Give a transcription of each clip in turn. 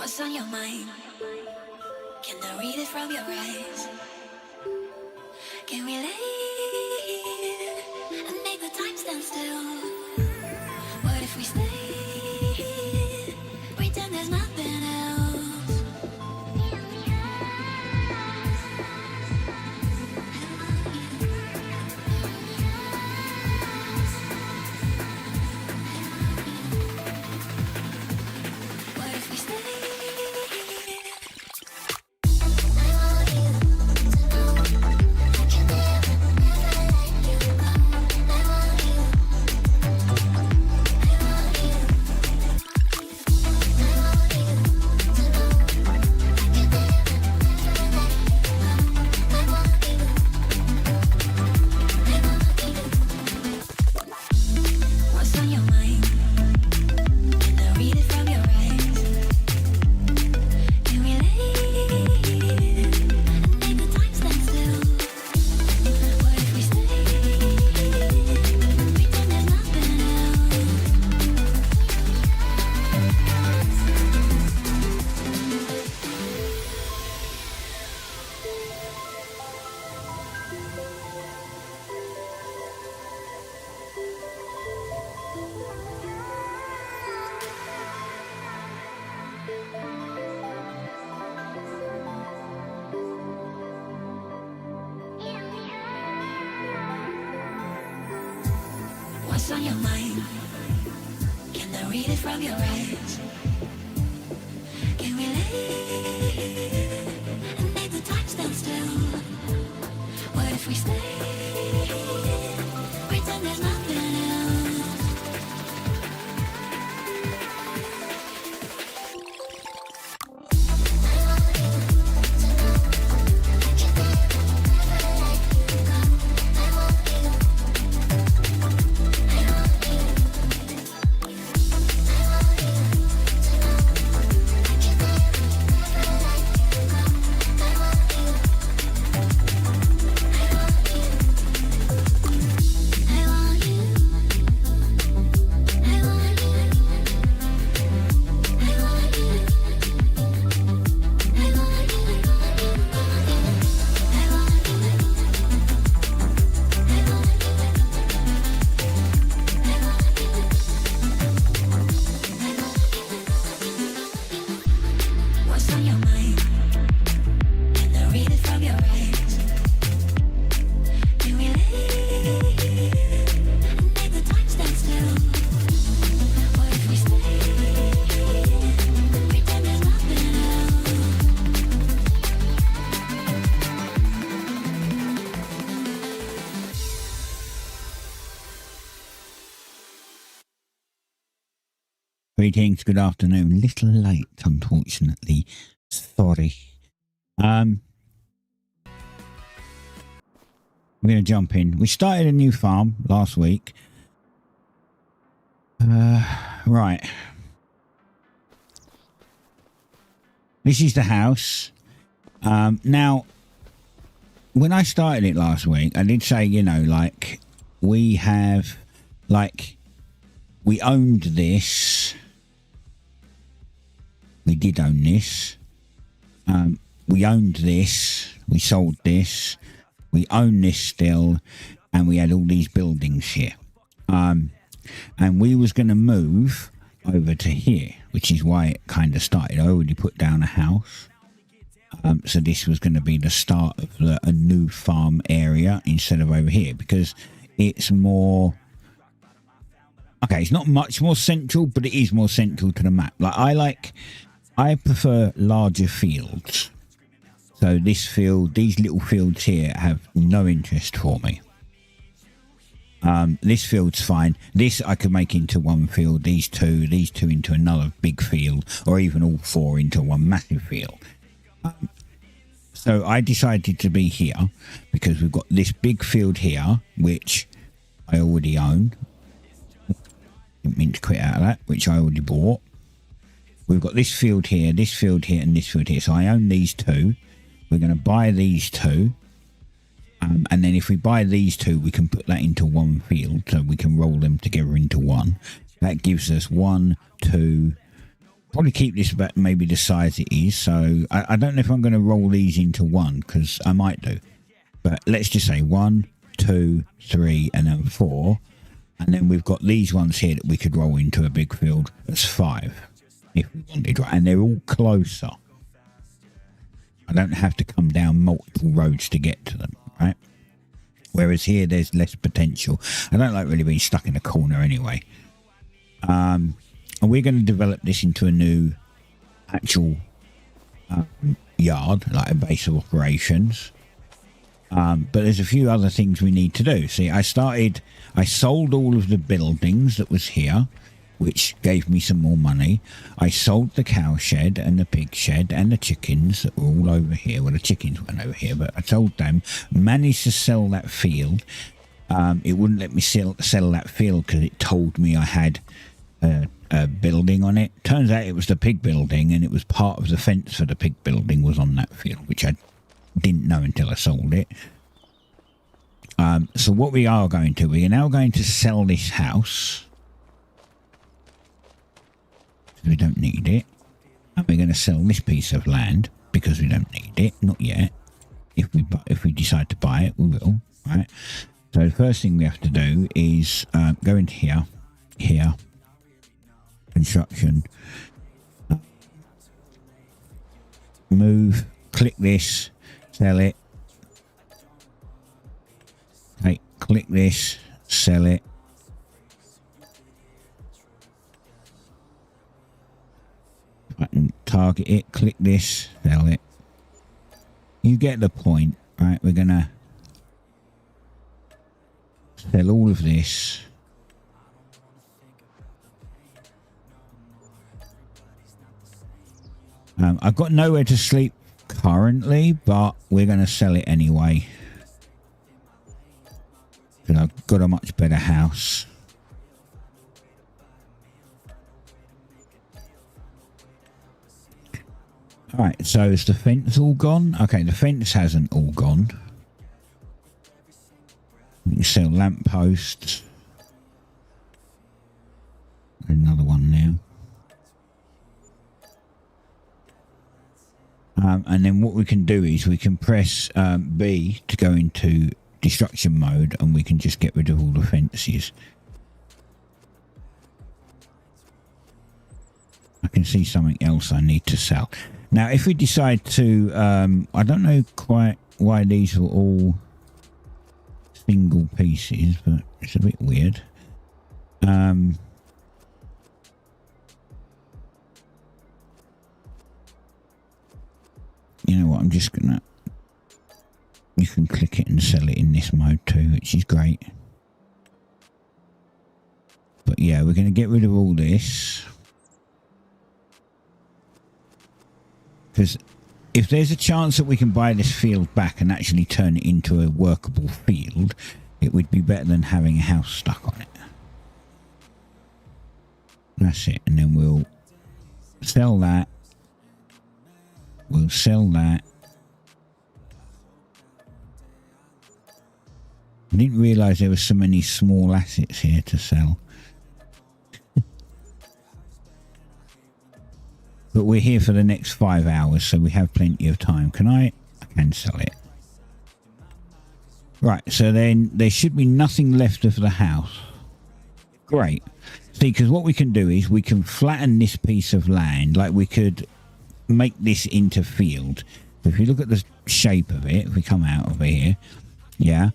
What's on your mind? Can I read it from your eyes? Can we lay and make the time stand still? What if we stay? Pretend there's nothing else. What if we stay? What's on your mind? Can I read it from your eyes? Can we lay and make the time stand still? What if we stay? Pretend there's nothing else. What's on your mind? Can I read it from your eyes? Can we lay and make the time stand still? What if we stay? Pretend there's nothing else. What's on your mind? Can I read it from your eyes? Can we lay and make the time stand still? What if we stay? Pretend there's nothing else. Greetings, good afternoon. Little late, unfortunately. Sorry. We're going to jump in. We started a new farm last week. Right. This is the house. Now, when I started it last week, I did say, you know, like, we have, like, we owned this. We did own this. We owned this. We sold this. We own this still. And we had all these buildings here. And we was going to move over to here, which is why it kind of started. I already put down a house. So this was going to be the start of a new farm area instead of over here, because it's more... Okay, it's not much more central, but it is more central to the map. I prefer larger fields. So this field, these little fields here have no interest for me. This field's fine. This I could make into one field, these two into another big field, or even all four into one massive field. So I decided to be here because we've got this big field here, which I already own. Didn't mean to quit out of that, which I already bought. We've got this field here, and this field here. So I own these two. We're going to buy these two. And then if we buy these two, we can put that into one field. So we can roll them together into one. That gives us 1, 2, probably keep this about maybe the size it is. So I don't know if I'm going to roll these into one, because I might do. But let's just say 1, 2, 3, and then 4. And then we've got these ones here that we could roll into a big field as 5 if we wanted, right? And they're all closer. I don't have to come down multiple roads to get to them, right? Whereas here, there's less potential. I don't like really being stuck in a corner anyway. And we're going to develop this into a new actual yard, like a base of operations. But there's a few other things we need to do. See, I sold all of the buildings that was here, which gave me some more money. I sold the cow shed and the pig shed and the chickens that were all over here. Well, the chickens went over here, but I sold them. Managed to sell that field. It wouldn't let me sell that field because it told me I had a building on it. Turns out it was the pig building, and it was part of the fence for the pig building was on that field, which I didn't know until I sold it. So what we are now going to sell this house. We don't need it. And we're going to sell this piece of land because we don't need it. Not yet. If we decide to buy it, we will. Right. So the first thing we have to do is go into here, construction, move, click this, sell it. Okay, click this, sell it. I can target it, click this, sell it. You get the point, right? We're gonna sell all of this. I've got nowhere to sleep currently, but we're gonna sell it anyway. Because I've got a much better house. Alright, so is the fence all gone? Okay, the fence hasn't all gone. We can sell lampposts. Another one now. And then what we can do is we can press B to go into destruction mode, and we can just get rid of all the fences. I can see something else I need to sell. Now, if we decide to, I don't know quite why these were all single pieces, but it's a bit weird. You know what, I'm just gonna, you can click it and sell it in this mode too, which is great. But yeah, we're gonna get rid of all this. Because if there's a chance that we can buy this field back and actually turn it into a workable field, it would be better than having a house stuck on it. That's it. And then we'll sell that. We'll sell that. I didn't realise there were so many small assets here to sell. But we're here for the next 5 hours, so we have plenty of time. I can sell it. Right, so then there should be nothing left of the house. Great. See, because what we can do is we can flatten this piece of land. Like we could make this into field. So if you look at the shape of it, if we come out of here, yeah,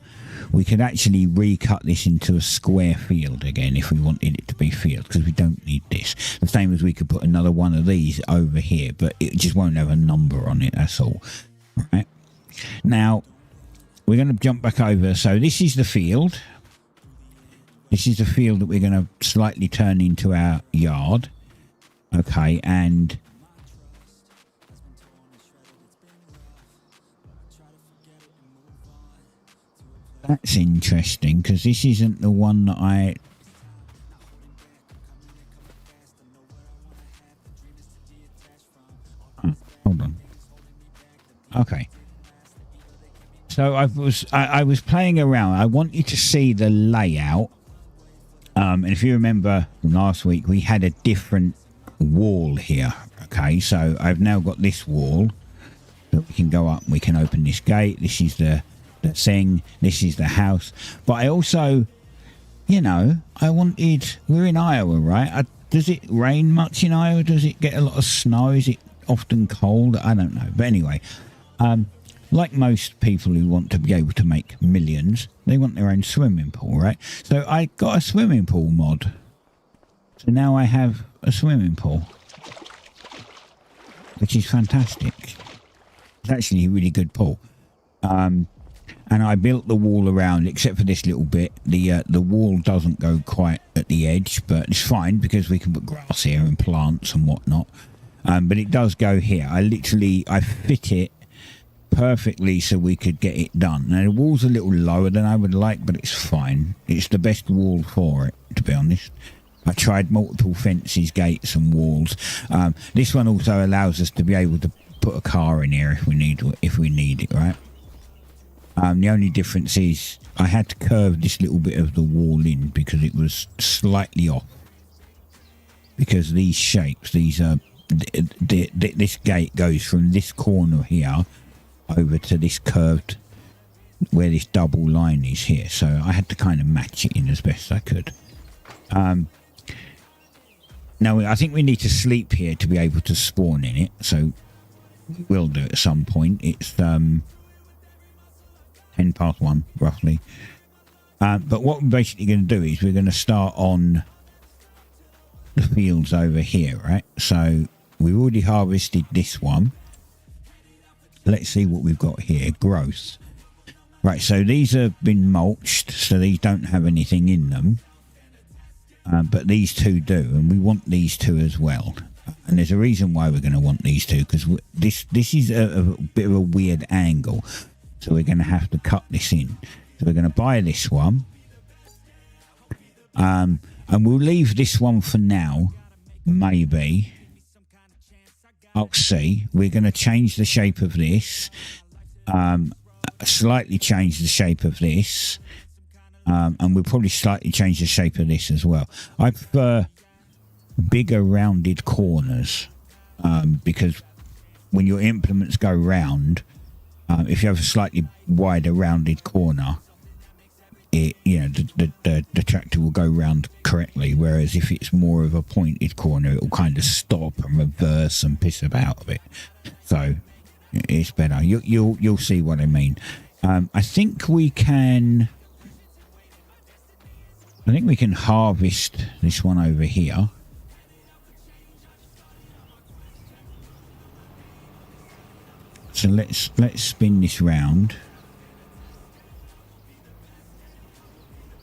we could actually recut this into a square field again if we wanted it to be field, because we don't need this. The same as we could put another one of these over here, but it just won't have a number on it, that's all. Right. Now, we're going to jump back over. So this is the field. This is the field that we're going to slightly turn into our yard. Okay, and that's interesting, because this isn't the one that I... Oh, hold on. Okay. So I was playing around. I want you to see the layout. And if you remember from last week, we had a different wall here. Okay, so I've now got this wall that we can go up and we can open this gate. This is the thing. This is the house. But I also, you know, we're in Iowa, right? Does it rain much in Iowa? Does it get a lot of snow? Is it often cold? I don't know. But anyway, like most people who want to be able to make millions, they want their own swimming pool, right? So I got a swimming pool mod. So now I have a swimming pool, which is fantastic. It's actually a really good pool. And I built the wall around, except for this little bit. The wall doesn't go quite at the edge, but it's fine because we can put grass here and plants and whatnot. But it does go here. I fit it perfectly so we could get it done. Now the wall's a little lower than I would like, but it's fine. It's the best wall for it, to be honest. I tried multiple fences, gates and walls. This one also allows us to be able to put a car in here if we need it, right? The only difference is I had to curve this little bit of the wall in because it was slightly off. Because these shapes, this gate goes from this corner here over to this curved, where this double line is here. So I had to kind of match it in as best I could. Now I think we need to sleep here to be able to spawn in it. So we will do it at some point. It's 1:10 roughly. But what we're basically going to do is we're going to start on the fields over here, right? So we've already harvested this one. Let's see what we've got here. Growth. Right, so these have been mulched, so these don't have anything in them. But these two do, and we want these two as well. And there's a reason why we're going to want these two, because this is a bit of a weird angle. So we're going to have to cut this in. So we're going to buy this one. And we'll leave this one for now. Maybe. I'll see. We're going to change the shape of this. Slightly change the shape of this. And we'll probably slightly change the shape of this as well. I prefer bigger rounded corners. Because when your implements go round, if you have a slightly wider rounded corner, the tractor will go round correctly. Whereas if it's more of a pointed corner, it will kind of stop and reverse and piss about a bit. So it's better. You'll see what I mean. I think we can harvest this one over here. So let's spin this round.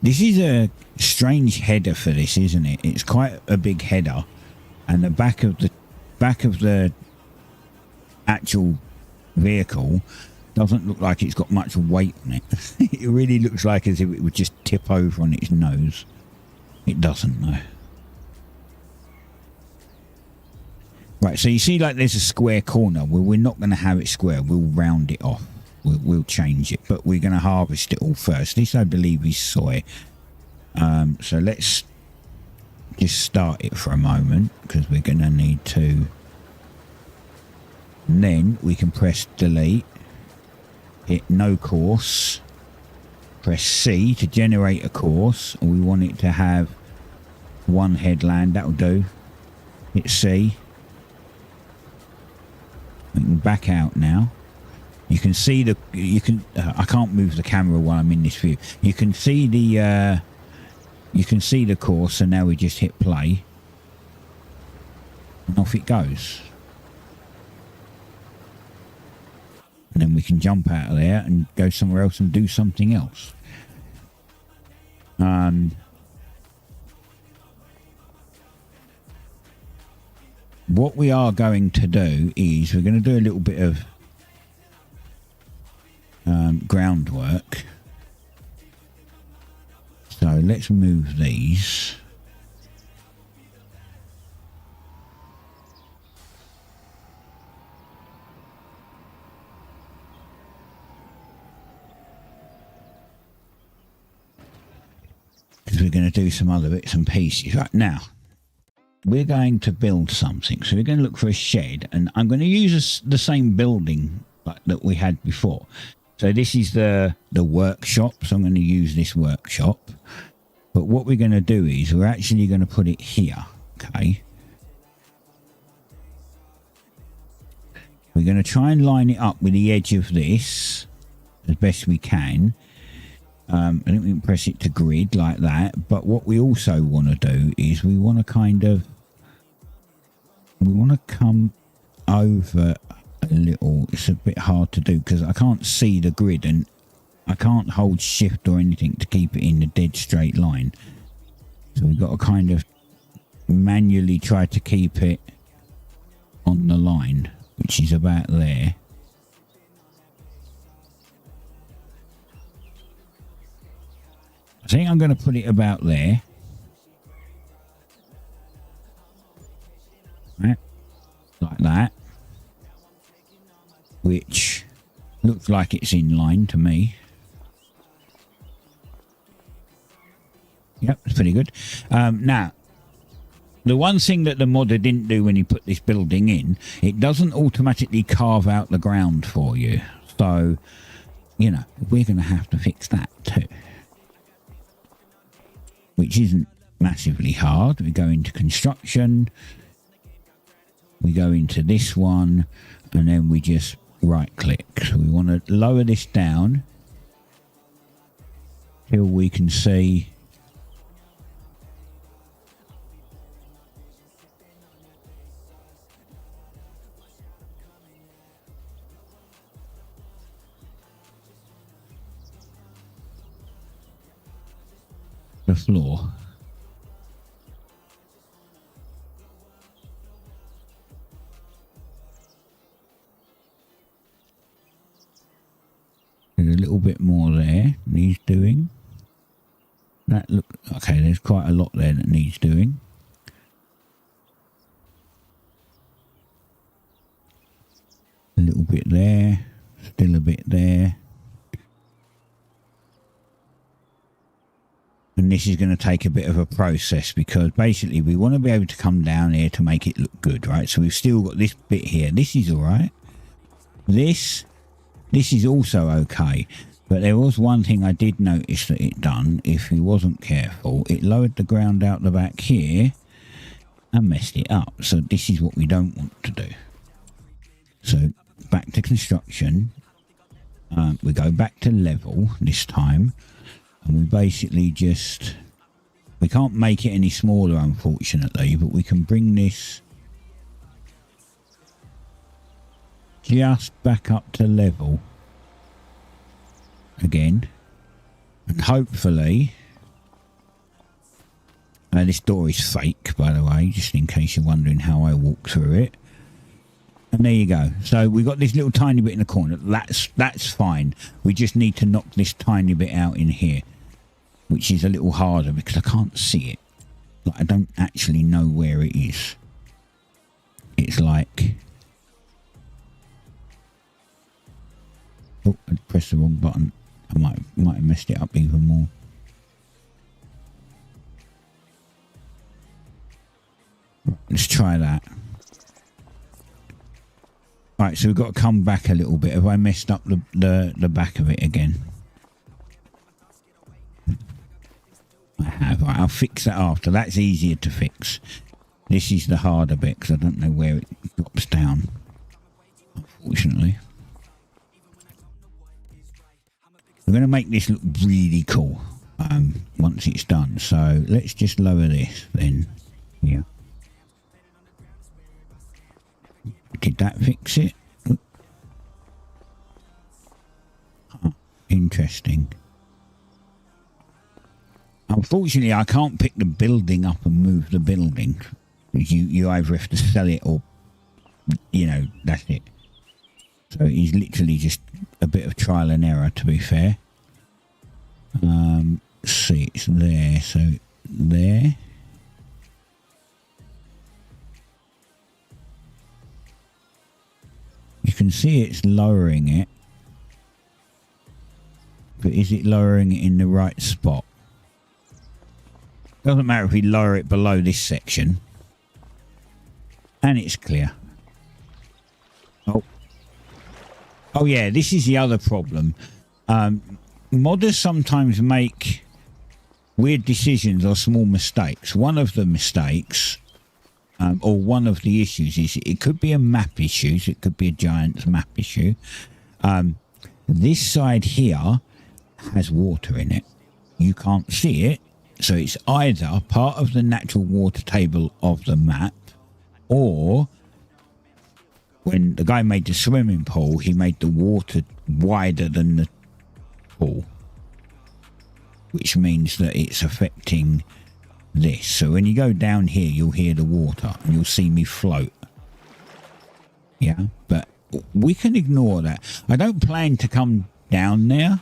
This is a strange header for this, isn't it? It's quite a big header, and the back of the actual vehicle doesn't look like it's got much weight on it. It really looks like as if it would just tip over on its nose. It doesn't, though. Right, so you see like there's a square corner. Well, we're not going to have it square. We'll round it off. We'll change it, but we're going to harvest it all first. This, I believe, is soy. So let's just start it for a moment, because we're going to need to... And then we can press delete, hit no course, press C to generate a course, and we want it to have one headland. That'll do. Hit C. We can back out now. You can see I can't move the camera while I'm in this view. You can see the course, and now we just hit play, and off it goes. And then we can jump out of there and go somewhere else and do something else. What we are going to do is we're going to do a little bit of groundwork. So let's move these. Because we're going to do some other bits and pieces right now. we're going to build something. So we're going to look for a shed, and I'm going to use the same building that we had before. So this is the workshop. So I'm going to use this workshop. But what we're going to do is we're actually going to put it here. Okay. We're going to try and line it up with the edge of this as best we can. I think we can press it to grid like that. But what we also want to do is we want to come over a little. It's a bit hard to do because I can't see the grid and I can't hold shift or anything to keep it in the dead straight line. So we've got to kind of manually try to keep it on the line, which is about there. I think I'm going to put it about there. Right, like that. Which looks like it's in line to me. Yep, it's pretty good. Now, the one thing that the modder didn't do when he put this building in, it doesn't automatically carve out the ground for you. So, you know, we're going to have to fix that too. Which isn't massively hard. We go into construction. We go into this one. And then we just right click. So we want to lower this down till we can see the floor. There's a little bit more there needs doing. That look okay, there's quite a lot there that needs doing. A little bit there, still a bit there. And this is going to take a bit of a process because basically we want to be able to come down here to make it look good, right? So we've still got this bit here. This is all right. This is also okay. But there was one thing I did notice that it done, if you wasn't careful. It lowered the ground out the back here and messed it up. So this is what we don't want to do. So back to construction. We go back to level this time. And we basically just, we can't make it any smaller unfortunately, but we can bring this just back up to level again. And hopefully, this door is fake by the way, just in case you're wondering how I walk through it. And there you go. So we've got this little tiny bit in the corner. That's fine. We just need to knock this tiny bit out in here, which is a little harder because I can't see it. Like I don't actually know where it is. It's like, oh, I pressed the wrong button. I might have messed it up even more. Right, let's try that. Right, so we've got to come back a little bit. Have I messed up the back of it again? I have. Right, I'll fix that after. That's easier to fix. This is the harder bit because I don't know where it drops down, unfortunately. We're going to make this look really cool once it's done. So let's just lower this then. Yeah. Did that fix it? Huh, interesting. Unfortunately, I can't pick the building up and move the building. You either have to sell it or, you know, that's it. So it's literally just a bit of trial and error, to be fair. See, it's there. So there. You can see it's lowering it. But is it lowering it in the right spot? Doesn't matter if we lower it below this section. And it's clear. Oh yeah, this is the other problem. Modders sometimes make weird decisions or small mistakes. One of the mistakes, or one of the issues, is it could be a map issue. So it could be a giant's map issue. This side here has water in it. You can't see it, so it's either part of the natural water table of the map, or when the guy made the swimming pool, he made the water wider than the pool, which means that it's affecting this. So when you go down here, you'll hear the water and you'll see me float. Yeah, but we can ignore that. I don't plan to come down there.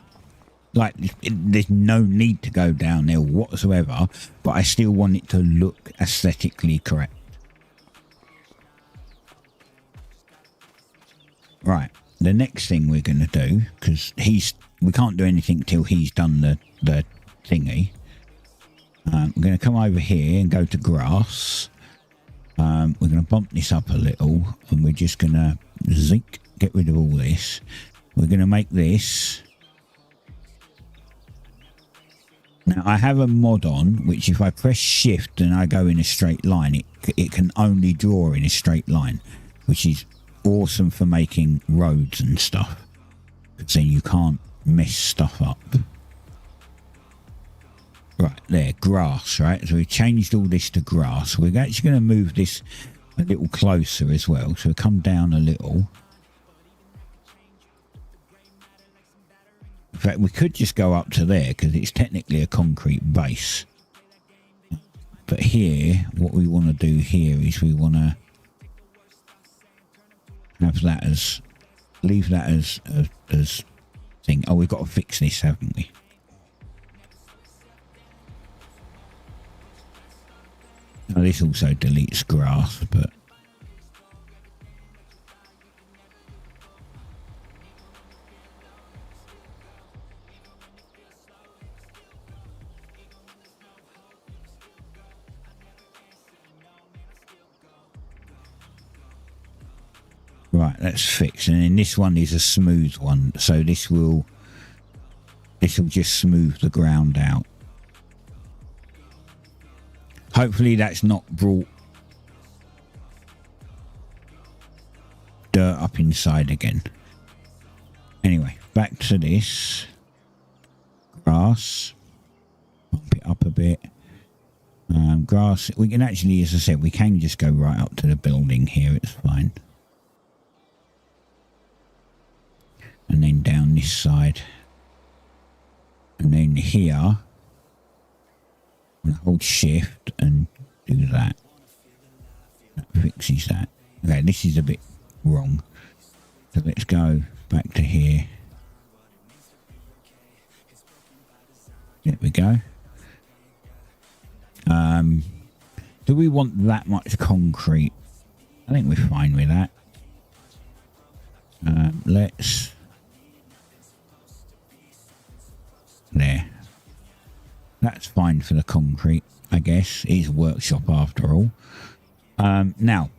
Like, there's no need to go down there whatsoever, but I still want it to look aesthetically correct. Right, the next thing we're going to do, because we can't do anything till he's done the thingy. I'm going to come over here and go to grass. We're going to bump this up a little, and we're just going to zinc, get rid of all this. We're going to make this. Now, I have a mod on, which if I press shift and I go in a straight line, it can only draw in a straight line, which is awesome for making roads and stuff, because then you can't mess stuff up. Right, there, grass, right? So we've changed all this to grass. We're actually going to move this a little closer as well. So come down a little. In fact, we could just go up to there because it's technically a concrete base. But here, what we want to do here is we want to have that as, leave that as thing. Oh, we've got to fix this, haven't we? Now, this also deletes grass, but right, that's fixed. And then this one is a smooth one, so this will just smooth the ground out. Hopefully that's not brought dirt up inside again. Anyway, back to this grass. Bump it up a bit. Grass, we can actually, as I said, we can just go right up to the building here, it's fine. And then down this side. And then here, and hold shift and do that. That fixes that. Okay, this is a bit wrong. So let's go back to here. There we go. Do we want that much concrete? I think we're fine with that. Let's... There. That's fine for the concrete, I guess. It's a workshop after all. Now,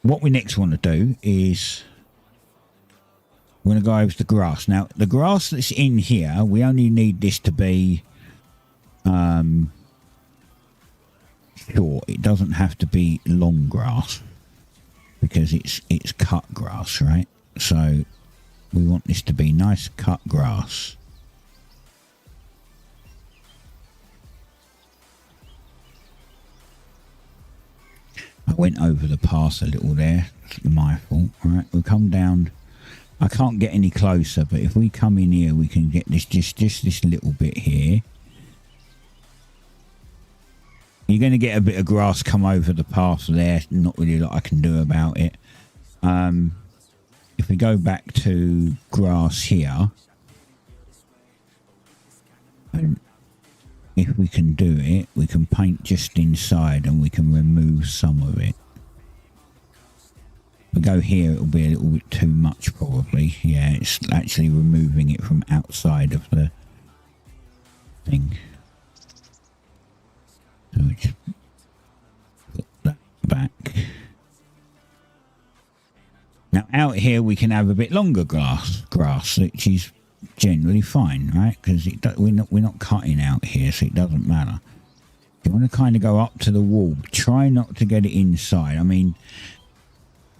what we next want to do is we're going to go over to the grass. Now, the grass that's in here, we only need this to be short. It doesn't have to be long grass because it's cut grass, right? So we want this to be nice cut grass. I went over the path a little there. It's my fault. All right, we'll come down. I can't get any closer, but if we come in here, we can get this just this little bit here. You're going to get a bit of grass come over the path there. Not really a lot I can do about it. If we go back to grass here, and if we can do it, we can paint just inside and we can remove some of it. If we go here, it'll be a little bit too much probably. Yeah, it's actually removing it from outside of the thing. So we just put that back. out here we can have a bit longer grass, which is generally fine, right? Because we're not cutting out here, so it doesn't matter. You want to kind of go up to the wall. Try not to get it inside. I mean,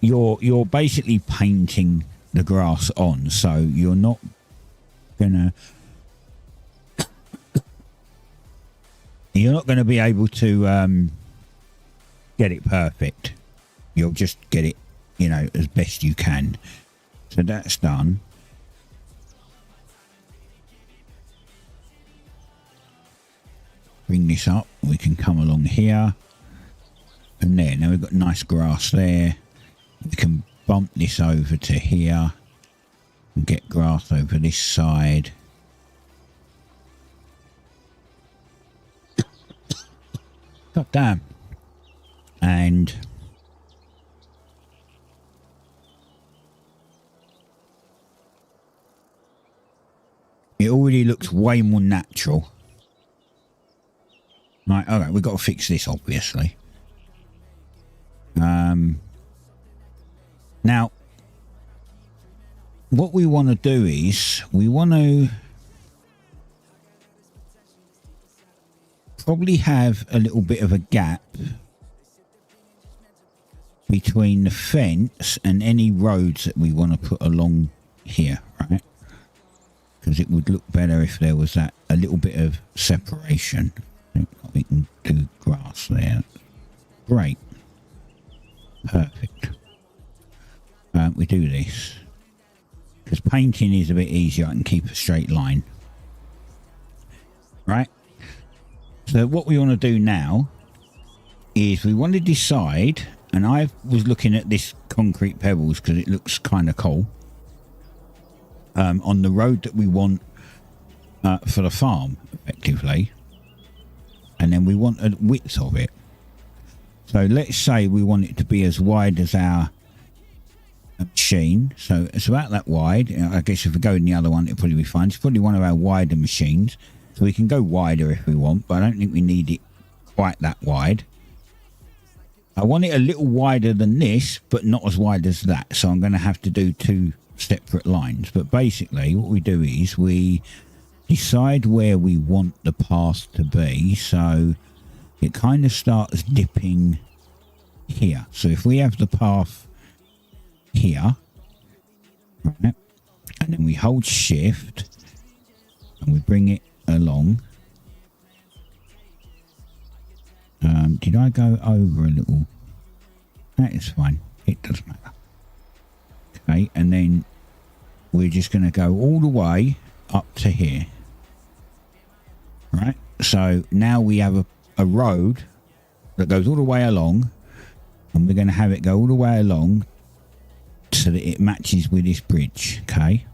you're basically painting the grass on, so you're not gonna be able to get it perfect. You'll just get it, you know, as best you can. So that's done. Bring this up. We can come along here and there. Now we've got nice grass there. We can bump this over to here and get grass over this side. God damn. And it already looks way more natural. Right, alright, we've got to fix this, obviously. Now, what we want to do is, we want to probably have a little bit of a gap between the fence and any roads that we want to put along here, right? Because it would look better if there was that a little bit of separation. We can do grass there. Great. Perfect. We do this. Because painting is a bit easier. I can keep a straight line. Right? So what we want to do now is we want to decide, and I was looking at this concrete pebbles because it looks kind of cool, on the road that we want for the farm, effectively. And then we want a width of it. So let's say we want it to be as wide as our machine. So it's about that wide. I guess if we go in the other one, it'll probably be fine. It's probably one of our wider machines. So we can go wider if we want, but I don't think we need it quite that wide. I want it a little wider than this, but not as wide as that. So I'm going to have to do two separate lines. But basically what we do is we decide where we want the path to be. So it kind of starts dipping here. So if we have the path here, right, and then we hold shift and we bring it along. Did I go over a little? That is fine. It doesn't matter. Okay, and then we're just going to go all the way up to here. Right, so now we have a road that goes all the way along, and we're going to have it go all the way along so that it matches with this bridge. Okay,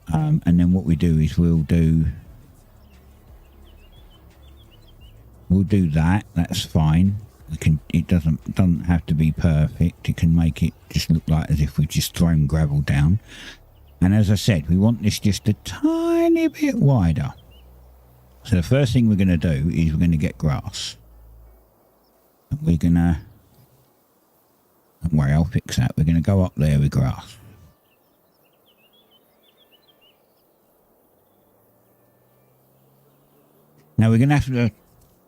and then what we do is we'll do that. That's fine. We can. It doesn't have to be perfect. It can make it just look like as if we've just thrown gravel down. And as I said, we want this just a tiny bit wider. So the first thing we're going to do is we're going to get grass. And we're going to... Don't worry, I'll fix that. We're going to go up there with grass. Now we're going to have to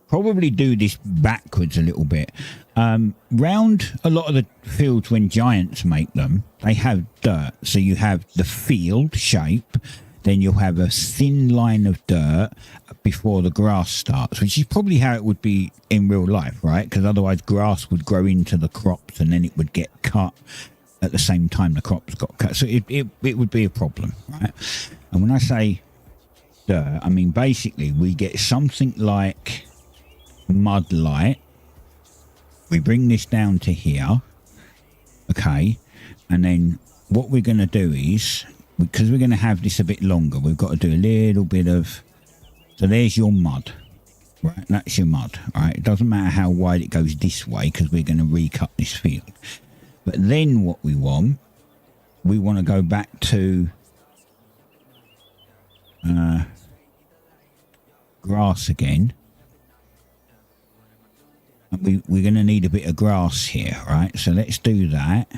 probably do this backwards a little bit. Round a lot of the fields when giants make them, they have dirt. So you have the field shape, then you'll have a thin line of dirt before the grass starts, which is probably how it would be in real life, right? Because otherwise grass would grow into the crops and then it would get cut at the same time the crops got cut. So it would be a problem, right? And when I say dirt, I mean basically we get something like mud light. We bring this down to here, okay, and then what we're going to do is, because we're going to have this a bit longer, we've got to do a little bit of... So there's your mud, right? That's your mud, right? It doesn't matter how wide it goes this way because we're going to recut this field. But then what we want to go back to grass again. And we're going to need a bit of grass here, right? So let's do that.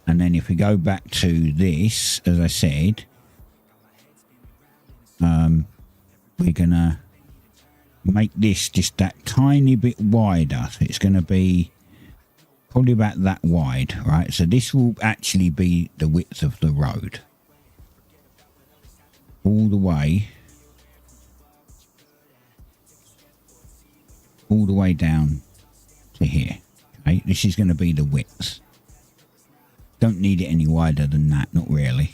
And then if we go back to this, as I said, we're going to make this just that tiny bit wider. So it's going to be probably about that wide, right? So this will actually be the width of the road. All the way down to here. Okay, this is going to be the width. Don't need it any wider than that, not really.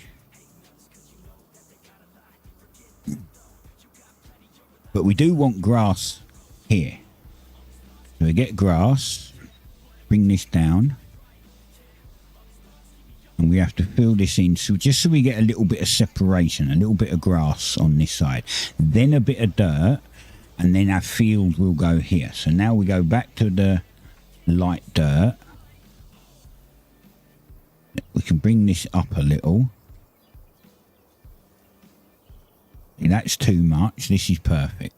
But we do want grass here. So we get grass, bring this down, and we have to fill this in, so just so we get a little bit of separation, a little bit of grass on this side, then a bit of dirt, and then our field will go here. So now we go back to the light dirt. We can bring this up a little. See, that's too much. This is perfect.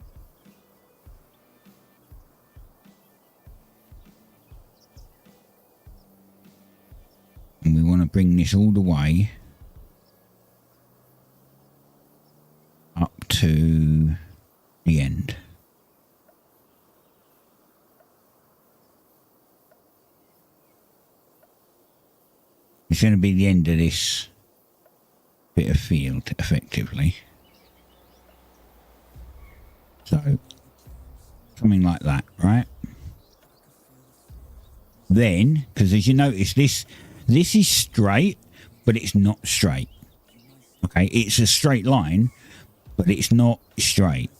And we want to bring this all the way up to the end. It's going to be the end of this bit of field, effectively. So, something like that, right? Then, because as you notice, this is straight, but it's not straight. Okay, it's a straight line, but it's not straight.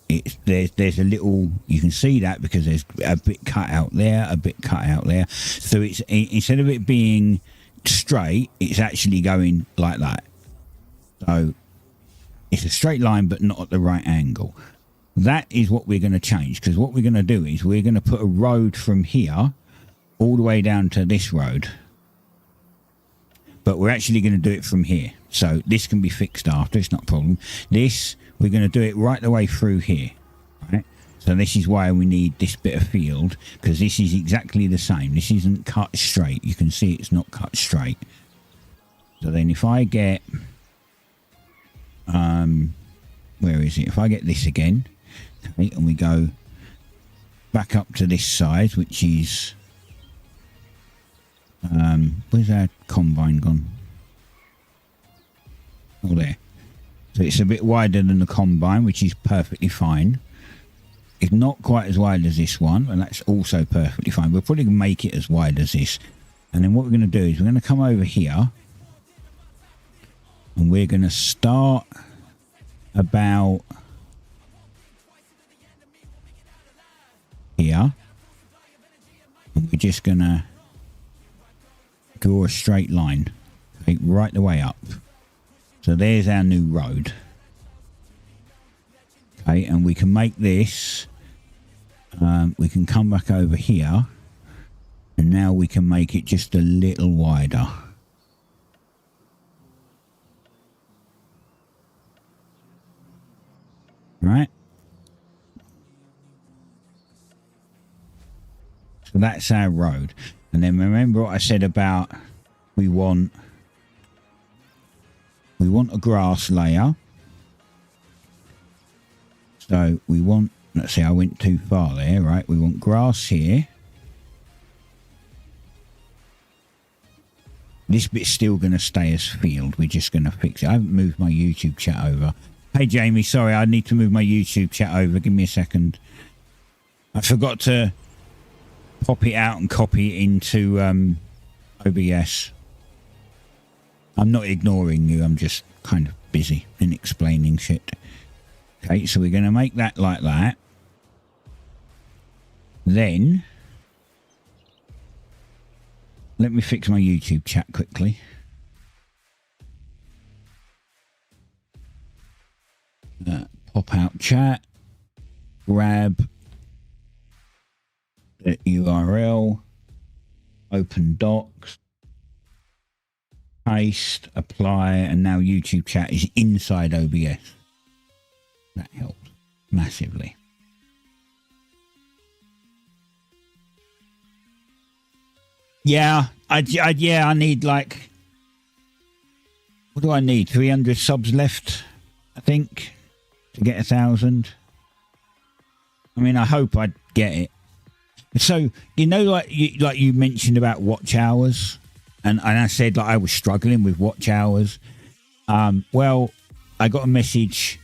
There's a little, you can see that because there's a bit cut out there, a bit cut out there. So it's, instead of it being straight, it's actually going like that. So it's a straight line, but not at the right angle. That is what we're going to change, because what we're going to do is we're going to put a road from here all the way down to this road, but we're actually going to do it from here. So this can be fixed after, it's not a problem. This, we're going to do it right the way through here, right? So this is why we need this bit of field, because this is exactly the same. This isn't cut straight. You can see it's not cut straight. So then if I get, where is it? If I get this again, okay, and we go back up to this side, which is, where's our combine gone? Oh, there. So it's a bit wider than the combine, which is perfectly fine. It's not quite as wide as this one, and that's also perfectly fine. We're probably going to make it as wide as this. And then what we're going to do is we're going to come over here, and we're going to start about here. And we're just going to draw a straight line, okay, right the way up. So there's our new road. Okay, and we can make this, we can come back over here, and now we can make it just a little wider. Right? So that's our road. And then remember what I said about we want a grass layer. So we want, let's see, I went too far there, right? We want grass here. This bit's still going to stay as field. We're just going to fix it. I haven't moved my YouTube chat over. Hey, Jamie, sorry, I need to move my YouTube chat over. Give me a second. I forgot to pop it out and copy it into OBS. I'm not ignoring you. I'm just kind of busy in explaining shit. Okay, so we're going to make that like that. Then, let me fix my YouTube chat quickly. Pop out chat. Grab the URL. Open docs. Paste. Apply. And now YouTube chat is inside OBS. That helps massively. Yeah, I need like What do I need? 300 subs left, I think, to get 1,000. I mean, I hope I'd get it. So, you know, like you mentioned about watch hours, and I said like I was struggling with watch hours. Well, I got a message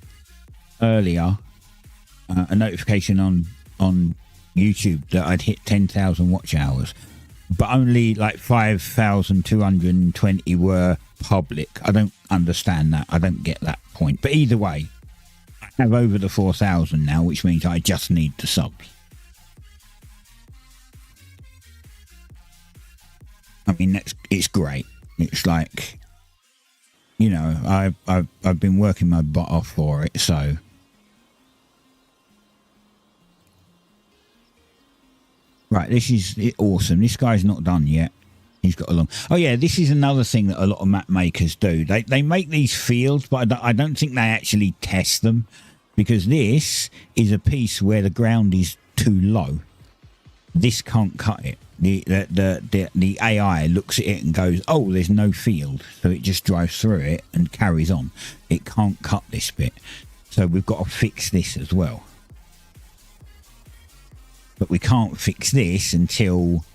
earlier, a notification on YouTube that I'd hit 10,000 watch hours, but only like 5,220 were public. I don't understand that. I don't get that point. But either way, I have over the 4,000 now, which means I just need the subs. I mean, it's great. It's like, you know, I've been working my butt off for it, so. Right, this is awesome. This guy's not done yet. He's got a long... Oh, yeah, this is another thing that a lot of map makers do. They make these fields, but I don't think they actually test them, because this is a piece where the ground is too low. This can't cut it. The AI looks at it and goes, oh, there's no field. So it just drives through it and carries on. It can't cut this bit. So we've got to fix this as well. But we can't fix this until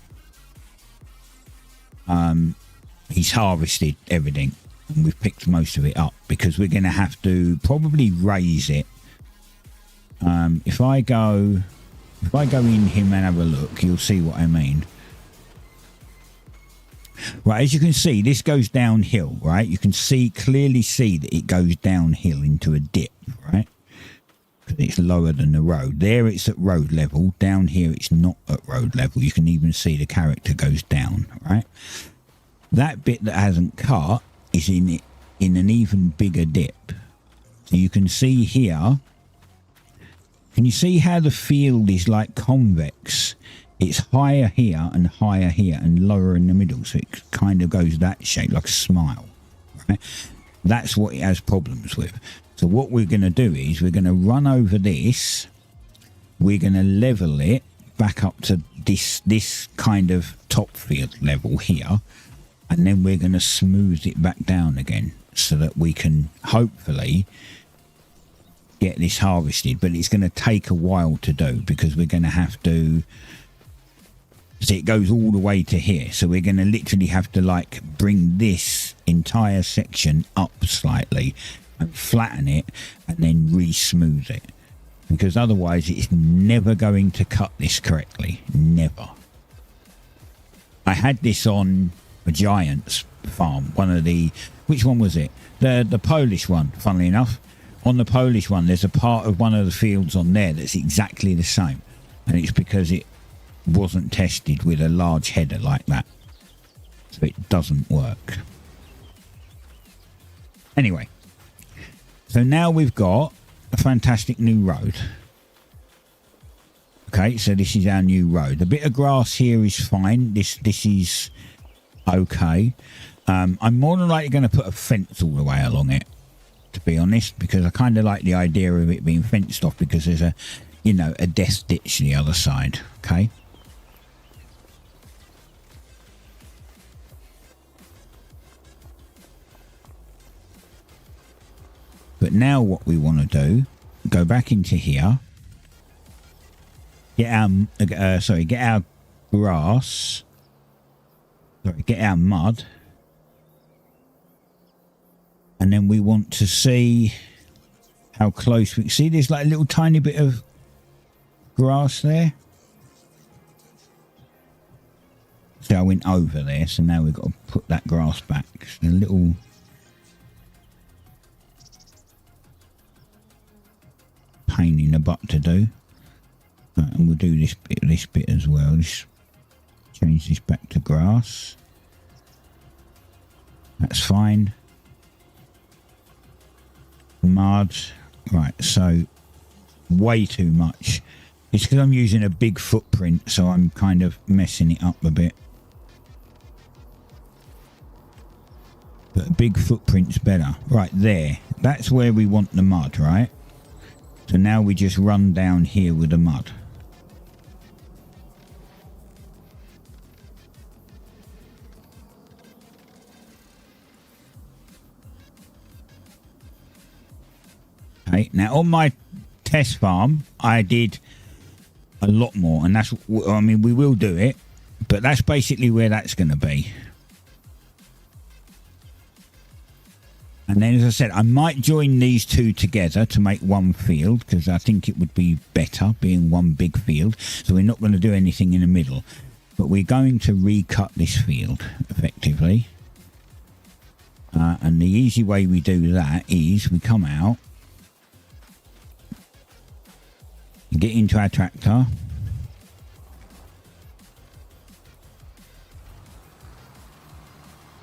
he's harvested everything and we've picked most of it up, because we're going to have to probably raise it. If I go in him and have a look, you'll see what I mean. Right, as you can see, this goes downhill, right? You can clearly see that it goes downhill into a dip, right? Because it's lower than the road. There it's at road level. Down here it's not at road level. You can even see the character goes down, right? That bit that hasn't cut is in an even bigger dip. So you can see here. Can you see how the field is like convex? It's higher here and lower in the middle. So it kind of goes that shape, like a smile, right? That's what it has problems with. So what we're going to do is we're going to run over this. We're going to level it back up to this kind of top field level here. And then we're going to smooth it back down again so that we can hopefully get this harvested. But it's going to take a while to do, because we're going to have to... See, it goes all the way to here. So we're going to literally have to like bring this entire section up slightly and flatten it and then re-smooth it, because otherwise it's never going to cut this correctly. Never. I had this on a Giants farm, which one was it? The Polish one, funnily enough. On the Polish one, there's a part of one of the fields on there that's exactly the same, and it's because it wasn't tested with a large header like that, so it doesn't work. Anyway, so now we've got a fantastic new road. Okay, so this is our new road. The bit of grass here is fine. This is okay. I'm more than likely going to put a fence all the way along it, to be honest, because I kind of like the idea of it being fenced off, because there's a death ditch the other side. Okay. But now what we want to do, go back into here, get our grass, get our mud, and then we want to see how close we can see. There's like a little tiny bit of grass there. So I went over there, so now we've got to put that grass back. So a little... pain in the butt to do. Right, and we'll do this bit as well. Let's change this back to grass. That's fine. Mud. Right, so way too much. It's because I'm using a big footprint, so I'm kind of messing it up a bit. But a big footprint's better. Right there. That's where we want the mud, right? So now we just run down here with the mud. Okay, now on my test farm, I did a lot more, and that's, I mean, we will do it, but that's basically where that's going to be. And then, as I said, I might join these two together to make one field, because I think it would be better being one big field. So we're not going to do anything in the middle, but we're going to recut this field effectively. And the easy way we do that is we come out, get into our tractor,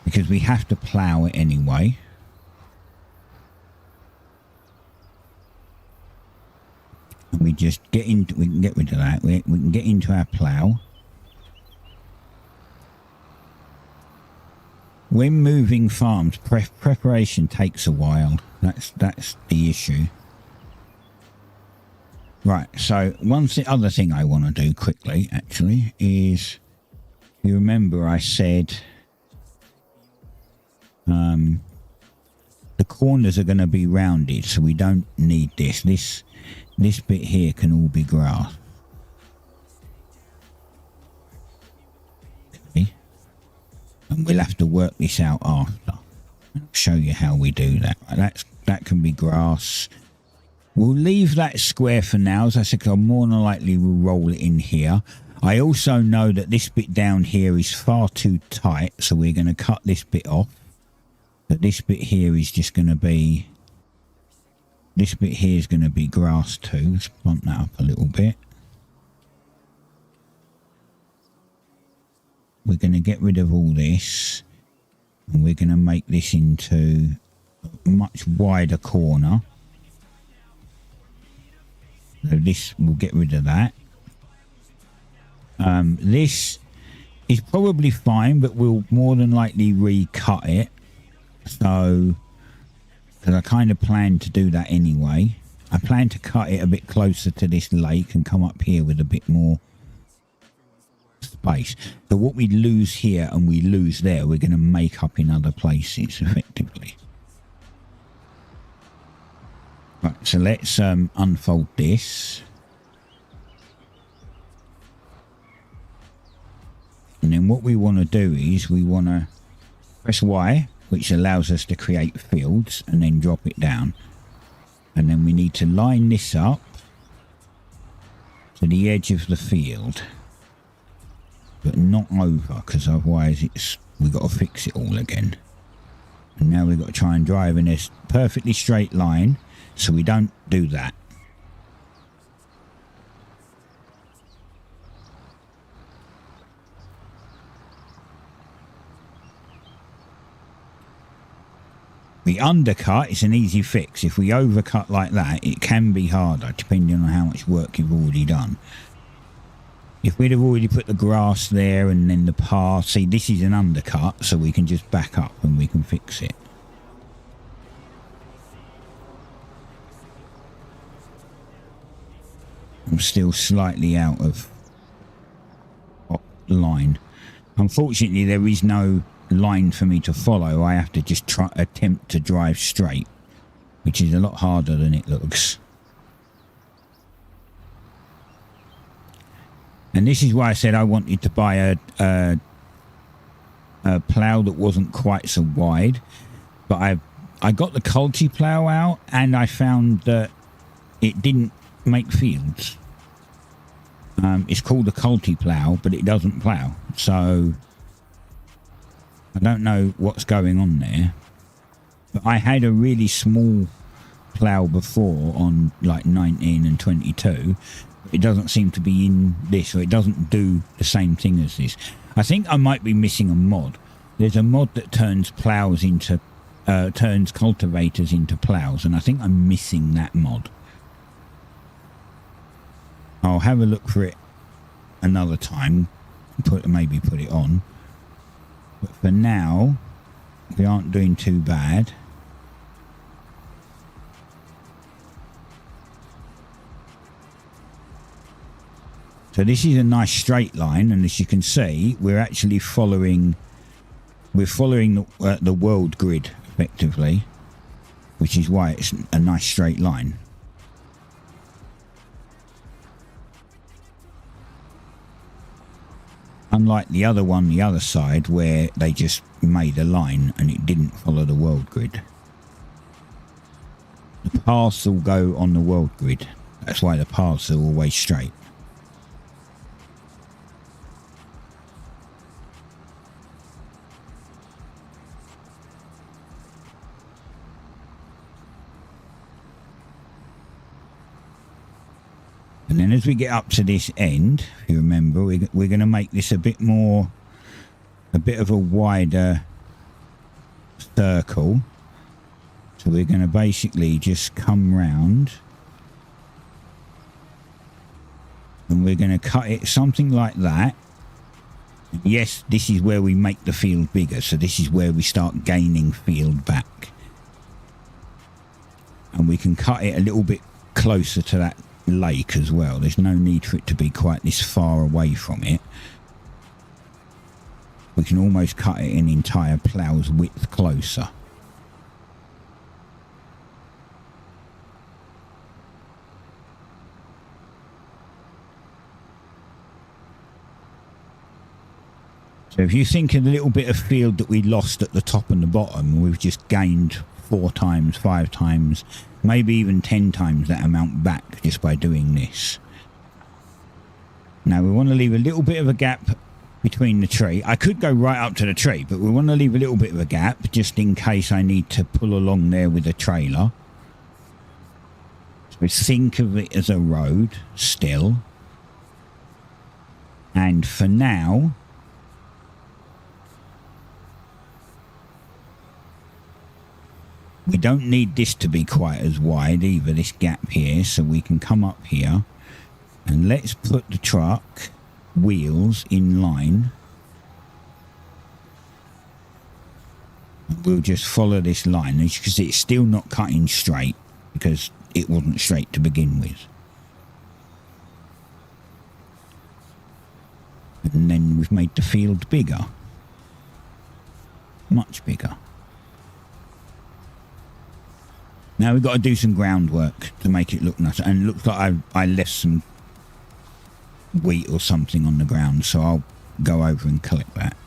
because we have to plough it anyway. And we just get into, we can get rid of that, we can get into our plough. When moving farms, preparation takes a while. That's the issue. Right, so other thing I want to do quickly, actually, is, you remember I said the corners are going to be rounded, so we don't need this. This bit here can all be grass. Okay. And we'll have to work this out after. I'll show you how we do that. That can be grass. We'll leave that square for now, as I said, because more than likely we'll roll it in here. I also know that this bit down here is far too tight, so we're going to cut this bit off. But this bit here is just going to be... This bit here is going to be grass too. Let's bump that up a little bit. We're going to get rid of all this. And we're going to make this into a much wider corner. So this, we'll get rid of that. This is probably fine, but we'll more than likely recut it. So, because I kind of plan to do that anyway. I plan to cut it a bit closer to this lake and come up here with a bit more space. So what we lose here and we lose there, we're going to make up in other places effectively. Right, so let's unfold this. And then what we want to do is we want to press Y, which allows us to create fields, and then drop it down. And then we need to line this up to the edge of the field, but not over, because otherwise we've got to fix it all again. And now we've got to try and drive in this perfectly straight line, so we don't do that. The undercut is an easy fix. If we overcut like that, it can be harder, depending on how much work you've already done. If we'd have already put the grass there and then the path, see, this is an undercut, so we can just back up and we can fix it. I'm still slightly out of line. Unfortunately, there is no line for me to follow. I have to just attempt to drive straight, which is a lot harder than it looks. And this is why I said I wanted to buy a plough that wasn't quite so wide. But I got the Culti plough out, and I found that it didn't make fields. It's called a Culti plough, but it doesn't plough. So I don't know what's going on there. But I had a really small plough before on like 19 and 22. It doesn't seem to be in this, or it doesn't do the same thing as this. I think I might be missing a mod. There's a mod that turns ploughs into, turns cultivators into ploughs, and I think I'm missing that mod. I'll have a look for it another time, maybe put it on. But for now, we aren't doing too bad. So this is a nice straight line, and as you can see, we're actually following the world grid effectively, which is why it's a nice straight line. Unlike the other one, the other side, where they just made a line and it didn't follow the world grid. The paths all go on the world grid. That's why the paths are always straight. And then as we get up to this end, if you remember, we're going to make this a bit of a wider circle. So we're going to basically just come round and we're going to cut it something like that. Yes, this is where we make the field bigger. So this is where we start gaining field back. And we can cut it a little bit closer to that lake as well. There's no need for it to be quite this far away from it. We can almost cut it an entire plough's width closer. So if you think of the little bit of field that we lost at the top and the bottom, we've just gained 4 times, 5 times, maybe even 10 times that amount back just by doing this. Now we want to leave a little bit of a gap between the tree. I could go right up to the tree, but we want to leave a little bit of a gap just in case I need to pull along there with a trailer. So think of it as a road still. And for now, we don't need this to be quite as wide either, this gap here, so we can come up here and let's put the truck wheels in line. We'll just follow this line because it's still not cutting straight because it wasn't straight to begin with. And then we've made the field bigger, much bigger. Now we've got to do some groundwork to make it look nice. And it looks like I left some wheat or something on the ground, so I'll go over and collect that.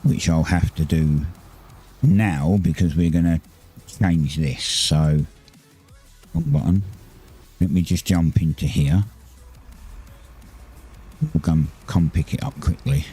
Which I'll have to do now because we're going to change this. So, wrong button. Let me just jump into here. We'll come pick it up quickly.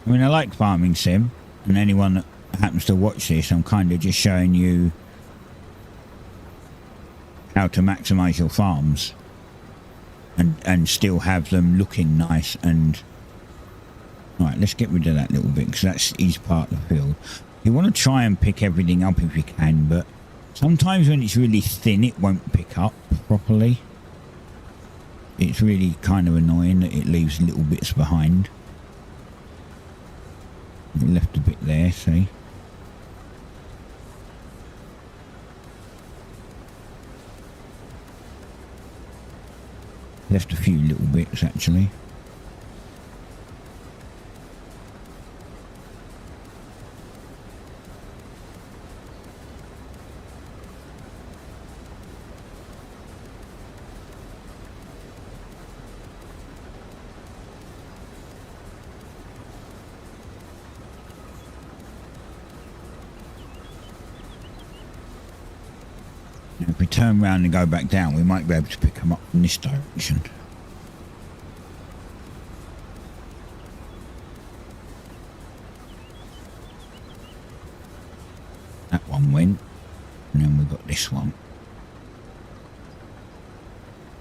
I mean, I like Farming Sim, and anyone that happens to watch this, I'm kind of just showing you how to maximise your farms and still have them looking nice. And right, let's get rid of that little bit because that's each part of the field. You want to try and pick everything up if you can, but sometimes when it's really thin, it won't pick up properly. It's really kind of annoying that it leaves little bits behind. It left a bit there, see? Left a few little bits actually. If we turn around and go back down, we might be able to pick them up in this direction. one went, and then we've got this one.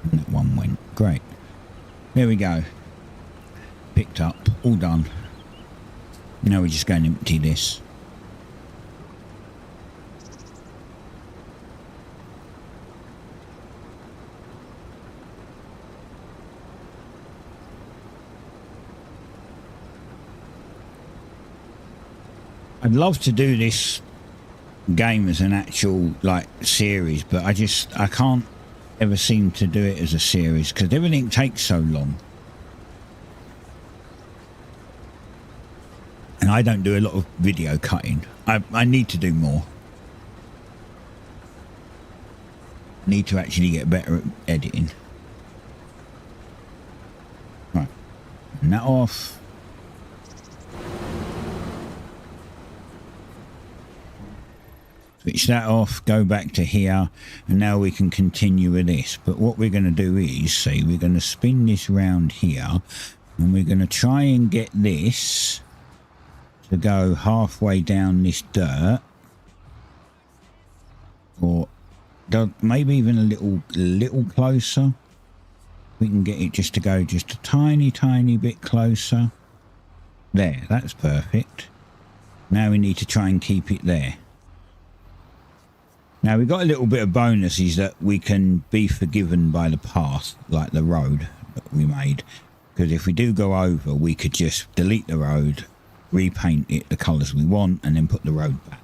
And that one went. Great. There we go. Picked up. All done. Now we're just going to empty this. I'd love to do this game as an actual like series, but I can't ever seem to do it as a series because everything takes so long. And I don't do a lot of video cutting. I need to do more. Need to actually get better at editing. Right. And that off. Switch that off, go back to here, and now we can continue with this. But what we're going to do is, see, we're going to spin this round here, and we're going to try and get this to go halfway down this dirt, or maybe even a little closer. We can get it just to go just a tiny bit closer. There, that's perfect. Now we need to try and keep it there. Now we've got a little bit of bonuses that we can be forgiven by the path, like the road that we made. Because if we do go over, we could just delete the road, repaint it the colours we want, and then put the road back.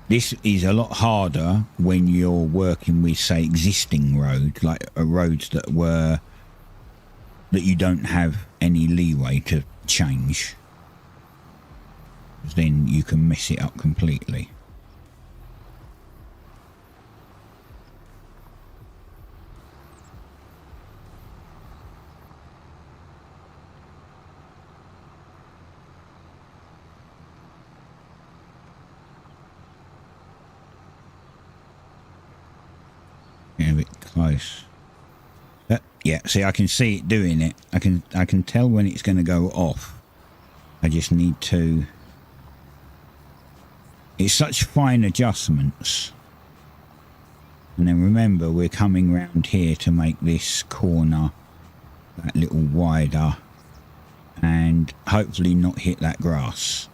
This is a lot harder when you're working with, say, existing roads, like roads that you don't have any leeway to change. Then you can mess it up completely. Get a bit close. Yeah, see, I can see it doing it. I can tell when it's going to go off. I just need to. It's such fine adjustments. And then remember, we're coming round here to make this corner that little wider and hopefully not hit that grass.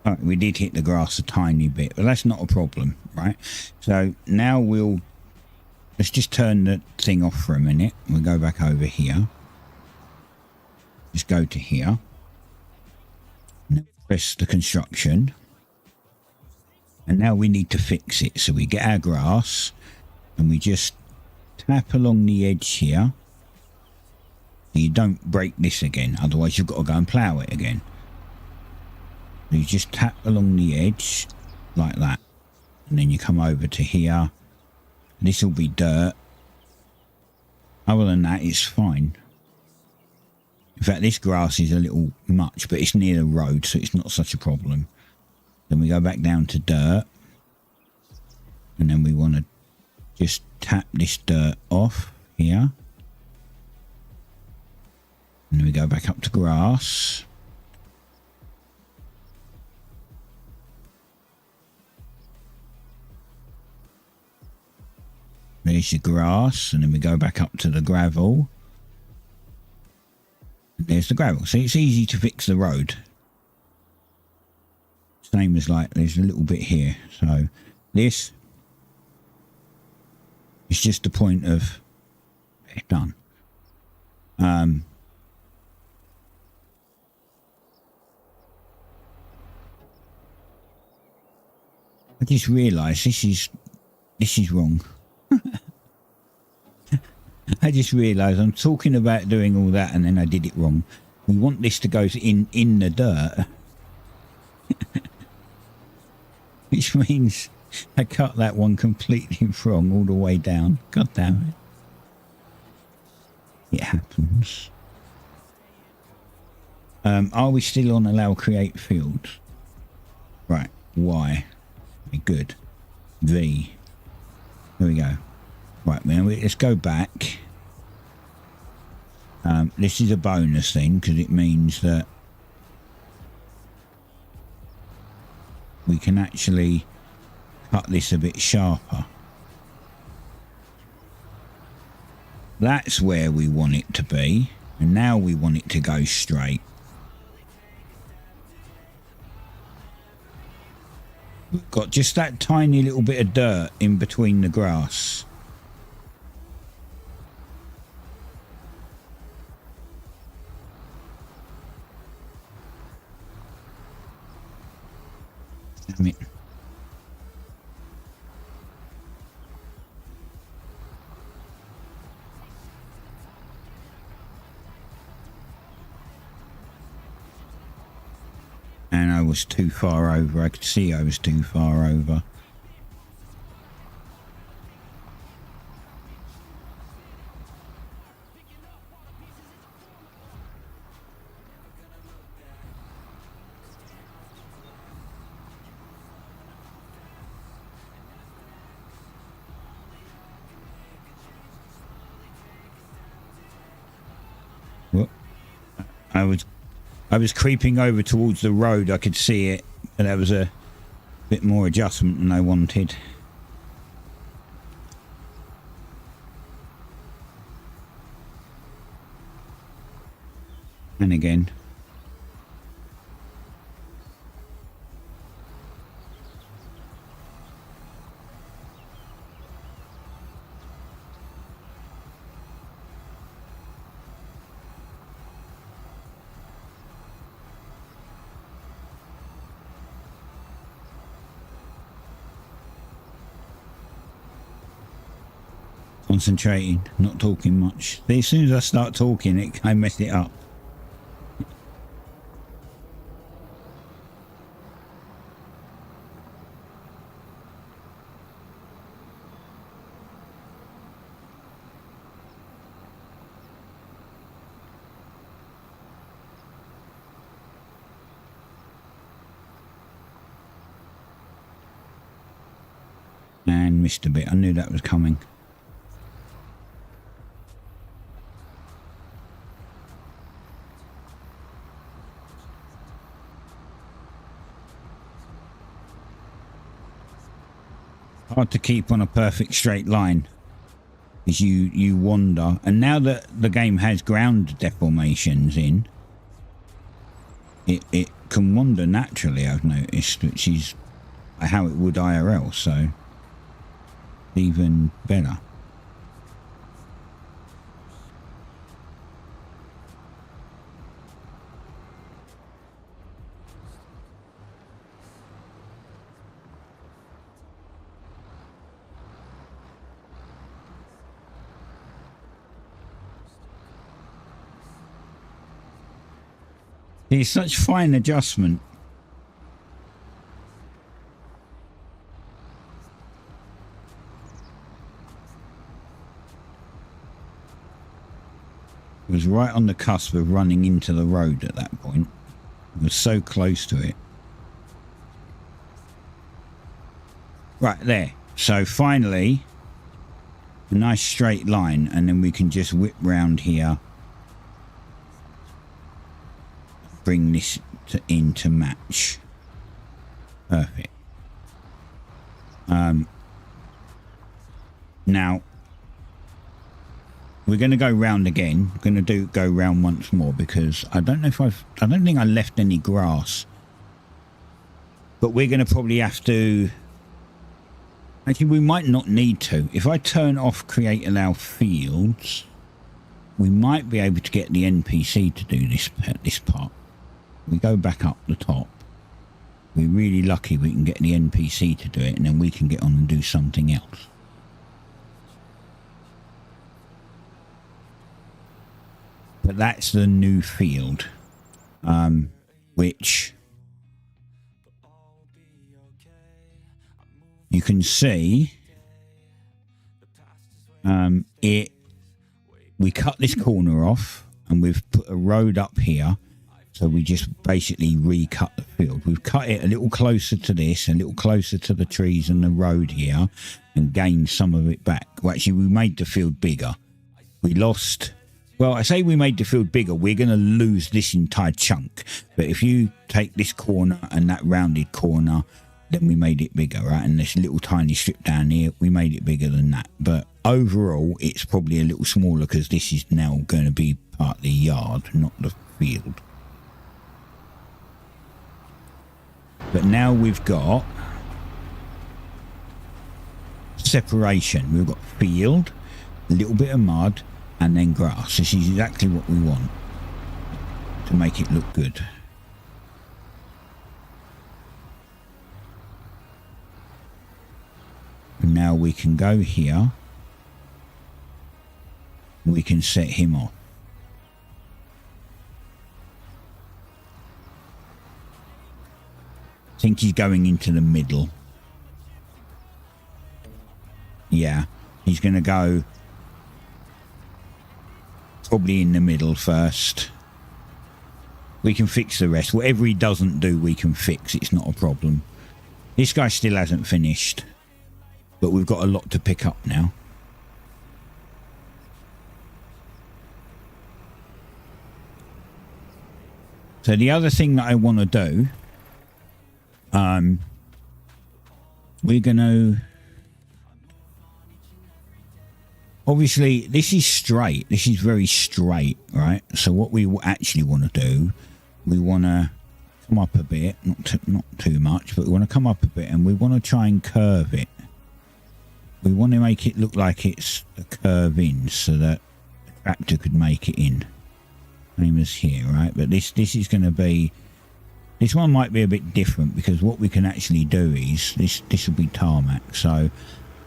Oh, we did hit the grass a tiny bit, but that's not a problem, right? So now let's just turn the thing off for a minute. We'll go back over here. Just go to here. And press the construction. And now we need to fix it. So we get our grass and we just tap along the edge here. So you don't break this again. Otherwise you've got to go and plough it again. So you just tap along the edge like that. And then you come over to here. This will be dirt. Other than that, it's fine. In fact, this grass is a little much, but it's near the road, so it's not such a problem. Then we go back down to dirt. And then we want to just tap this dirt off here. And then we go back up to grass. There's your grass. And then we go back up to the gravel. And there's the gravel. See, it's easy to fix the road. Same as like there's a little bit here. So this is just the point of it's done. I just realised this is wrong. I just realised I'm talking about doing all that and then I did it wrong. We want this to go in the dirt. Which means I cut that one completely wrong all the way down. God damn it. It happens. Are we still on allow create fields? Right. Y. Good. V. There we go. Right, now let's go back. This is a bonus thing because it means that we can actually cut this a bit sharper. That's where we want it to be, and now we want it to go straight. We've got just that tiny little bit of dirt in between the grass. Damn it. And I was too far over. I could see I was too far over. Well, I was creeping over towards the road. I could see it, but that was a bit more adjustment than I wanted. And again. Concentrating, not talking much. But as soon as I start talking, I mess it up. And missed a bit. I knew that was coming. Hard to keep on a perfect straight line as you wander. And now that the game has ground deformations in, it can wander naturally, I've noticed, which is how it would IRL, so even better. It's such fine adjustment. It was right on the cusp of running into the road at that point. It was so close to it. Right there. So finally, a nice straight line, and then we can just whip round here. Bring this in to match. Perfect. Now we're going to go round again. We're going to go round once more because I don't know if I don't think I left any grass. But we're going to probably have to. Actually, we might not need to. If I turn off create allow fields, we might be able to get the NPC to do this part. We go back up the top. We're really lucky we can get the NPC to do it, and then we can get on and do something else. But that's the new field, which you can see. We cut this corner off, and we've put a road up here. So we just basically recut the field. We've cut it a little closer to this, a little closer to the trees and the road here, and gained some of it back. Well, actually, we made the field bigger. We lost. Well, I say we made the field bigger. We're going to lose this entire chunk. But if you take this corner and that rounded corner then we made it bigger, right? And this little tiny strip down here, we made it bigger than that. But overall, it's probably a little smaller because this is now going to be part of the yard, not the field. But now we've got separation. We've got field, a little bit of mud, and then grass. This is exactly what we want to make it look good. And now we can go here. We can set him off. I think he's going into the middle. Yeah, he's going to go probably in the middle first. We can fix the rest. Whatever he doesn't do, we can fix. It's not a problem. This guy still hasn't finished, but we've got a lot to pick up now. So the other thing that I want to do, we're going to... Obviously, this is straight. This is very straight, right? So what we actually want to do, we want to come up a bit, not too much, but we want to come up a bit, and we want to try and curve it. We want to make it look like it's a curve in, so that the tractor could make it in. Same as here, right? But this is going to be... This one might be a bit different, because what we can actually do is... This will be tarmac, so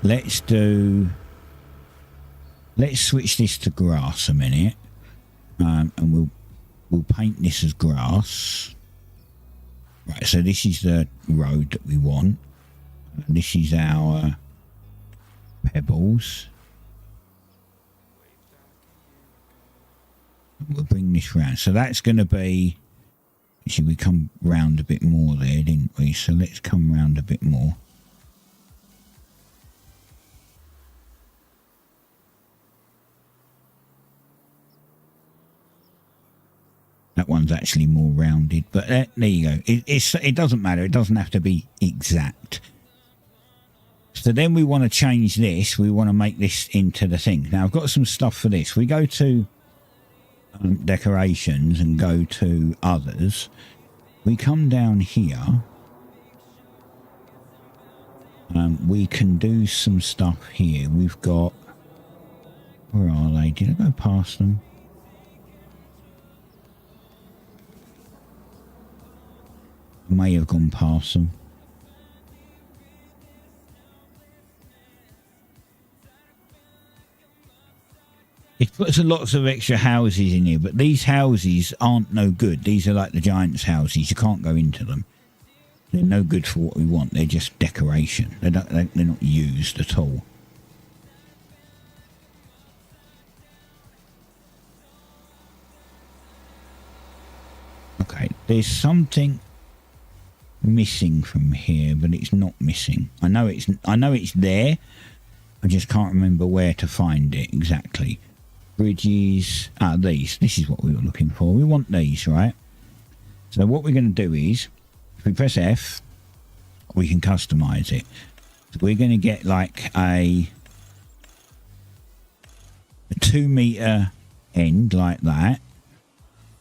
let's switch this to grass a minute, and we'll paint this as grass. Right, so this is the road that we want. And this is our pebbles. We'll bring this round. So that's going to be... Actually, we come round a bit more there, didn't we? So let's come round a bit more. That one's actually more rounded, but there you go. It doesn't matter. It doesn't have to be exact. So then we want to change this. We want to make this into the thing. Now I've got some stuff for this. We go to decorations and go to others. We come down here. We can do some stuff here. We've got... Where are they? Did I go past them? May have gone past them. It puts lots of extra houses in here, but these houses aren't no good. These are like the giants' houses. You can't go into them. They're no good for what we want. They're just decoration. They're not used at all. Okay, there's something missing from here, but it's not missing. I know it's there. I just can't remember where to find it exactly. Bridges. These. This is what we were looking for. We want these, right? So what we're going to do is, if we press F, we can customize it. So we're going to get like a 2 meter end like that,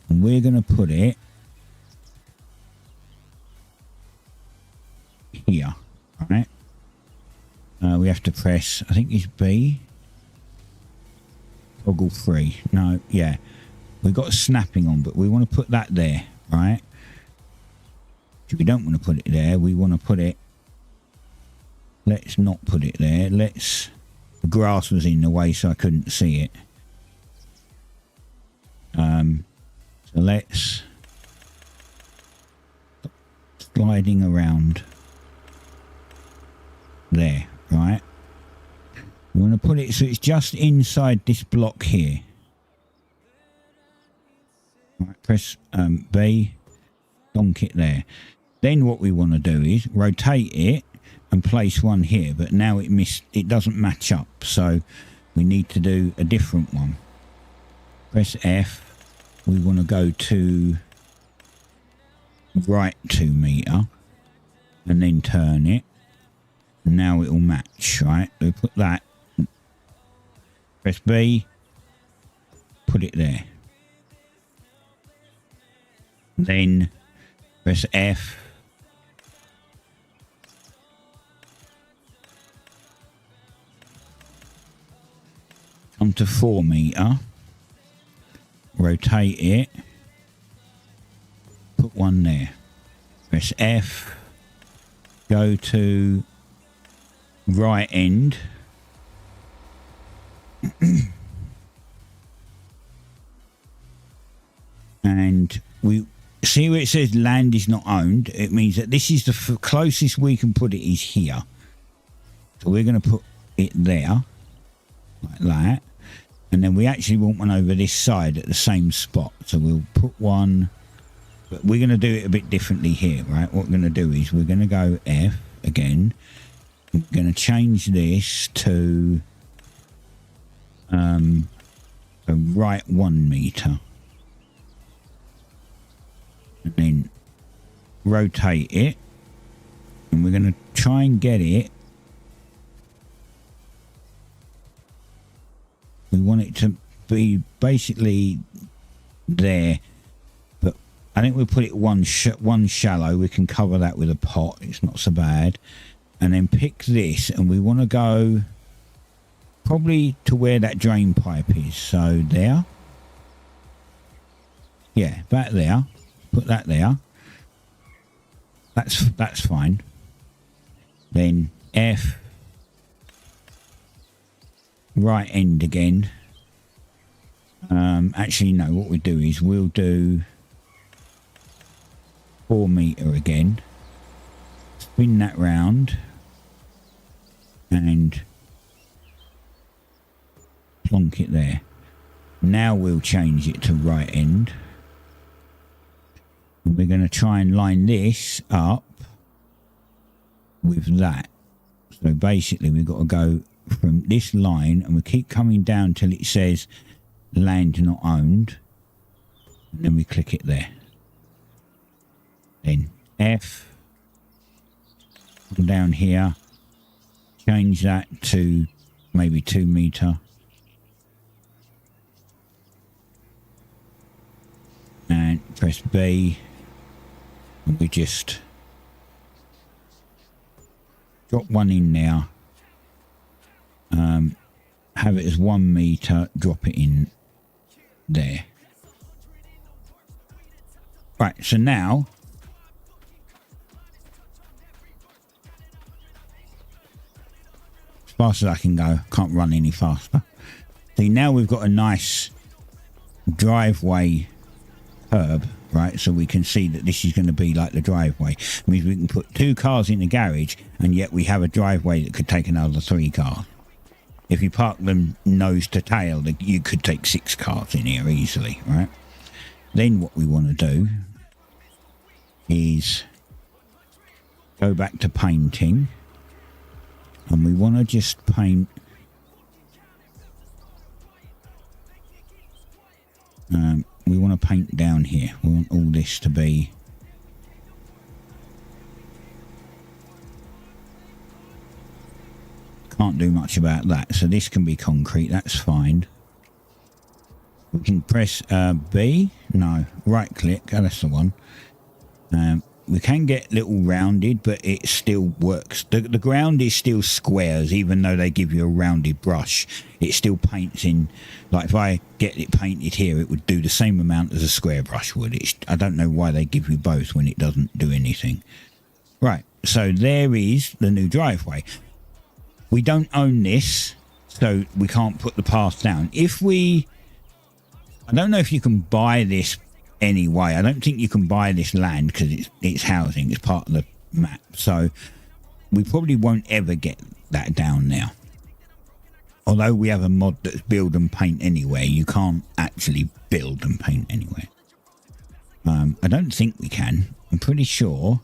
and we're going to put it here, right? We have to press, I think it's B. Toggle 3. No, yeah. We've got snapping on, but we want to put that there, right? If we don't want to put it there, we want to put it... Let's not put it there. Let's... The grass was in the way, so I couldn't see it. So let's... Sliding around... There, right? We want to put it so it's just inside this block here. Right, press B, donk it there. Then what we want to do is rotate it and place one here, but now it doesn't match up, so we need to do a different one. Press F. We want to go to right 2 meter. and then turn it. Now it will match, right? We put that, press B, put it there. Then press F. Come to 4 meter. Rotate it. Put one there. Press F. Go to right end. And we see where it says land is not owned. It means that this is the closest we can put it is here. So we're going to put it there, like that. And then we actually want one over this side at the same spot. So we'll put one, but we're going to do it a bit differently here, right? What we're going to do is we're going to go F again. We're going to change this to a right 1 meter. And then rotate it. And we're going to try and get it. We want it to be basically there. But I think we'll put it one shallow. We can cover that with a pot. It's not so bad. And then pick this. And we want to go probably to where that drain pipe is. So there. Yeah, back there. Put that there. That's fine. Then F. Right end again. Actually, no, what we do is we'll do 4 meter again. Spin that round. And plonk it there. Now we'll change it to right end. And we're going to try and line this up with that. So basically we've got to go from this line and we keep coming down till it says land not owned. And then we click it there. Then F. Come down here. Change that to maybe 2 meter. And press B. And we just drop one in now. Have it as 1 meter, drop it in there. Right, so now as fast as I can go, can't run any faster. See, now we've got a nice driveway curb, right? So we can see that this is going to be like the driveway. It means we can put 2 cars in the garage and yet we have a driveway that could take another 3 cars. If you park them nose to tail, you could take 6 cars in here easily, right? Then what we want to do is go back to painting. And we want to just paint we want to paint down here. We want all this to be can't do much about that. So this can be concrete, that's fine. We can press B. No, right click. Oh, that's the one. We can get little rounded, but it still works. The ground is still squares, even though they give you a rounded brush. It still paints in, like if I get it painted here, it would do the same amount as a square brush would. I don't know why they give you both when it doesn't do anything. Right, so there is the new driveway. We don't own this, so we can't put the path down. I don't know if you can buy this anyway. I don't think you can buy this land because it's housing. It's part of the map. So we probably won't ever get that down now. Although we have a mod that's build and paint anywhere, you can't actually build and paint anywhere. I don't think we can. I'm pretty sure.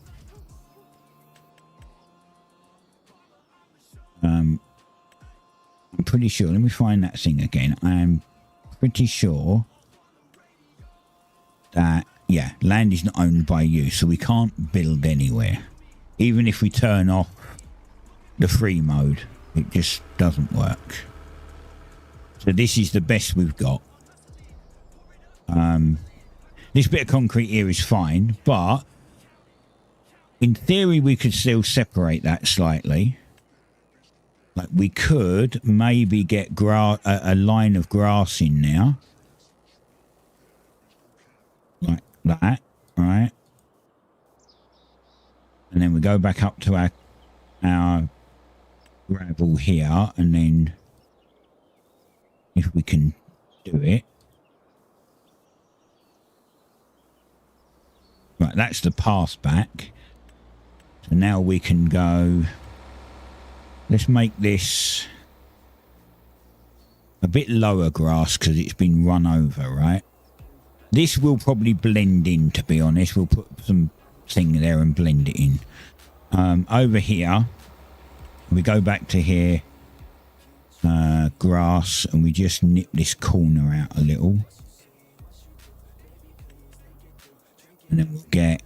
I'm pretty sure. Let me find that thing again. I'm pretty sure that, yeah, land is not owned by you, so we can't build anywhere. Even if we turn off the free mode, it just doesn't work. So this is the best we've got. This bit of concrete here is fine, but in theory we could still separate that slightly. Like we could maybe get a line of grass in now. Like that, right? And then we go back up to our gravel here, and then if we can do it. Right, that's the path back. So now we can go... Let's make this a bit lower grass because it's been run over, right? This will probably blend in, to be honest. We'll put some thing there and blend it in. Over here, we go back to here, grass, and we just nip this corner out a little. And then we'll get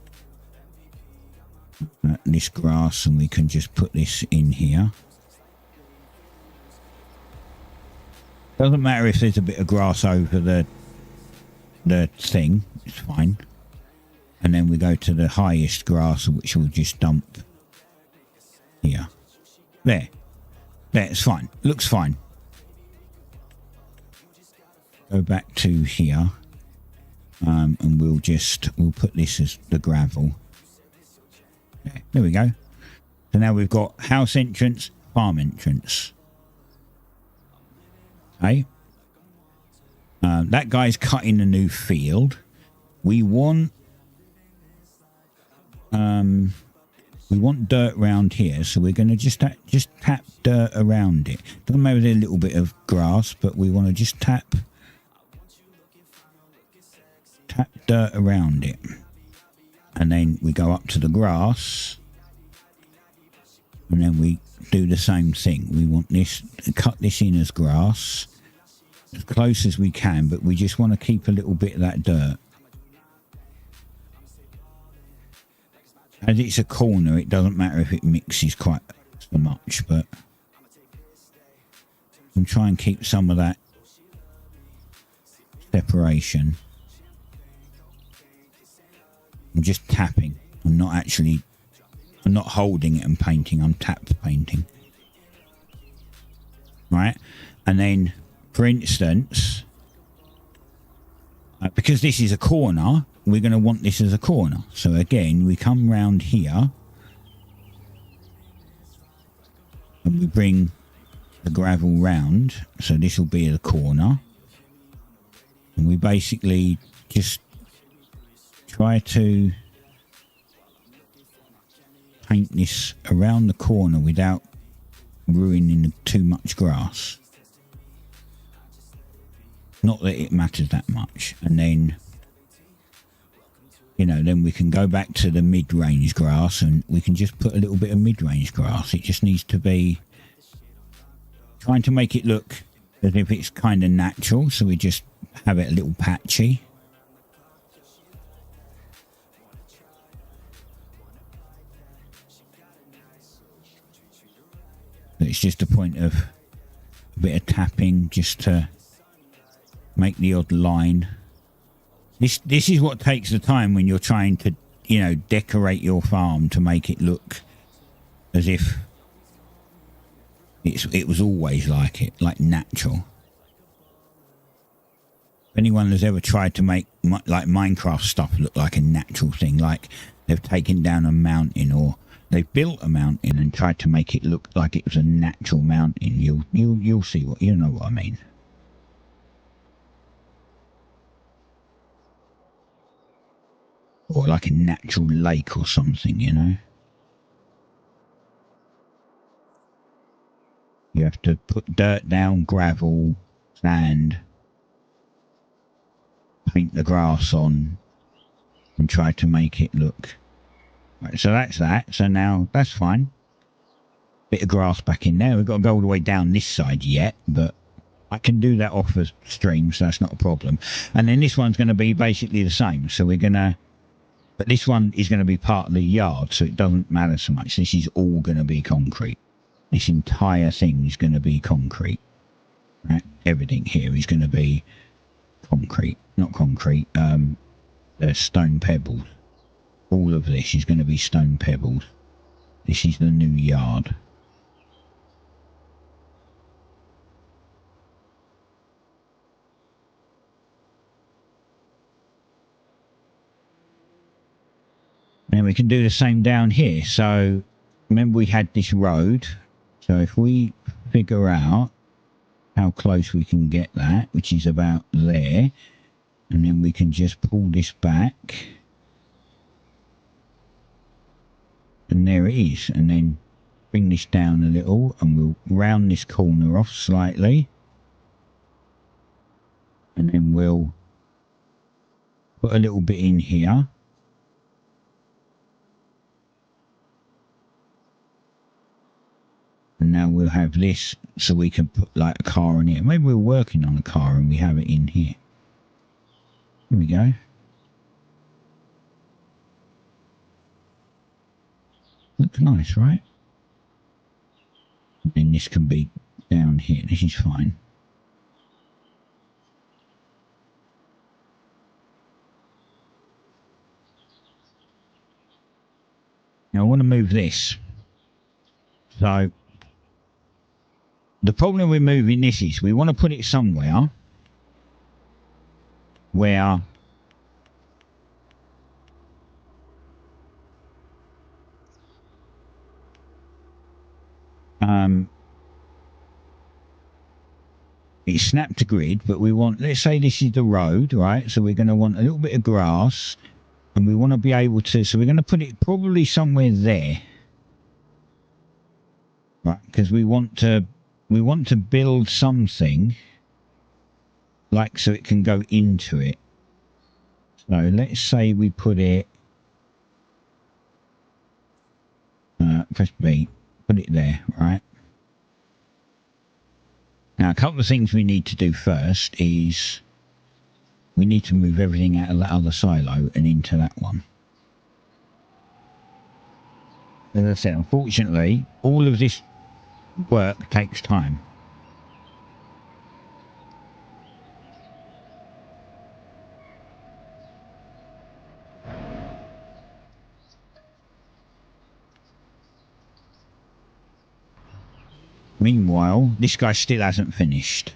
this grass, and we can just put this in here. Doesn't matter if there's a bit of grass over the thing, it's fine. And then we go to the highest grass, which we'll just dump here. There, it's fine. Looks fine. Go back to here, and we'll put this as the gravel. There we go. So now we've got house entrance, farm entrance. Okay. That guy's cutting a new field. We want dirt around here, so we're going to just tap dirt around it. Doesn't matter if there's a little bit of grass, but we want to just tap dirt around it. And then we go up to the grass, and then we do the same thing. We want this, cut this in as grass, as close as we can, but we just want to keep a little bit of that dirt. As it's a corner, it doesn't matter if it mixes quite so much, but I'm trying to keep some of that separation. I'm just tapping. I'm not holding it and painting. I'm tap painting. Right? And then, for instance, because this is a corner, we're going to want this as a corner. So again, we come round here and we bring the gravel round. So this will be the corner. And we basically just try to paint this around the corner without ruining too much grass. Not that it matters that much. And then, you know, then we can go back to the mid-range grass and we can just put a little bit of mid-range grass. It just needs to be trying to make it look as if it's kind of natural. So we just have it a little patchy. It's just a point of a bit of tapping just to make the odd line. This is what takes the time when you're trying to, you know, decorate your farm to make it look as if it was always like it, like natural. If anyone has ever tried to make like Minecraft stuff look like a natural thing, like they've taken down a mountain or they've built a mountain and tried to make it look like it was a natural mountain, you'll see what, you know what I mean. Or like a natural lake or something, you know. You have to put dirt down, gravel, sand, paint the grass on, and try to make it look. Right, so that's that. So now that's fine. Bit of grass back in there. We've got to go all the way down this side yet, but I can do that off the stream, so that's not a problem. And then this one's going to be basically the same. So we're going to But this one is going to be part of the yard, so it doesn't matter so much. This is all going to be concrete. This entire thing is going to be concrete. Right? Everything here is going to be concrete. Not concrete, stone pebbles. All of this is going to be stone pebbles. This is the new yard. And we can do the same down here. So remember we had this road. So if we figure out how close we can get that, which is about there, and then we can just pull this back. And there it is. And then bring this down a little and we'll round this corner off slightly. And then we'll put a little bit in here. And now we'll have this so we can put like a car in here. Maybe we're working on a car and we have it in here. Here we go. Looks nice, right? And then this can be down here. This is fine. Now I want to move this. So the problem with moving this is we want to put it somewhere where it's snapped to grid, but we want, let's say this is the road, right? So we're going to want a little bit of grass and we want to be able to, so we're going to put it probably somewhere there. Right, because we want to build something like so it can go into it. So let's say we put it press B, put it there, right? Now a couple of things we need to do first is we need to move everything out of that other silo and into that one. As I said, unfortunately, all of this work takes time. Meanwhile, this guy still hasn't finished.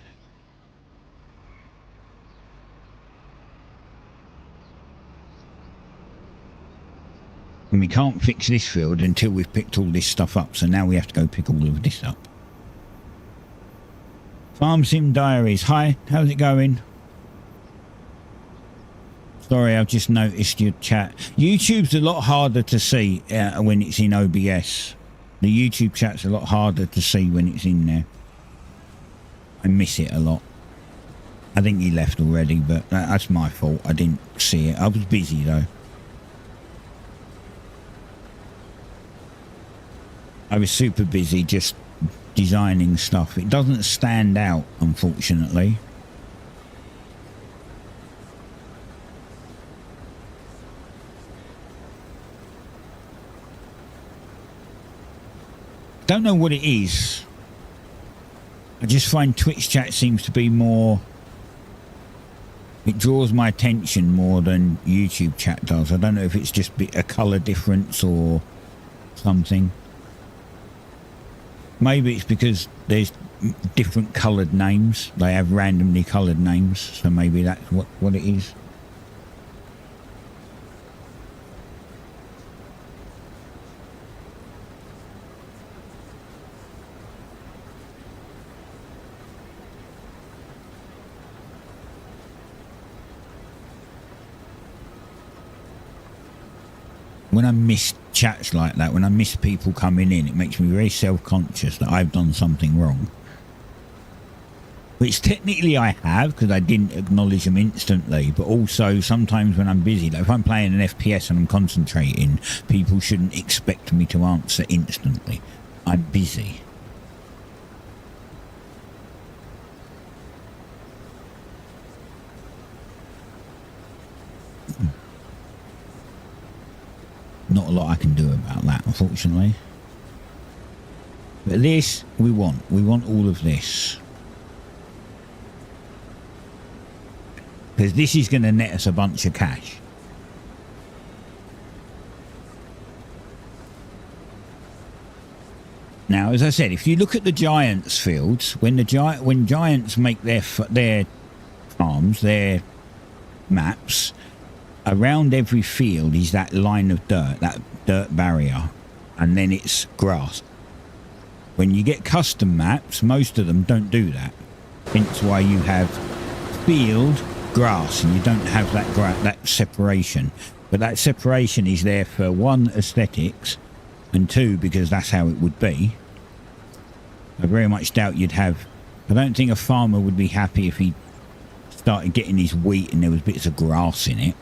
And we can't fix this field until we've picked all this stuff up, so now we have to go pick all of this up. Farm Sim Diaries. Hi, how's it going? Sorry, I've just noticed your chat. YouTube's a lot harder to see when it's in OBS. The YouTube chat's a lot harder to see when it's in there. I miss it a lot. I think he left already, but that's my fault. I didn't see it. I was busy though. I was super busy just designing stuff. It doesn't stand out, unfortunately. Don't know what it is. I just find Twitch chat seems to be more... It draws my attention more than YouTube chat does. I don't know if it's just a colour difference or something. Maybe it's because there's different coloured names. They have randomly coloured names, so maybe that's what it is. When I miss chats like that, when I miss people coming in, it makes me very self-conscious that I've done something wrong. Which technically I have, because I didn't acknowledge them instantly, but also sometimes when I'm busy, like if I'm playing an FPS and I'm concentrating, people shouldn't expect me to answer instantly. I'm busy. not a lot I can do about that, unfortunately. But this we want all of this, because this is going to net us a bunch of cash. Now, as I said, if you look at the Giants fields, when Giants make their farms, their maps, around every field is that line of dirt, that dirt barrier, and then it's grass. When you get custom maps, most of them don't do that. Hence why you have field grass and you don't have that separation. But that separation is there for one, aesthetics, and two, because that's how it would be. I very much doubt you'd have... I don't think a farmer would be happy if he started getting his wheat and there was bits of grass in it.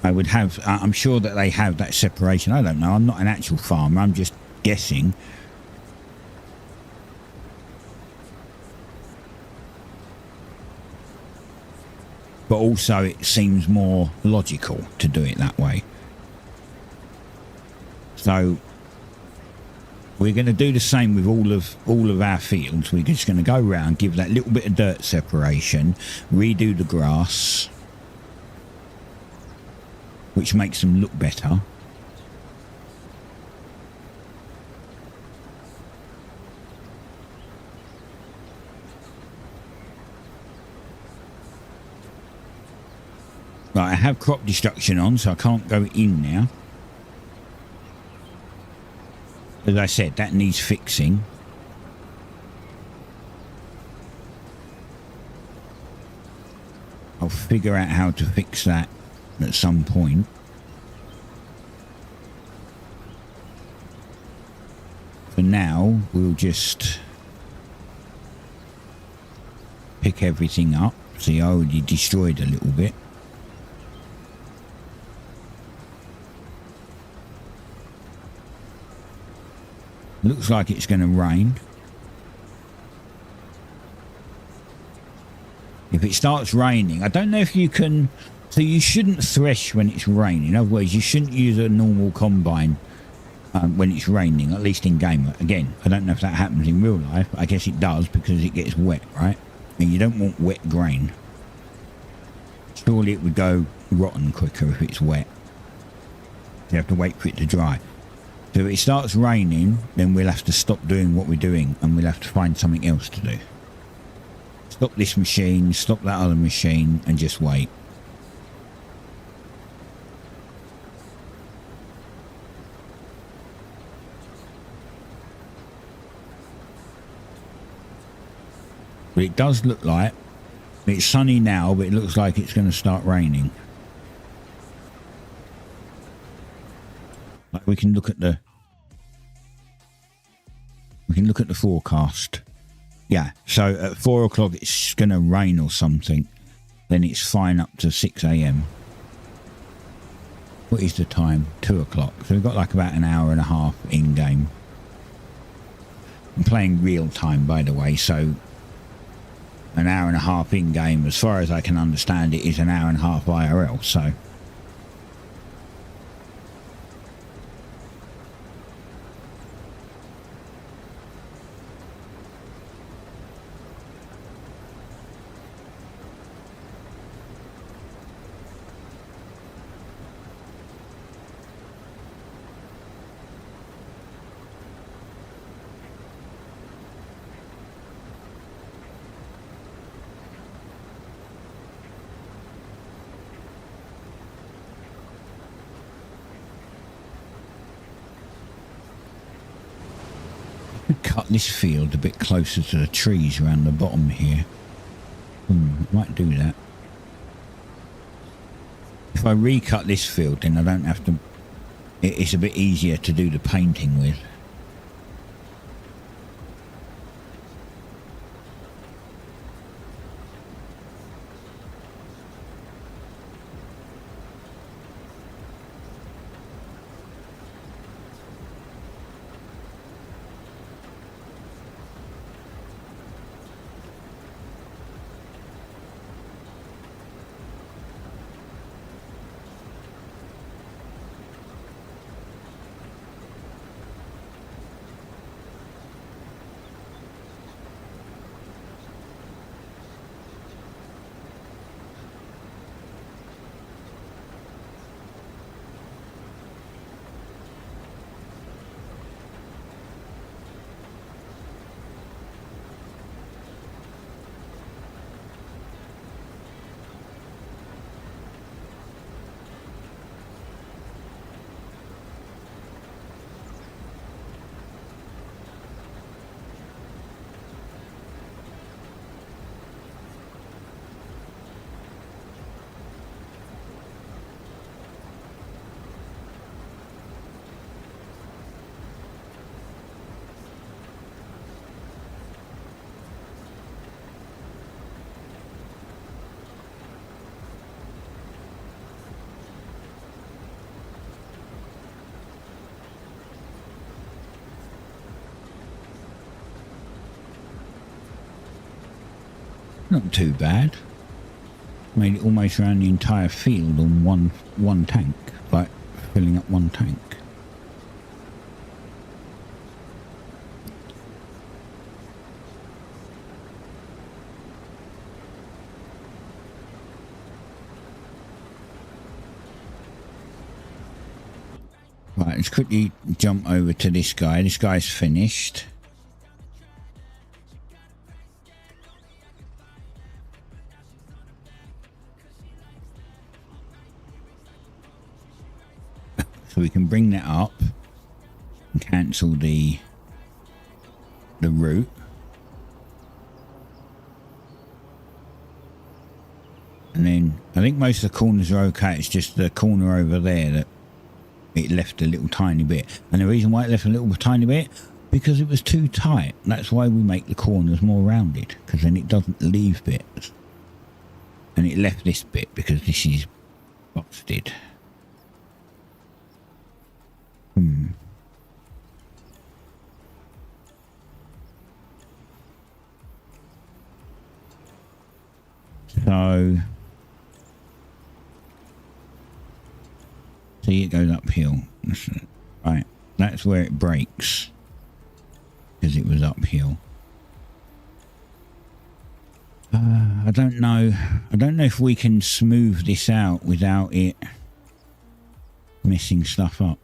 I would have... I'm sure that they have that separation. I don't know. I'm not an actual farmer. I'm just guessing. But also it seems more logical to do it that way. So we're going to do the same with all of our fields. We're just going to go around, give that little bit of dirt separation, redo the grass, which makes them look better. Right, I have crop destruction on, so I can't go in now. As I said, that needs fixing. I'll figure out how to fix that at some point. For now, we'll just pick everything up. See, I already destroyed a little bit. Looks like it's going to rain. If it starts raining, I don't know if you can... So you shouldn't thresh when it's raining. In other words, you shouldn't use a normal combine when it's raining, at least in game. Again, I don't know if that happens in real life. I guess it does because it gets wet, right? And you don't want wet grain. Surely it would go rotten quicker if it's wet. You have to wait for it to dry. So if it starts raining, then we'll have to stop doing what we're doing and we'll have to find something else to do. Stop this machine, stop that other machine, and just wait. But it does look like it's sunny now, but it looks like it's going to start raining. Like we can look at the forecast. Yeah, so at 4 o'clock it's going to rain or something. Then it's fine up to 6 a.m. What is the time? 2 o'clock. So we've got like about an hour and a half in game. I'm playing real time, by the way, so an hour and a half in game, as far as I can understand it, is an hour and a half IRL, so... cut this field a bit closer to the trees around the bottom here. Might do that. If I recut this field, then I don't have to... It's a bit easier to do the painting with. Not too bad. Made it almost around the entire field on one tank, like filling up one tank. Right, let's quickly jump over to this guy. This guy's finished. So we can bring that up and cancel the route. And then I think most of the corners are okay. It's just the corner over there that it left a little tiny bit. And the reason why it left a little tiny bit, because it was too tight. That's why we make the corners more rounded, because then it doesn't leave bits. And it left this bit because this is busted. So, see, it goes uphill. Right, that's where it breaks, because it was uphill. I don't know. I don't know if we can smooth this out without it messing stuff up.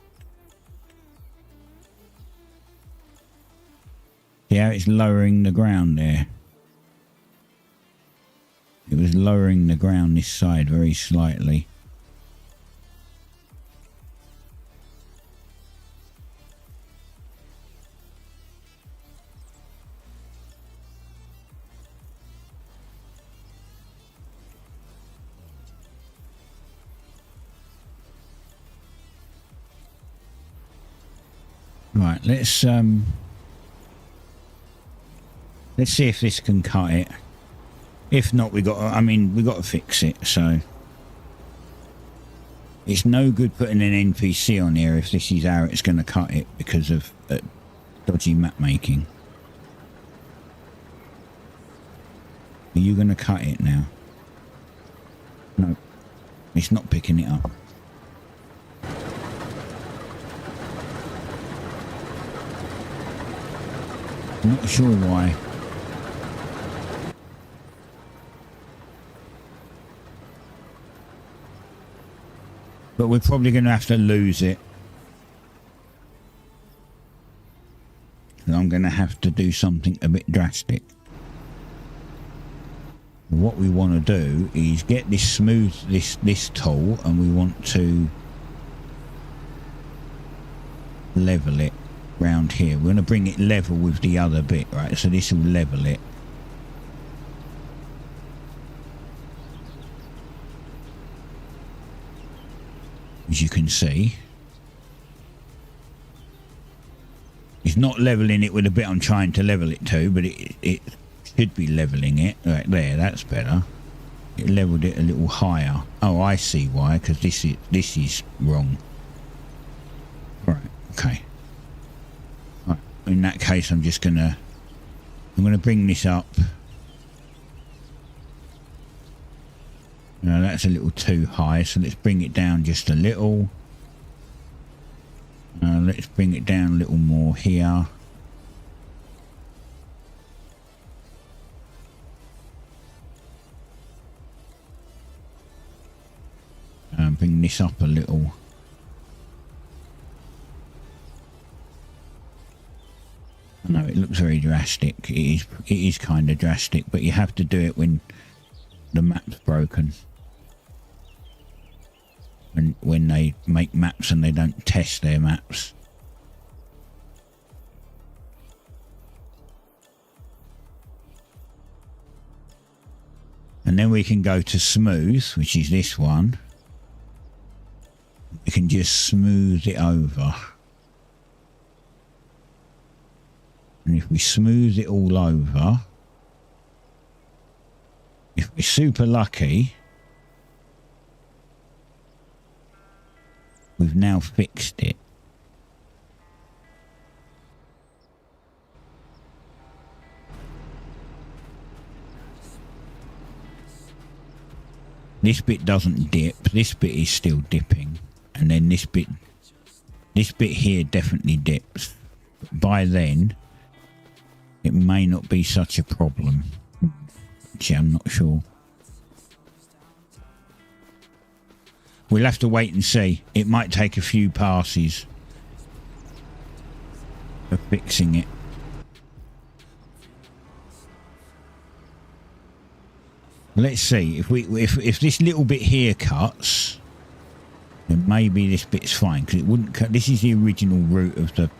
See how it's lowering the ground there? It was lowering the ground this side very slightly. Right, let's see if this can cut it. If not, we got to fix it. So it's no good putting an NPC on here if this is how it's going to cut it because of dodgy map making. Are you going to cut it now? No, it's not picking it up. I'm not sure why. But we're probably going to have to lose it. And I'm going to have to do something a bit drastic. What we want to do is get this smooth, this tool, and we want to level it round here. We're going to bring it level with the other bit, right? So this will level it. As you can see, it's not leveling it with the bit I'm trying to level it to, but it should be leveling it right there. That's better. It leveled it a little higher. Oh, I see why, because this is wrong. Right, okay. Right, in that case, I'm gonna bring this up. No, that's a little too high, so let's bring it down just a little. Let's bring it down a little more here. Bring this up a little. I know it looks very drastic. It is kind of drastic, but you have to do it when the map's broken. And when they make maps and they don't test their maps. And then we can go to smooth, which is this one. We can just smooth it over. And if we smooth it all over, if we're super lucky, we've now fixed it. This bit doesn't dip. This bit is still dipping. And then this bit here definitely dips. But by then, it may not be such a problem. Actually, I'm not sure. We'll have to wait and see. It might take a few passes of fixing it. Let's see if this little bit here cuts, then maybe this bit's fine because it wouldn't cut. This is the original route of the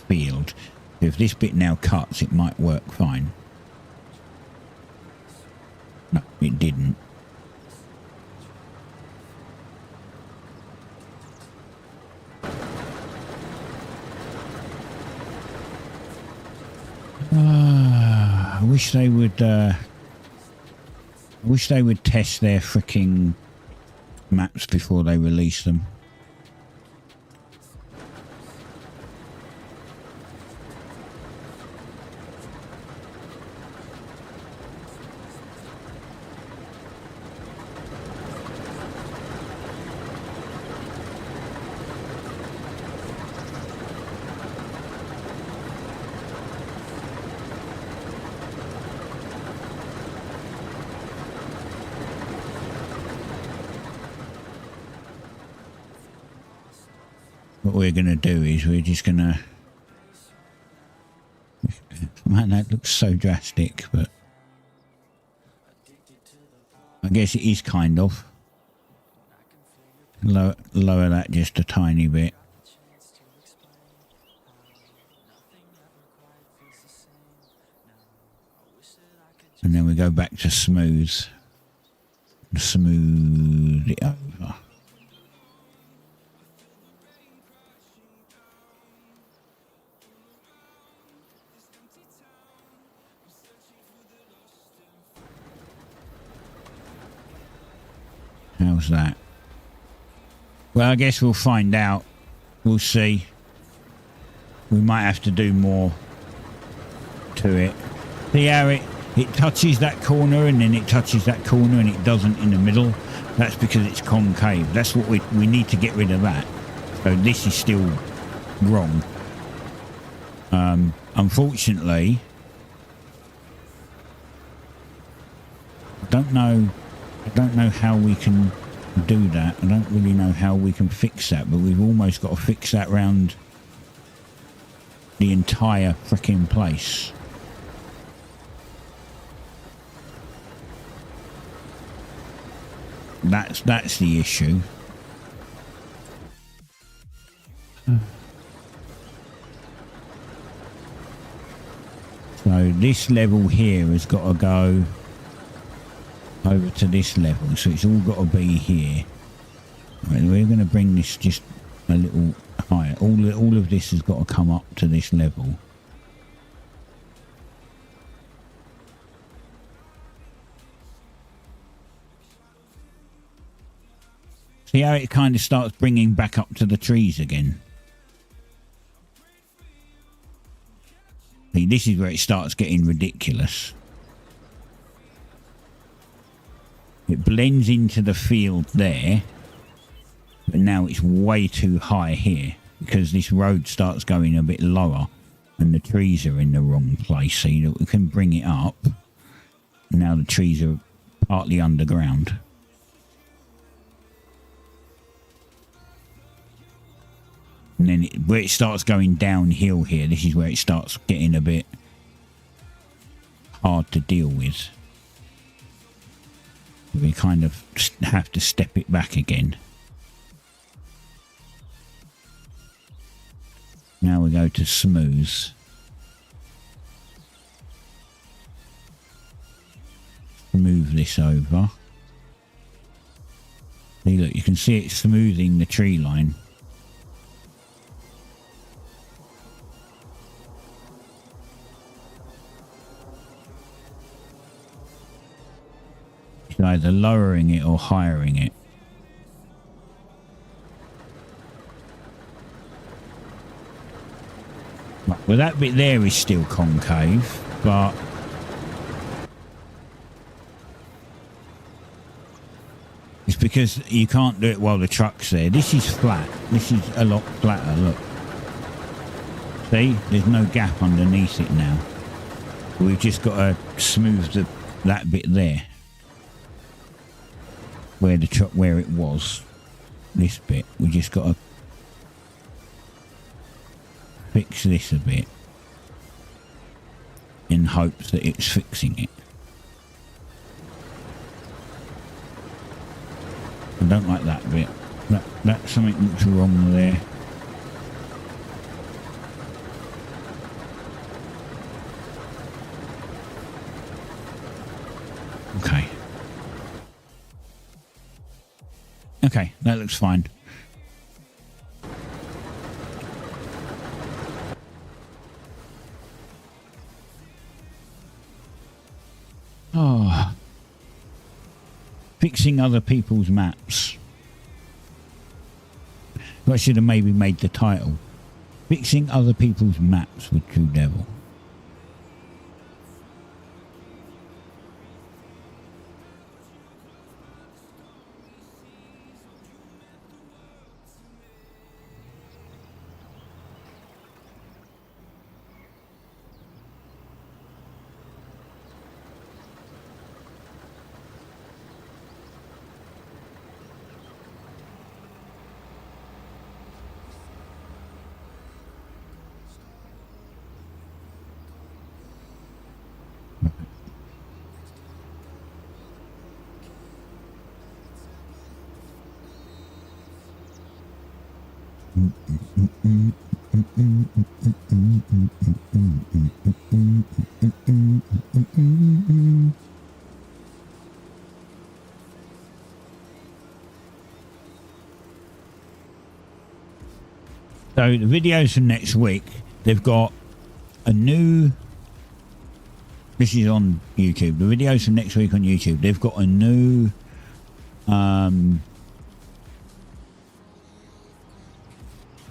field. If this bit now cuts, it might work fine. No, it didn't. I wish they would. I wish they would test their freaking maps before they release them. What we're going to do is we're just going to... Man, that looks so drastic, but... I guess it is kind of. Lower that just a tiny bit. And then we go back to smooth. Smooth it over. How's that? Well, I guess we'll find out. We'll see. We might have to do more to it. See how it touches that corner and then it touches that corner and it doesn't in the middle? That's because it's concave. That's what we need to get rid of that. So this is still wrong. Unfortunately, I don't know how we can do that. I don't really know how we can fix that, but we've almost got to fix that round the entire frickin' place. That's the issue. So this level here has got to go over to this level, so it's all got to be here. Right, we're going to bring this just a little higher. All of this has got to come up to this level. See how it kind of starts bringing back up to the trees again? See, this is where it starts getting ridiculous. It blends into the field there, but now it's way too high here because this road starts going a bit lower and the trees are in the wrong place. So you know, we can bring it up. Now the trees are partly underground. And then where it starts going downhill here, this is where it starts getting a bit hard to deal with. We kind of have to step it back again. Now we go to smooth. Move this over. See, look, you can see it smoothing the tree line. It's either lowering it or hiring it. Well, that bit there is still concave, but because you can't do it while the truck's there. This is flat. This is a lot flatter, look. See? There's no gap underneath it now. We've just got to smooth that bit there. Where the truck, where it was. This bit. We just got to fix this a bit. In hopes that it's fixing it. I don't like that bit. That's something that's wrong there. Okay. Okay, that looks fine. Oh. Fixing other people's maps. I should have maybe made the title. Fixing other people's maps with TrueDeviL. So the videos for next week, they've got a new, this is on YouTube, the videos for next week on YouTube, they've got a new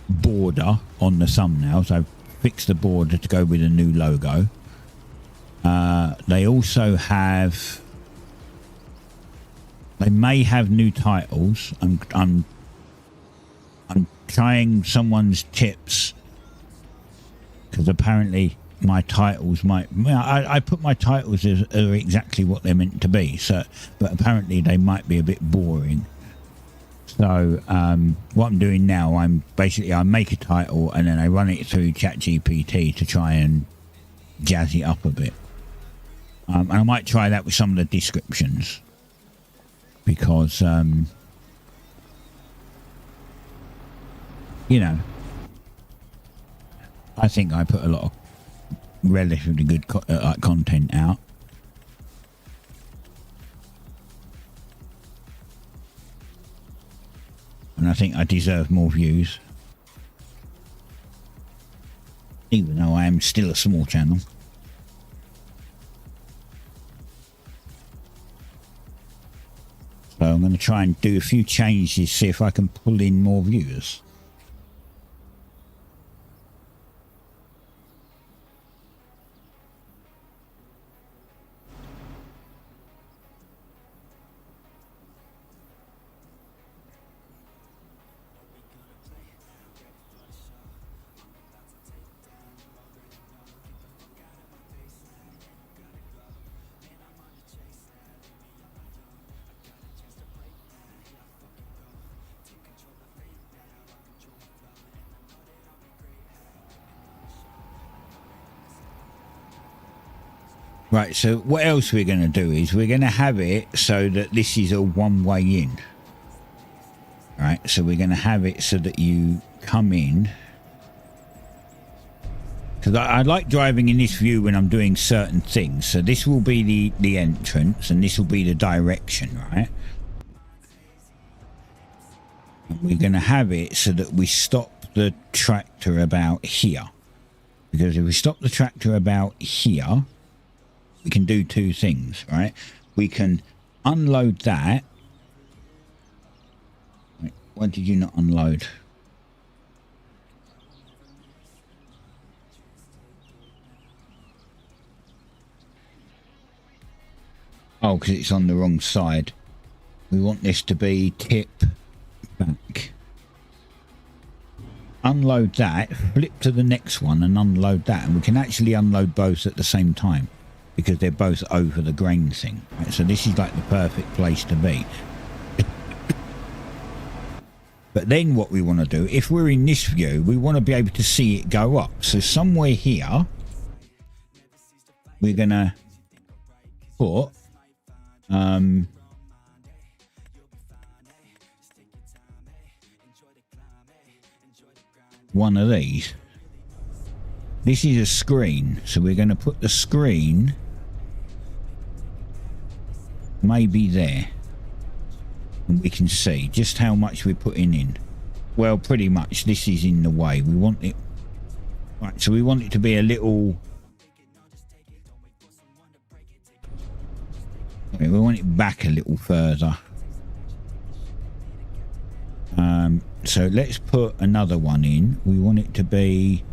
border on the thumbnails. I've fixed the border to go with a new logo. They also have, they may have new titles. I'm trying someone's tips because apparently my titles might, I put my titles as are exactly what they're meant to be, so, but apparently they might be a bit boring. So what I'm doing now, I make a title and then I run it through ChatGPT to try and jazz it up a bit. And I might try that with some of the descriptions because you know, I think I put a lot of relatively good content out. And I think I deserve more views. Even though I am still a small channel. So I'm going to try and do a few changes, see if I can pull in more viewers. Right, so what else we're going to do is we're going to have it so that this is a one-way in. Right, so we're going to have it so that you come in. Because I like driving in this view when I'm doing certain things. So this will be the entrance and this will be the direction, right? And we're going to have it so that we stop the tractor about here. Because if we stop the tractor about here, we can do two things, right? We can unload that. Wait, why did you not unload? Oh, because it's on the wrong side. We want this to be tip back. Unload that, flip to the next one and unload that, and we can actually unload both at the same time because they're both over the grain thing. Right, so this is like the perfect place to be. But then what we want to do, if we're in this view, we want to be able to see it go up. So somewhere here, we're going to put one of these. This is a screen, so we're going to put the screen maybe there, and we can see just how much we're putting in. Well, pretty much this is in the way. We want it right, so we want it to be a little, we want it back a little further. So let's put another one in. We want it to be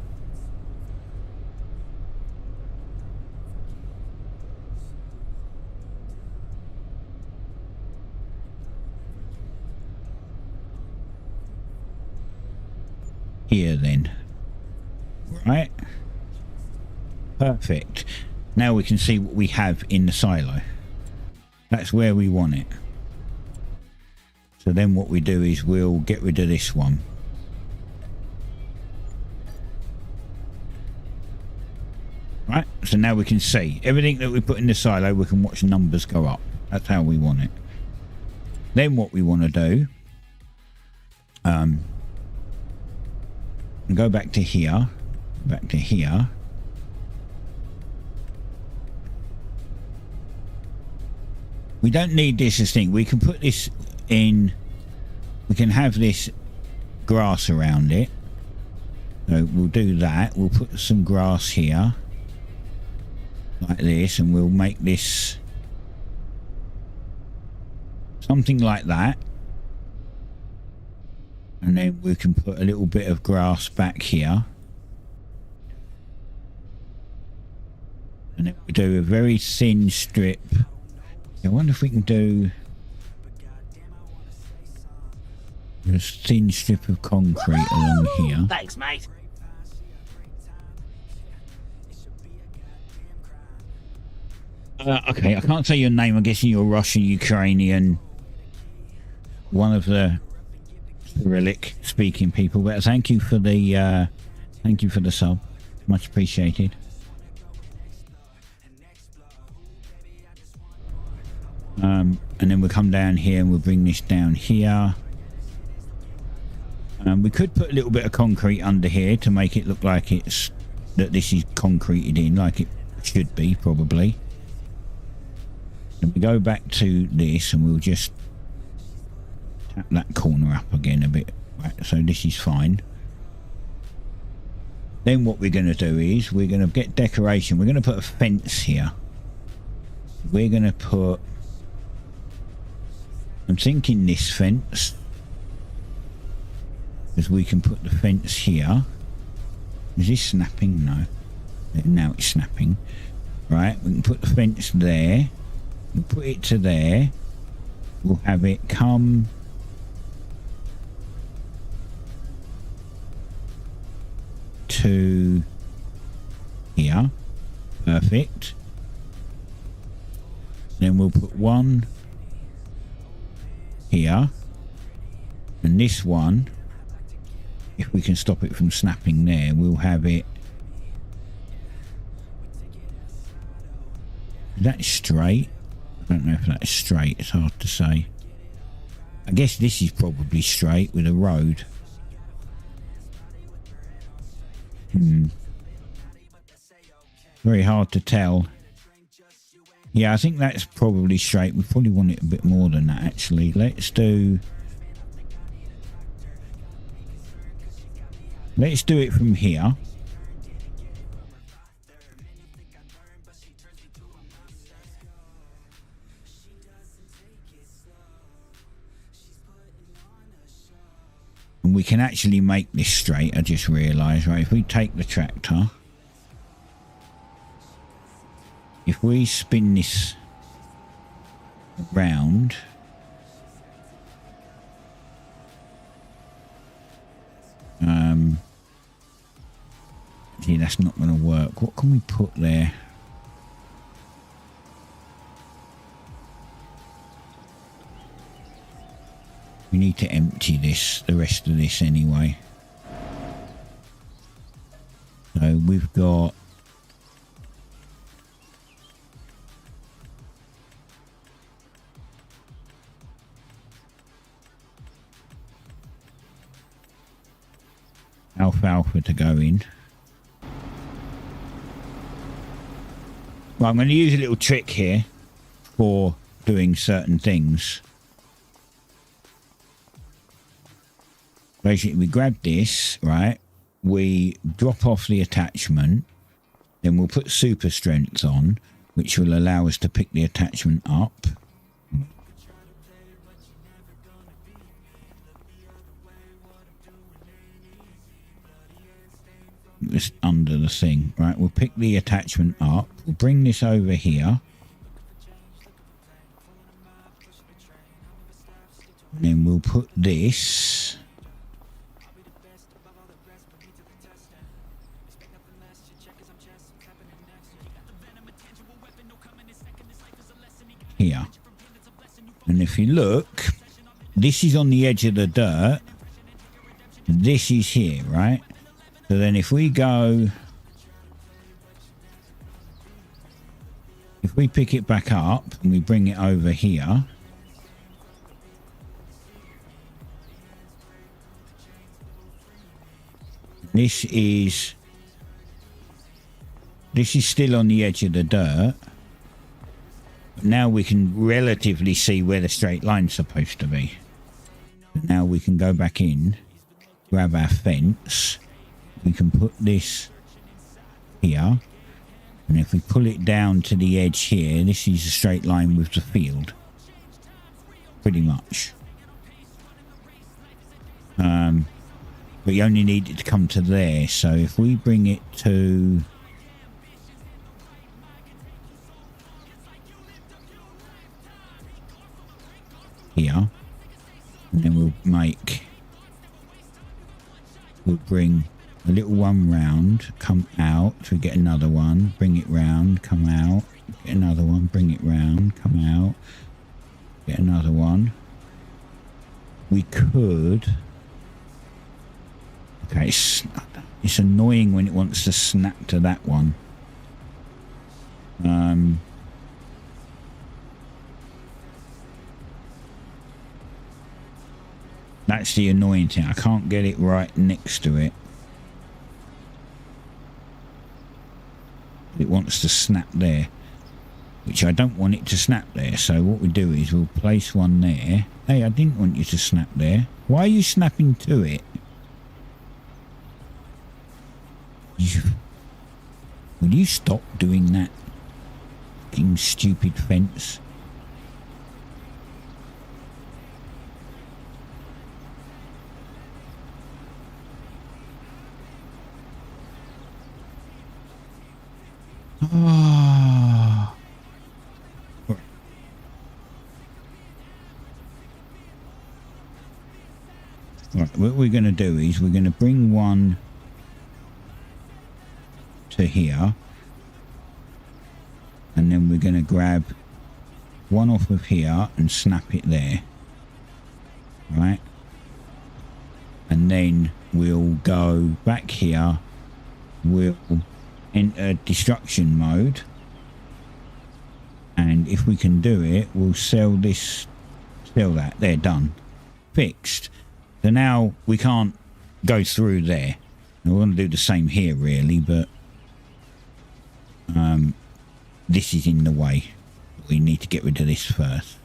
here then. Right, perfect. Now we can see what we have in the silo. That's where we want it. So then what we do is we'll get rid of this one. Right, so now we can see everything that we put in the silo, we can watch numbers go up. That's how we want it. Then what we want to do, go back to here, back to here. We don't need this as thing. We can put this in, we can have this grass around it. So we'll do that. We'll put some grass here like this, and we'll make this something like that. And then we can put a little bit of grass back here. And then we do a very thin strip. I wonder if we can do a thin strip of concrete along here. Thanks, mate. Okay, I can't say your name. I'm guessing you're Russian, Ukrainian, one of the Cyrillic speaking people. But thank you for the sub, much appreciated. And then we'll come down here and we'll bring this down here. We could put a little bit of concrete under here to make it look like it's that this is concreted in, like it should be probably. And we go back to this and we'll just tap that corner up again a bit. Right, so this is fine. Then what we're going to do is we're going to get decoration. We're going to put a fence here. We're going to put, I'm thinking this fence, because we can put the fence here. Is this snapping? No. Now it's snapping. Right, we can put the fence there. We'll put it to there. We'll have it come to here. Perfect. Then we'll put one here. And this one, if we can stop it from snapping there, we'll have it. Is that straight? I don't know if that's straight. It's hard to say. I guess this is probably straight with a road. Very hard to tell. Yeah, I think that's probably straight. We probably want it a bit more than that, actually. Let's do it from here. And we can actually make this straight, I just realised, right? If we take the tractor, if we spin this round, that's not going to work. What can we put there? We need to empty this, the rest of this anyway. So we've got alfalfa to go in. Well, I'm going to use a little trick here for doing certain things. Basically, we grab this, right? We drop off the attachment, then we'll put super strength on, which will allow us to pick the attachment up. Just under the thing, right? We'll pick the attachment up, we'll bring this over here, and then we'll put this here. And if you look, this is on the edge of the dirt, this is here, right? So then if we go, if we pick it back up and we bring it over here, this is still on the edge of the dirt. Now we can relatively see where the straight line's supposed to be. Now we can go back in, grab our fence. We can put this here, and if we pull it down to the edge here, this is a straight line with the field, pretty much. But you only need it to come to there, so if we bring it to here, and then we'll bring a little one round, come out, so we get another one, bring it round, come out, get another one, bring it round, come out, get another one. We could, okay, it's annoying when it wants to snap to that one. That's the annoying thing, I can't get it right next to it. It wants to snap there, which I don't want it to snap there. So what we do is we'll place one there. Hey, I didn't want you to snap there. Why are you snapping to it? Will you stop doing that? Fucking stupid fence. Oh. Right, what we're going to do is we're going to bring one to here, and then we're going to grab one off of here and snap it there, right? And then we'll go back here, we'll enter destruction mode, and if we can do it, we'll sell that. They're done, fixed. So now we can't go through there. I want to do the same here really, but this is in the way. We need to get rid of this first,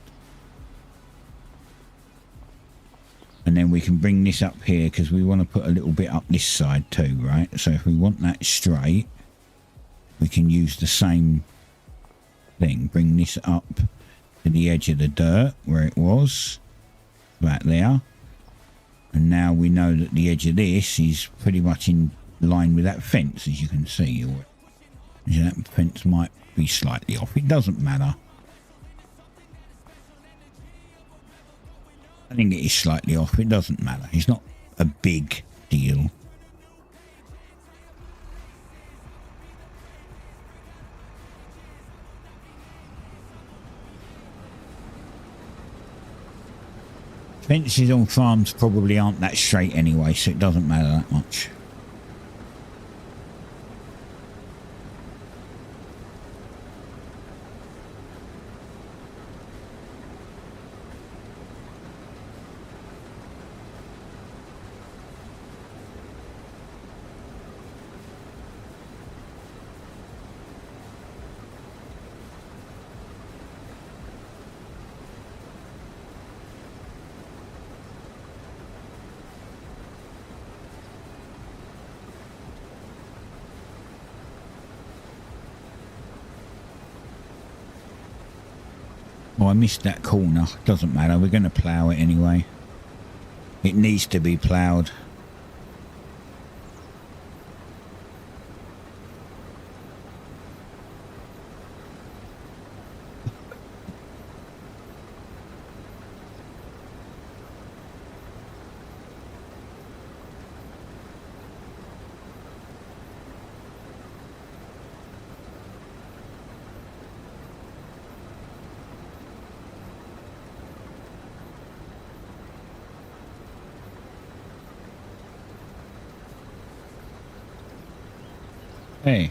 and then we can bring this up here because we want to put a little bit up this side too, right? So if we want that straight, we can use the same thing. Bring this up to the edge of the dirt where it was, about there. And now we know that the edge of this is pretty much in line with that fence, as you can see. That fence might be slightly off. It doesn't matter. I think it is slightly off. It doesn't matter. It's not a big deal. Fences on farms probably aren't that straight anyway, so it doesn't matter that much. Oh, I missed that corner. Doesn't matter. We're going to plough it anyway. It needs to be ploughed. Hey.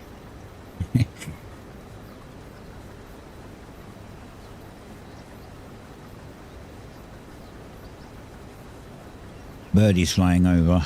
Birdie's flying over.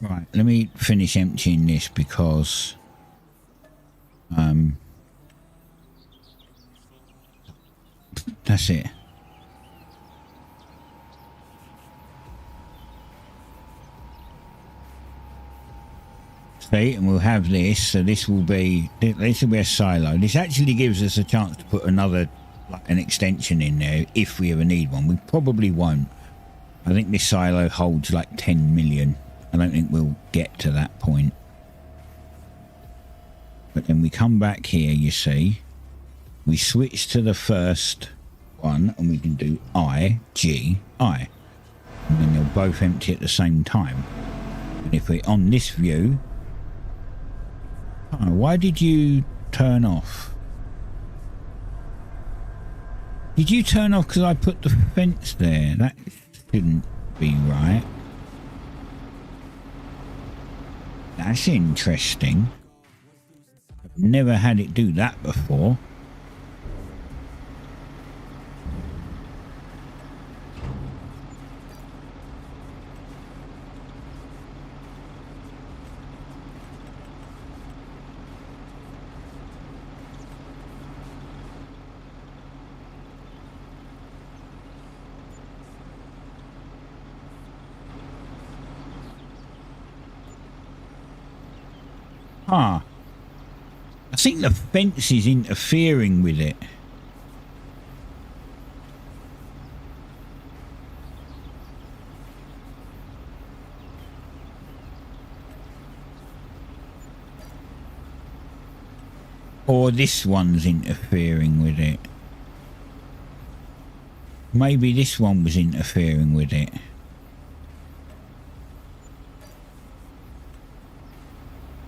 Right, let me finish emptying this because that's it. See, and we'll have this, so this will be a silo. This actually gives us a chance to put another, like an extension in there if we ever need one. We probably won't. I think this silo holds like 10 million. I don't think we'll get to that point. But then we come back here, you see. We switch to the first one and we can do I, G, I. And then they'll both empty at the same time. And if we're on this view... Oh, why did you turn off? Did you turn off because I put the fence there? That shouldn't be right. That's interesting. I've never had it do that before. Ah, I think the fence is interfering with it. Or this one's interfering with it. Maybe this one was interfering with it.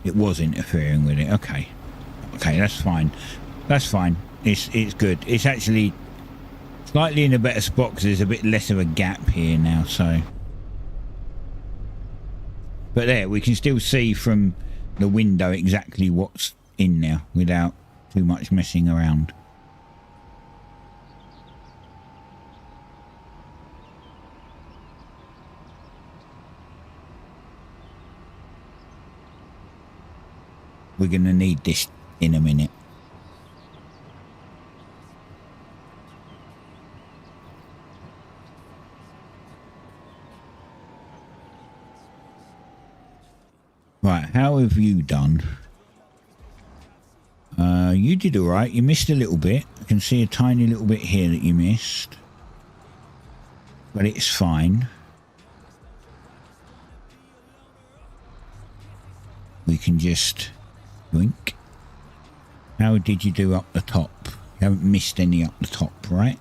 It was interfering with it. Okay. Okay, that's fine. That's fine. It's good. It's actually slightly in a better spot because there's a bit less of a gap here now, so. But there, we can still see from the window exactly what's in there without too much messing around. We're going to need this in a minute. Right, how have you done? You did all right. You missed a little bit. I can see a tiny little bit here that you missed. But it's fine. we can just blink. How did you do up the top? You haven't missed any up the top, right?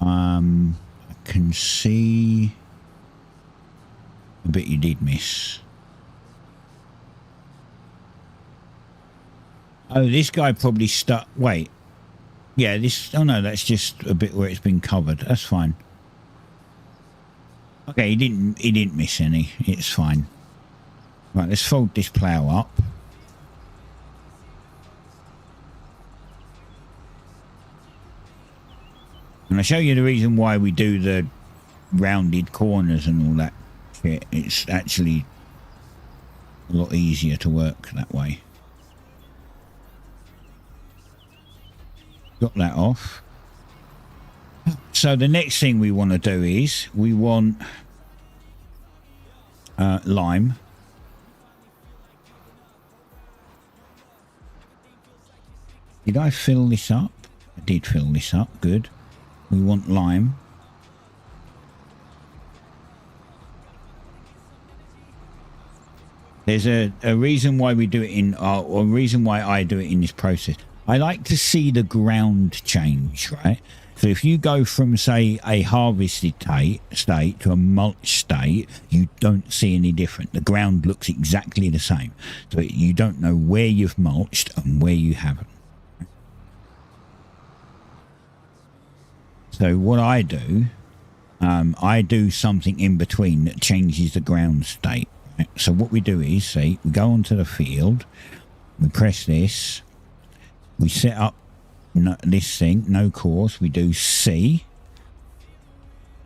I can see a bit you did miss. Oh, this guy probably stuck. Wait. Yeah, this. Oh no, that's just a bit where it's been covered. That's fine. Okay, he didn't miss any. It's fine. Right, let's fold this plough up. And I'll show you the reason why we do the rounded corners and all that shit. It's actually a lot easier to work that way. Got that off. So the next thing we want to do is we want lime. Did I fill this up? I did fill this up. Good. We want lime. There's a reason why we do it in, or a reason why I do it in this process. I like to see the ground change, right? So if you go from, say, a harvested state to a mulch state, you don't see any different. The ground looks exactly the same. So you don't know where you've mulched and where you haven't. So what I do something in between that changes the ground state. Right? So what we do is, see, we go onto the field, we press this, we set up this thing, no course, we do C.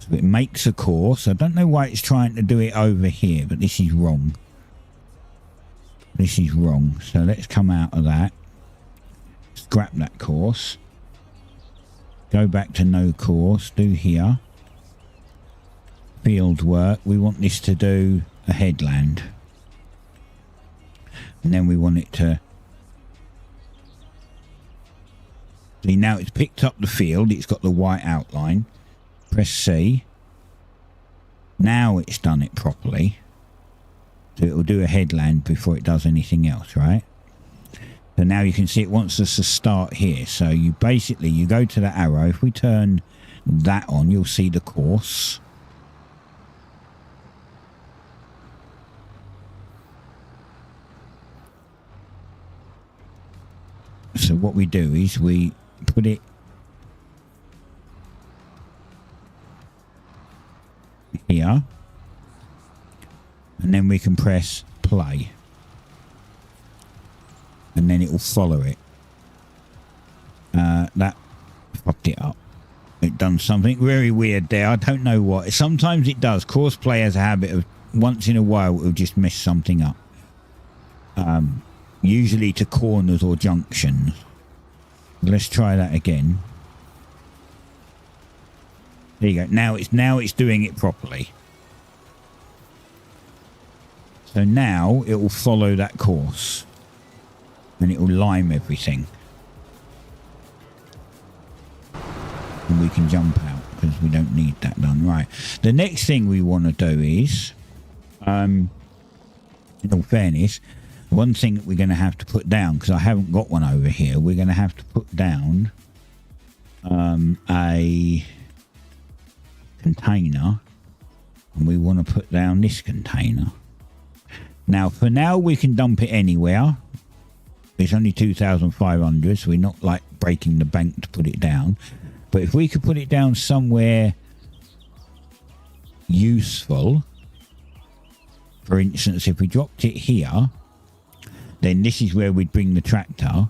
So it makes a course. I don't know why it's trying to do it over here, but this is wrong. This is wrong. So let's come out of that. Scrap that course. Go back to no course, do here. Field work, we want this to do a headland. And then we want it to... See, now it's picked up the field, it's got the white outline. Press C. Now it's done it properly. So it will do a headland before it does anything else, right? So now you can see it wants us to start here. So you basically, you go to the arrow. If we turn that on, you'll see the course. So what we do is we put it here. And then we can press play. And then it will follow it. That fucked it up. It done something very weird there. I don't know what. Sometimes it does. Course play has a habit of once in a while it will just mess something up. Usually to corners or junctions. Let's try that again. There you go. Now it's doing it properly. So now it will follow that course. And it will lime everything. And we can jump out because we don't need that done. Right. The next thing we want to do is, in all fairness, one thing that we're going to have to put down, because I haven't got one over here, we're going to have to put down a container. And we want to put down this container. Now, for now, we can dump it anywhere. It's only 2,500, so we're not like breaking the bank to put it down. But if we could put it down somewhere useful, for instance, if we dropped it here, then this is where we'd bring the tractor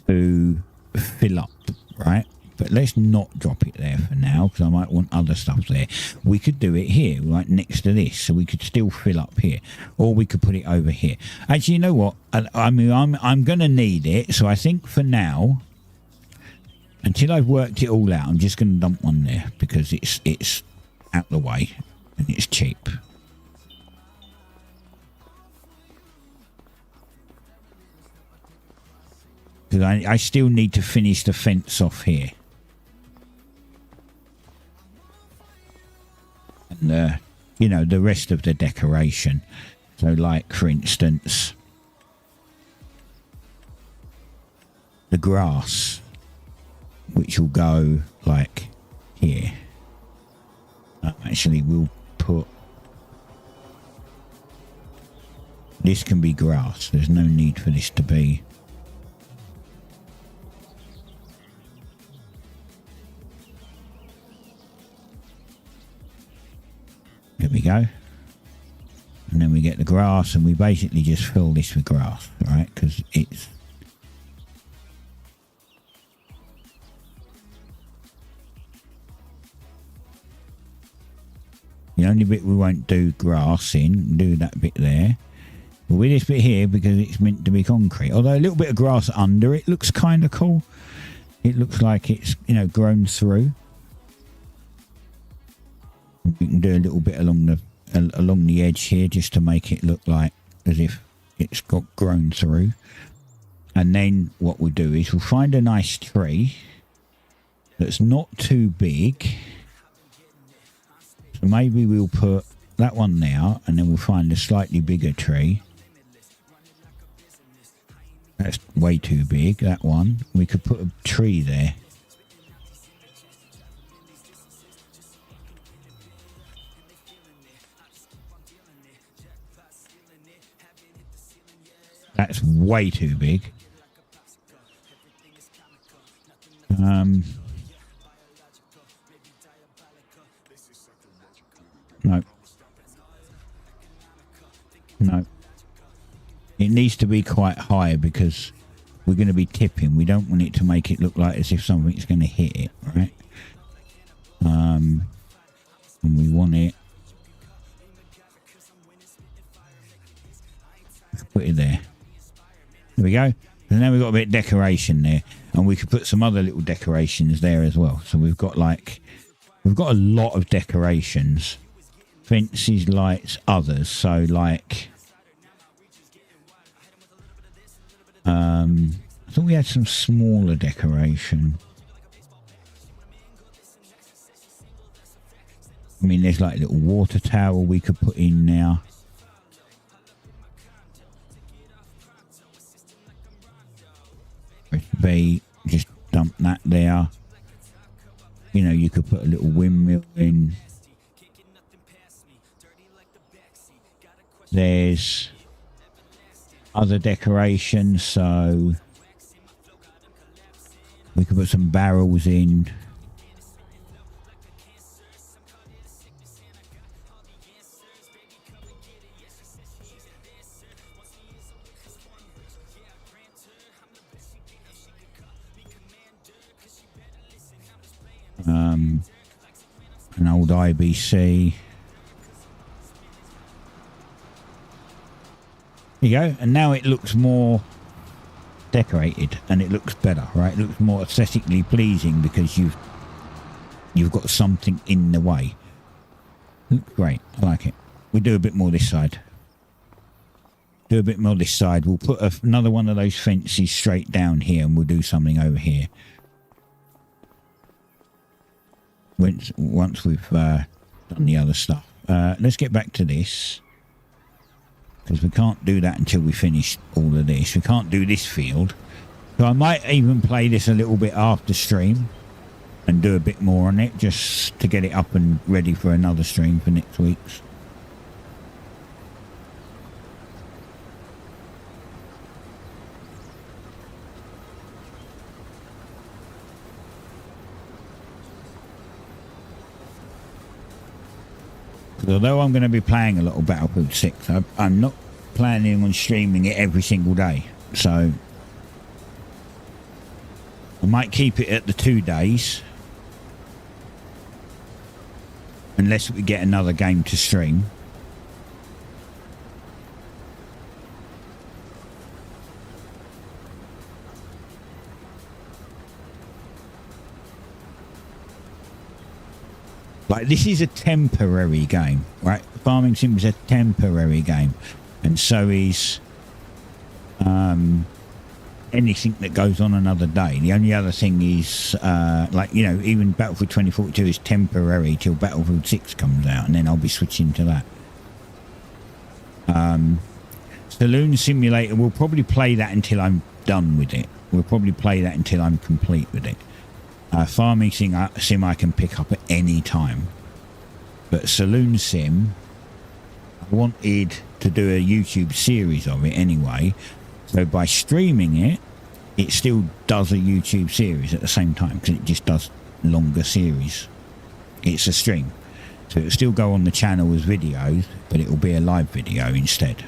to fill up, right? But let's not drop it there for now, because I might want other stuff there. We could do it here, right next to this, so we could still fill up here. Or we could put it over here. Actually, you know what? I mean, I'm going to need it, so I think for now, until I've worked it all out, I'm just going to dump one there, because it's out the way, and it's cheap. Because I still need to finish the fence off here. And, you know, the rest of the decoration. So, like, for instance, the grass, which will go, like, here. Actually, we'll put... This can be grass. There's no need for this to be... There we go. And then we get the grass, and we basically just fill this with grass, right? Because it's... The only bit we won't do grass in, do that bit there. But with this bit here, because it's meant to be concrete. Although a little bit of grass under it looks kind of cool. It looks like it's, you know, grown through. We can do a little bit along the edge here just to make it look like as if it's got grown through. And then what we'll do is we'll find a nice tree that's not too big. So maybe we'll put that one now, and then we'll find a slightly bigger tree. That's way too big, that one. We could put a tree there. That's way too big. No. No. It needs to be quite high because we're going to be tipping. We don't want it to make it look like as if something's going to hit it, right? And we want it... Put it there. There we go. And now we've got a bit of decoration there. And we could put some other little decorations there as well. So we've got like... We've got a lot of decorations. Fences, lights, others. So like... I thought we had some smaller decoration. I mean, there's like a little water tower we could put in now. Just dump that there. You know, you could put a little windmill in. There's other decorations, so we could put some barrels in. An old IBC. There you go, and now it looks more decorated and it looks better, right? It looks more aesthetically pleasing because you've got something in the way. Looks great. I like it. We'll do a bit more this side. Do a bit more this side. We'll put another one of those fences straight down here, and we'll do something over here. Once we've done the other stuff. Let's get back to this. Because we can't do that until we finish all of this. We can't do this field. So I might even play this a little bit after stream. And do a bit more on it. Just to get it up and ready for another stream for next week's. Although I'm going to be playing a lot of Battlefield 6, I'm not planning on streaming it every single day. So I might keep it at the 2 days. Unless we get another game to stream. Like, this is a temporary game, right? Farming Sim is a temporary game. And so is anything that goes on another day. The only other thing is, like, you know, even Battlefield 2042 is temporary till Battlefield 6 comes out, and then I'll be switching to that. Saloon Simulator, we'll probably play that until I'm done with it. We'll probably play that until I'm complete with it. Farming sim I can pick up at any time. But Saloon Sim, I wanted to do a YouTube series of it anyway. So by streaming it, it still does a YouTube series at the same time, because it just does longer series. It's a stream. So it'll still go on the channel as videos, but it will be a live video instead.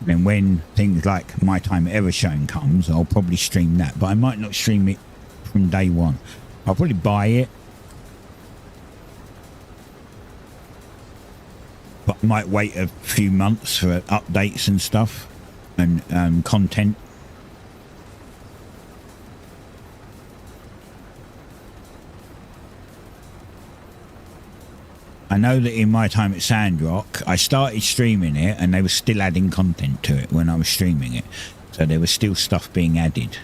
Then when things like My Time at Evershone comes, I'll probably stream that, but I might not stream it from day one. I'll probably buy it, but I might wait a few months for updates and stuff and content. I know that in My Time at Sandrock, I started streaming it and they were still adding content to it when I was streaming it. So there was still stuff being added.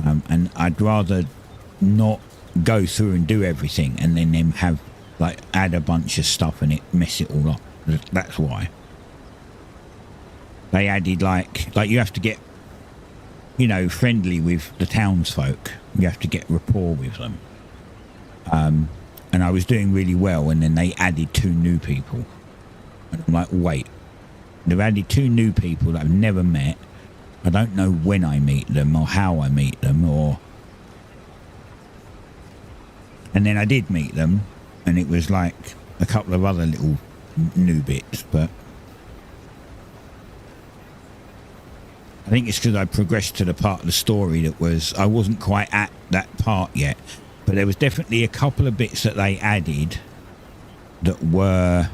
And I'd rather not go through and do everything and then them have, like, add a bunch of stuff and it mess it all up. That's why. They added, like you have to get, you know, friendly with the townsfolk. You have to get rapport with them. And I was doing really well, and then they added 2 new people. And I'm like, wait, they've added 2 new people that I've never met. I don't know when I meet them or how I meet them, or... And then I did meet them, and it was like a couple of other little new bits, but... I think it's because I progressed to the part of the story that was... I wasn't quite at that part yet. But there was definitely a couple of bits that they added that were...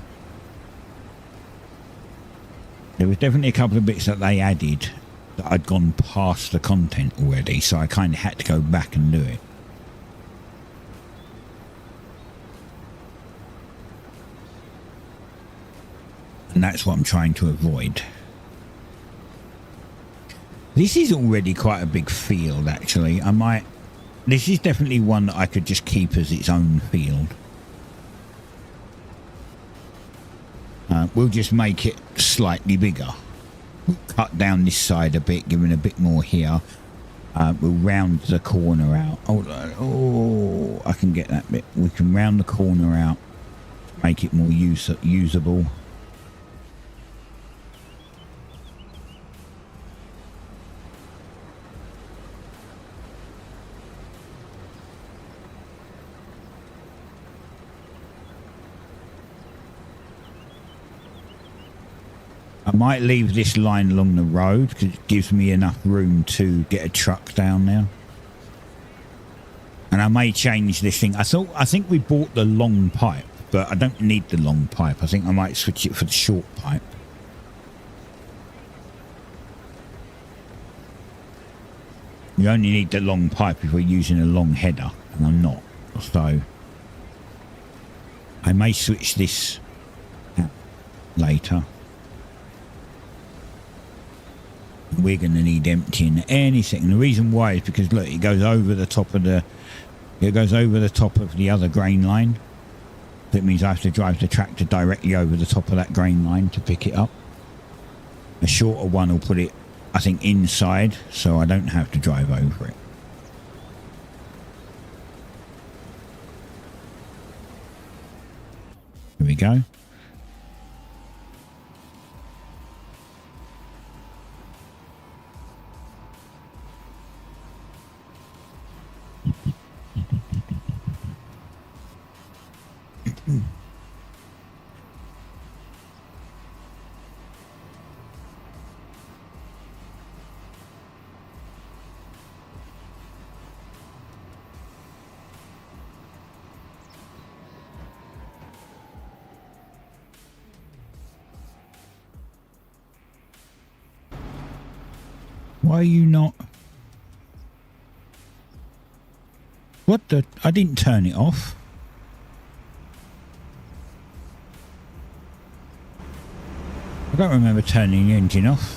There was definitely a couple of bits that they added that I'd gone past the content already, so I kind of had to go back and do it. And that's what I'm trying to avoid. This is already quite a big field, actually. I might... This is definitely one that I could just keep as its own field. We'll just make it slightly bigger. We'll cut down this side a bit, giving a bit more here. We'll round the corner out. Oh, I can get that bit. We can round the corner out, make it more usable. I might leave this line along the road because it gives me enough room to get a truck down there. And I may change this thing. I think we bought the long pipe, but I don't need the long pipe. I think I might switch it for the short pipe. You only need the long pipe if we're using a long header, and I'm not. So I may switch this out later. We're going to need emptying any second. The reason why is because look, it goes over the top of the other grain line. That means I have to drive the tractor directly over the top of that grain line to pick it up. A shorter one will put it, I think, inside, so I don't have to drive over it. Here we go. Why are you not? What the? I didn't turn it off. I don't remember turning the engine off.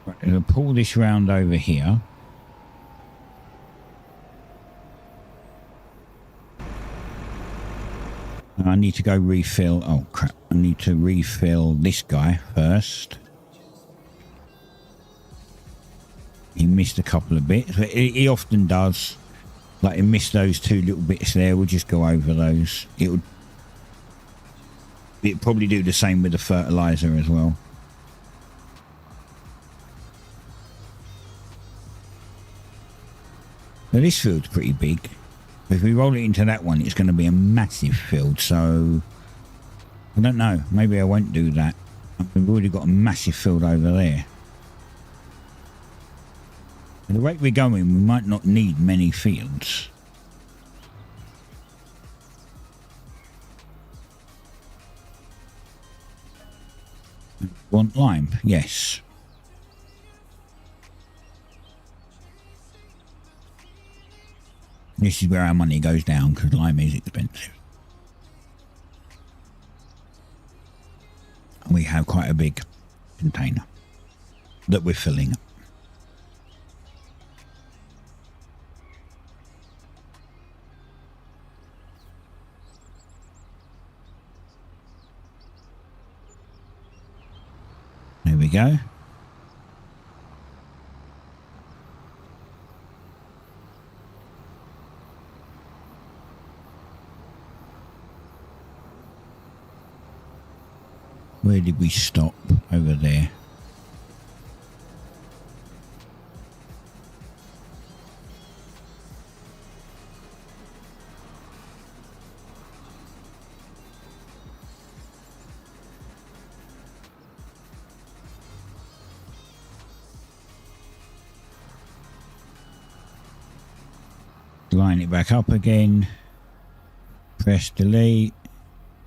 Right, I'm going to pull this round over here. I need to go refill. Oh crap! I need to refill this guy first. He missed a couple of bits. He often does. Like he missed those two little bits there. We'll just go over those. It'll probably do the same with the fertilizer as well. Now this field's pretty big. If we roll it into that one, it's going to be a massive field. So I don't know. Maybe I won't do that. We've already got a massive field over there. At the rate we're going, we might not need many fields. Want lime? Yes. This is where our money goes down because lime is expensive. And we have quite a big container that we're filling up. There we go. Where did we stop? Over there. Line it back up again. Press delete.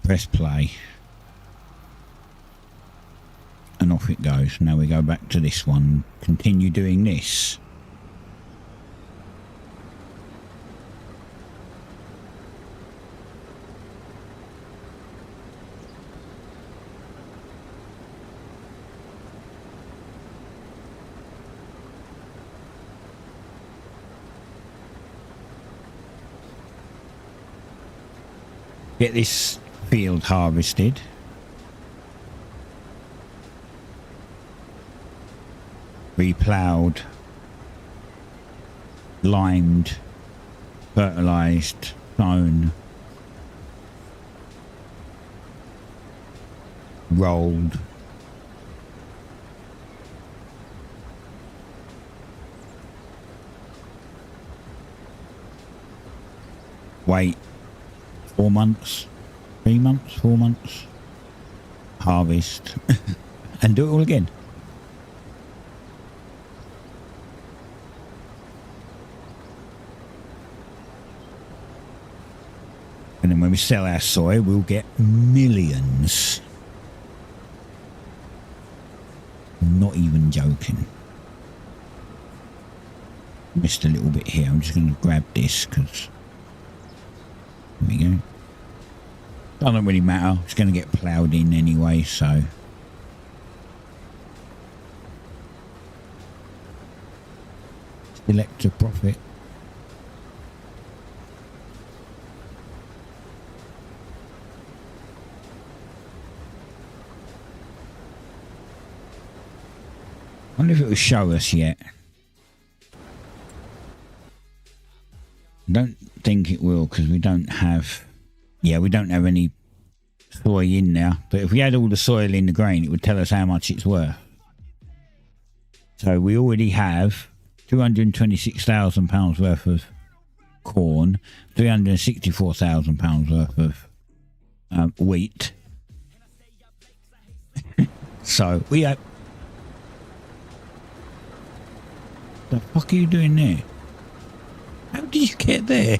Press play. And off it goes. Now we go back to this one. Continue doing this. Get this field harvested. Reploughed, limed, fertilised, sown, rolled. Wait 4 months, 3 months, 4 months, harvest, and do it all again. And then when we sell our soy, we'll get millions. Not even joking. Missed a little bit here. I'm just going to grab this because... There we go. Doesn't really matter. It's going to get ploughed in anyway, so... Select a profit. I wonder if it will show us yet. Don't think it will because we don't have... Yeah, we don't have any soy in there. But if we had all the soil in the grain, it would tell us how much it's worth. So we already have £226,000 worth of corn, £364,000 worth of wheat. So we have. The fuck are you doing there? How did you get there?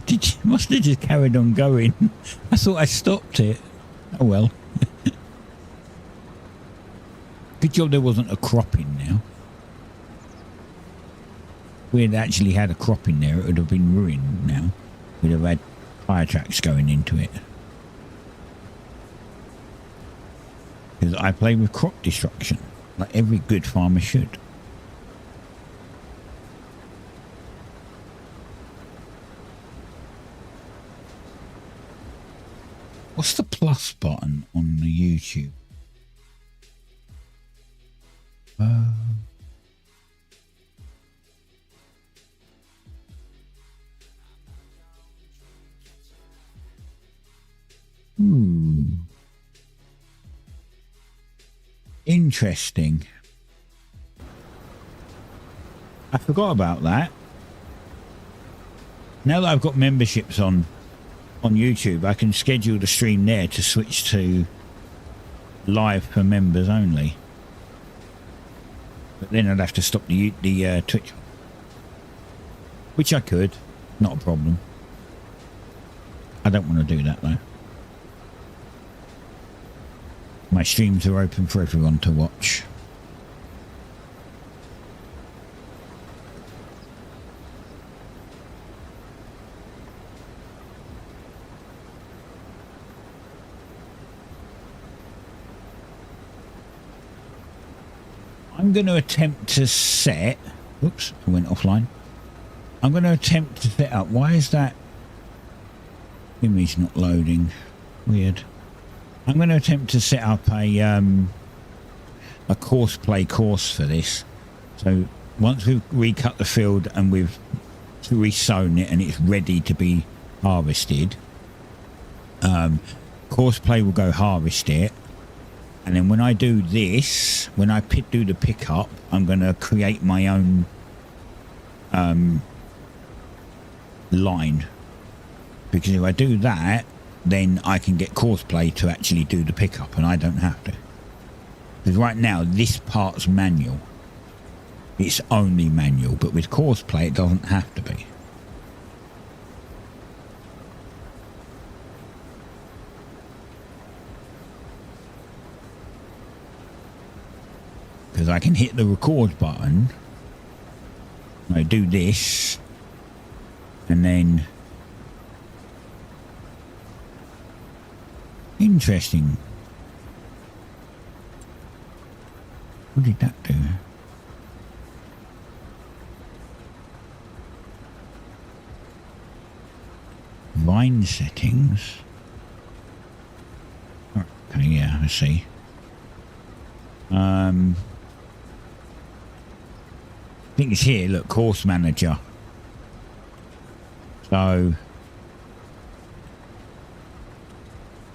Did you must have just carried on going? I thought I stopped it. Oh well. Good job there wasn't a crop in now. If we had actually had a crop in there, it would have been ruined now. We'd have had fire tracks going into it. Because I play with crop destruction, like every good farmer should. What's the plus button on the YouTube? Interesting. I forgot about that. Now that I've got memberships on YouTube, I can schedule the stream there to switch to live for members only. But then I'd have to stop the Twitch, which I could, not a problem. I don't want to do that though. My streams are open for everyone to watch. I'm going to attempt to set... Oops, I went offline. I'm going to attempt to set up... Why is that image not loading? Weird. I'm going to attempt to set up a courseplay course for this. So once we've recut the field and we've resown it and it's ready to be harvested, courseplay will go harvest it. And then when I do this, when I do the pickup, I'm going to create my own line. Because if I do that, then I can get courseplay to actually do the pickup, and I don't have to. Because right now, this part's manual. It's only manual, but with courseplay, it doesn't have to be. Because I can hit the record button, I do this, and then... Interesting. What did that do? Vine settings. Okay, yeah, I see. I think it's here, look, course manager. So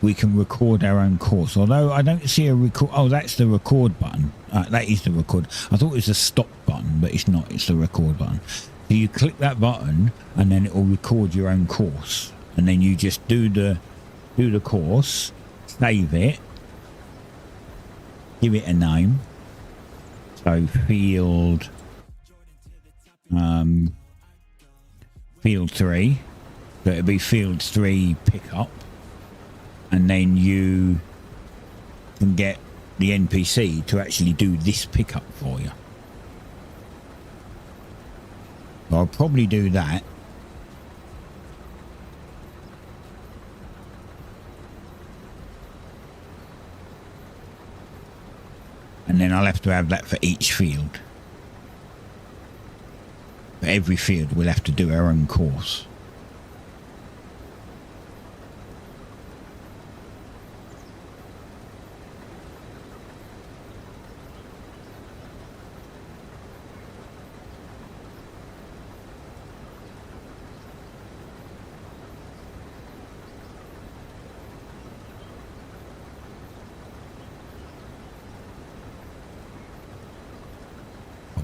we can record our own course, although I don't see a record. Oh, that's the record button. That is the record. I thought it was a stop button, but it's not. It's the record button. So you click that button and then it will record your own course, and then you just do the course, save it, give it a name. So field 3. So it'll be field 3 pickup. And then you can get the NPC to actually do this pickup for you. So I'll probably do that. And then I'll have to have that for each field. For every field, we'll have to do our own course.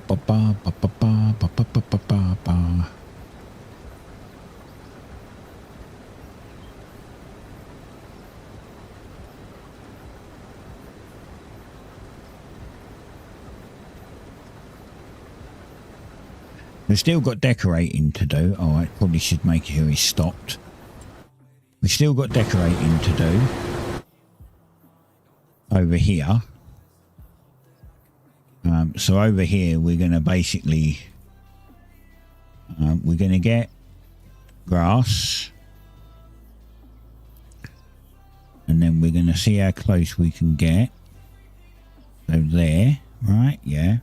Ba, ba, ba, ba, ba, ba, ba, ba, ba, ba. We've still got decorating to do. Oh, I probably should make sure he's stopped. We've still got decorating to do over here. So over here, we're going to basically, we're going to get grass. And then we're going to see how close we can get. So there, right? Yeah.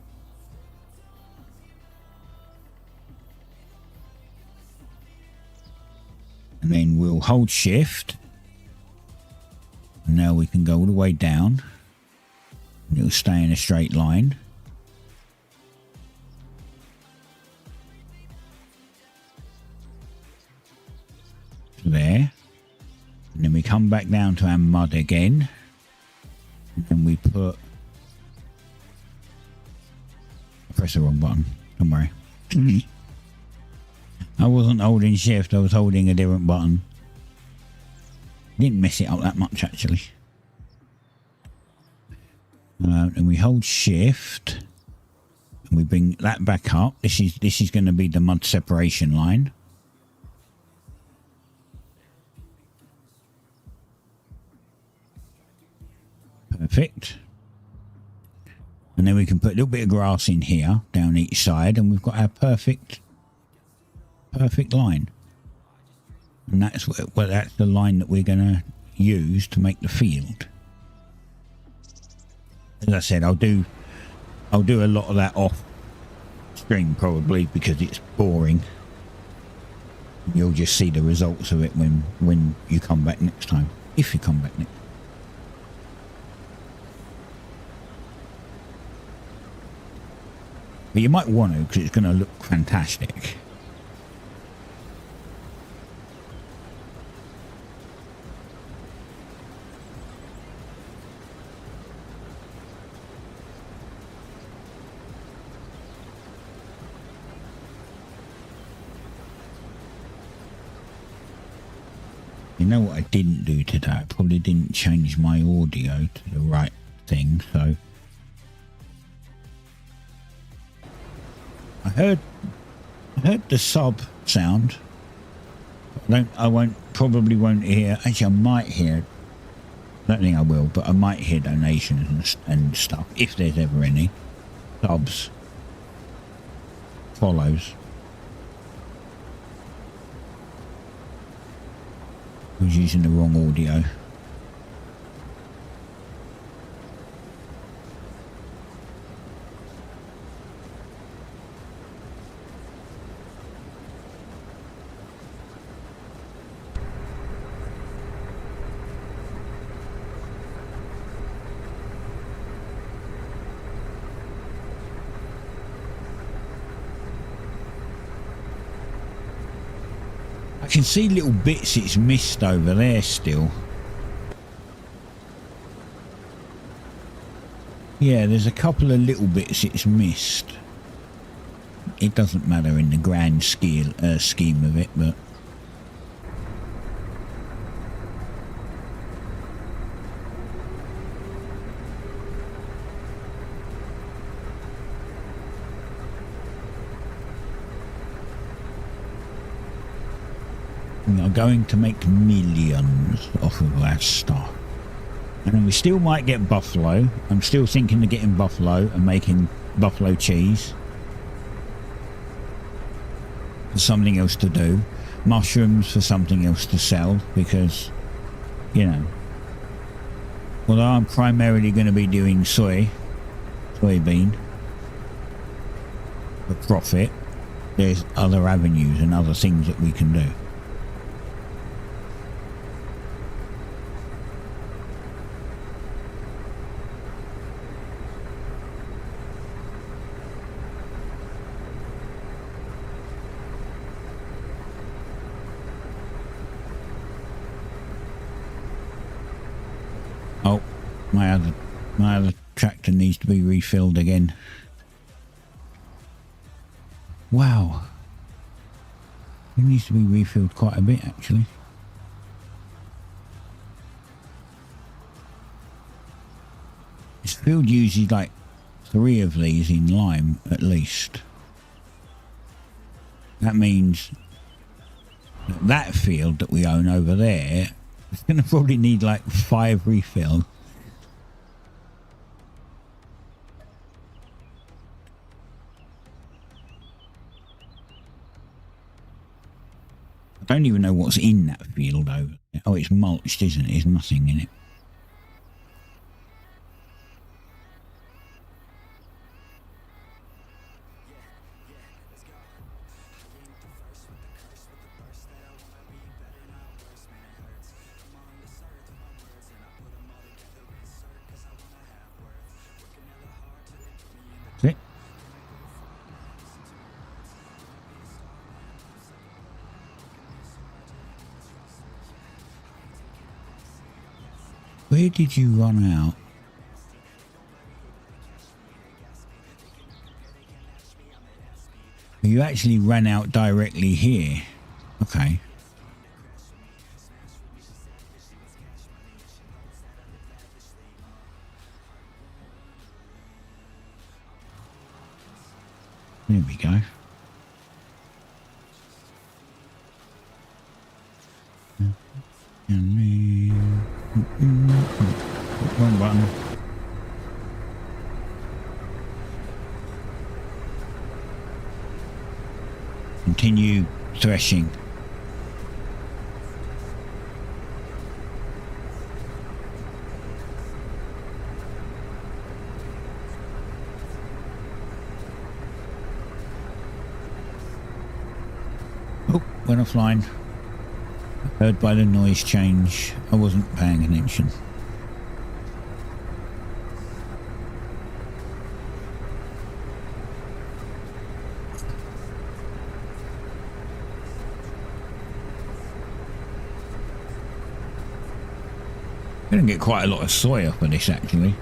And then we'll hold shift. And now we can go all the way down. And it'll stay in a straight line. There. And then we come back down to our mud again. And then we put... I pressed the wrong button. Don't worry. I wasn't holding shift, I was holding a different button. Didn't mess it up that much actually. And we hold shift and we bring that back up. This is going to be the mud separation line. Perfect. And then we can put a little bit of grass in here down each side and we've got our perfect line. And that's that's the line that we're going to use to make the field. As I said, I'll do a lot of that off stream probably because it's boring. You'll just see the results of it when you come back next time, if you come back next. But you might want to because it's going to look fantastic. You know what I didn't do today? I probably didn't change my audio to the right thing, so I heard the sub sound. I probably won't hear. Actually, I might hear. I don't think I will, but I might hear donations and stuff if there's ever any subs, follows. I was using the wrong audio. I can see little bits it's missed over there still. Yeah, there's a couple of little bits it's missed. It doesn't matter in the grand scheme of it, but we are going to make millions off of that stuff. And then we still might get buffalo. I'm still thinking of getting buffalo and making buffalo cheese. For something else to do. Mushrooms for something else to sell because, you know, although I'm primarily going to be doing soybean for profit, there's other avenues and other things that we can do. Oh, my other tractor needs to be refilled again. Wow. It needs to be refilled quite a bit actually. It's filled usually like 3 of these in lime at least. That means that field that we own over there is going to probably need like 5 refills. I don't even know what's in that field over there. Oh, it's mulched, isn't it? There's nothing in it. That's it. Where did you run out? You actually ran out directly here. Okay. There we go. Wrong button. Continue threshing. Oh, went offline. Heard by the noise change. I wasn't paying attention. We're going to get quite a lot of soy off of this, actually.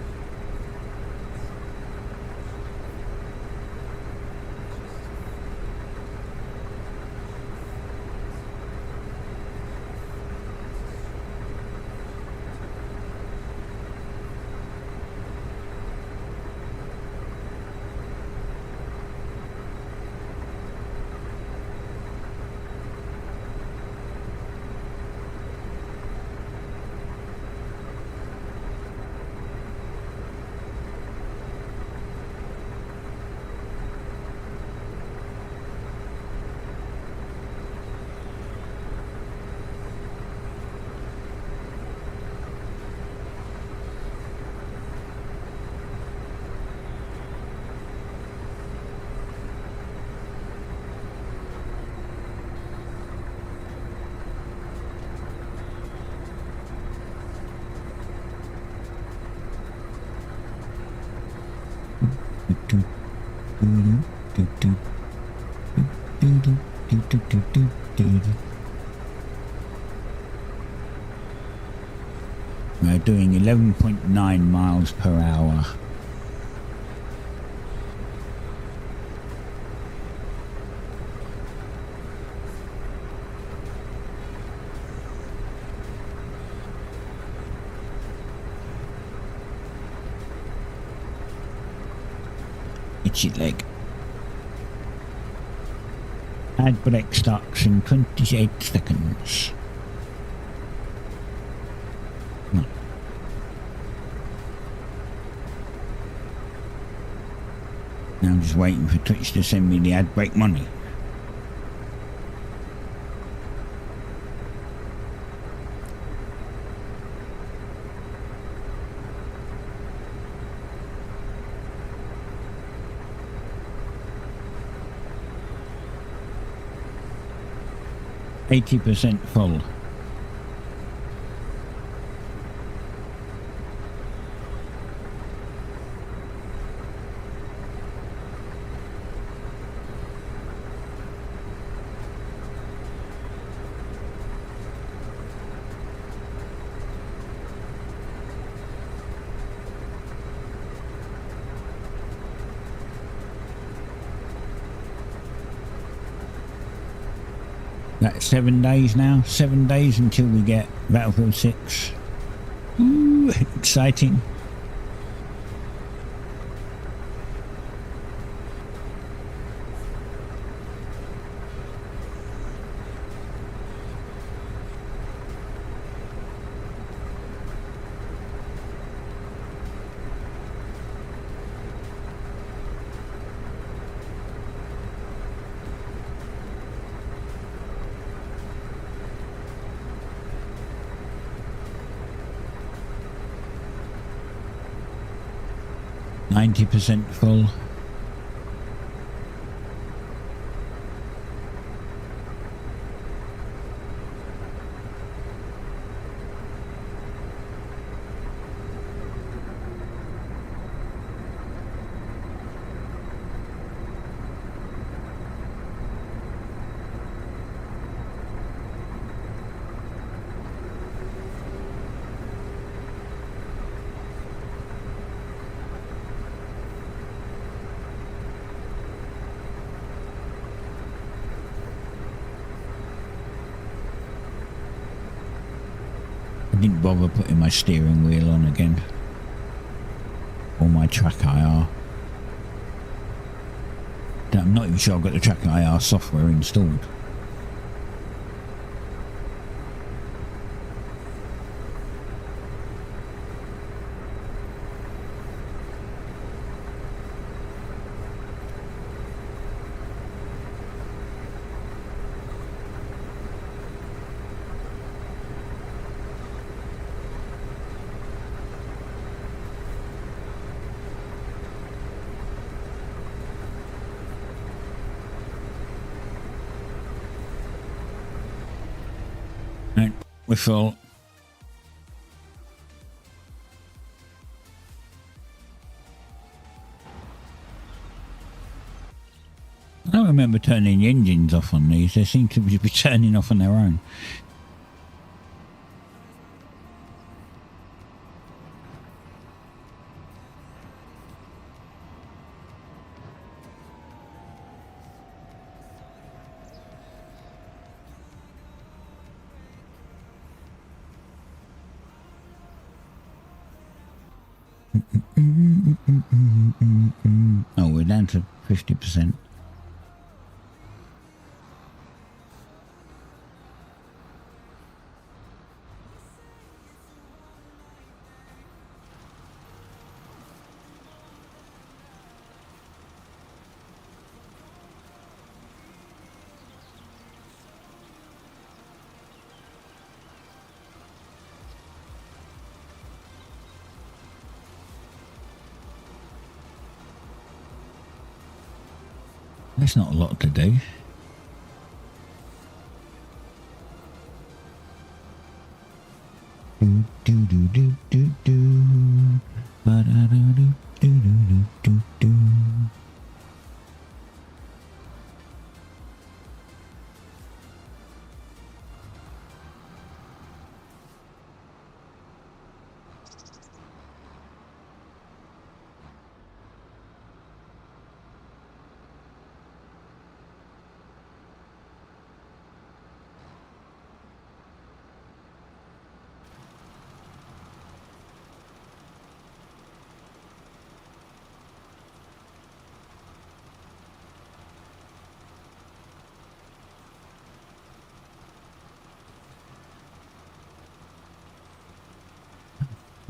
We're doing 11.9 miles per hour. Itchy leg. Add brake stocks in 28 seconds. No. Now I'm just waiting for Twitch to send me the ad break money. %80 full. That's 7 days now. 7 days until we get Battlefield 6. Ooh, exciting. 90% full. I didn't bother putting my steering wheel on again, or my track IR. I'm not even sure I've got the track IR software installed. Right, we're full. I don't remember turning the engines off on these. They seem to be turning off on their own. Oh, we're down to 50%. That's not a lot to do. Do do do do do do. Ba da da do do do do do.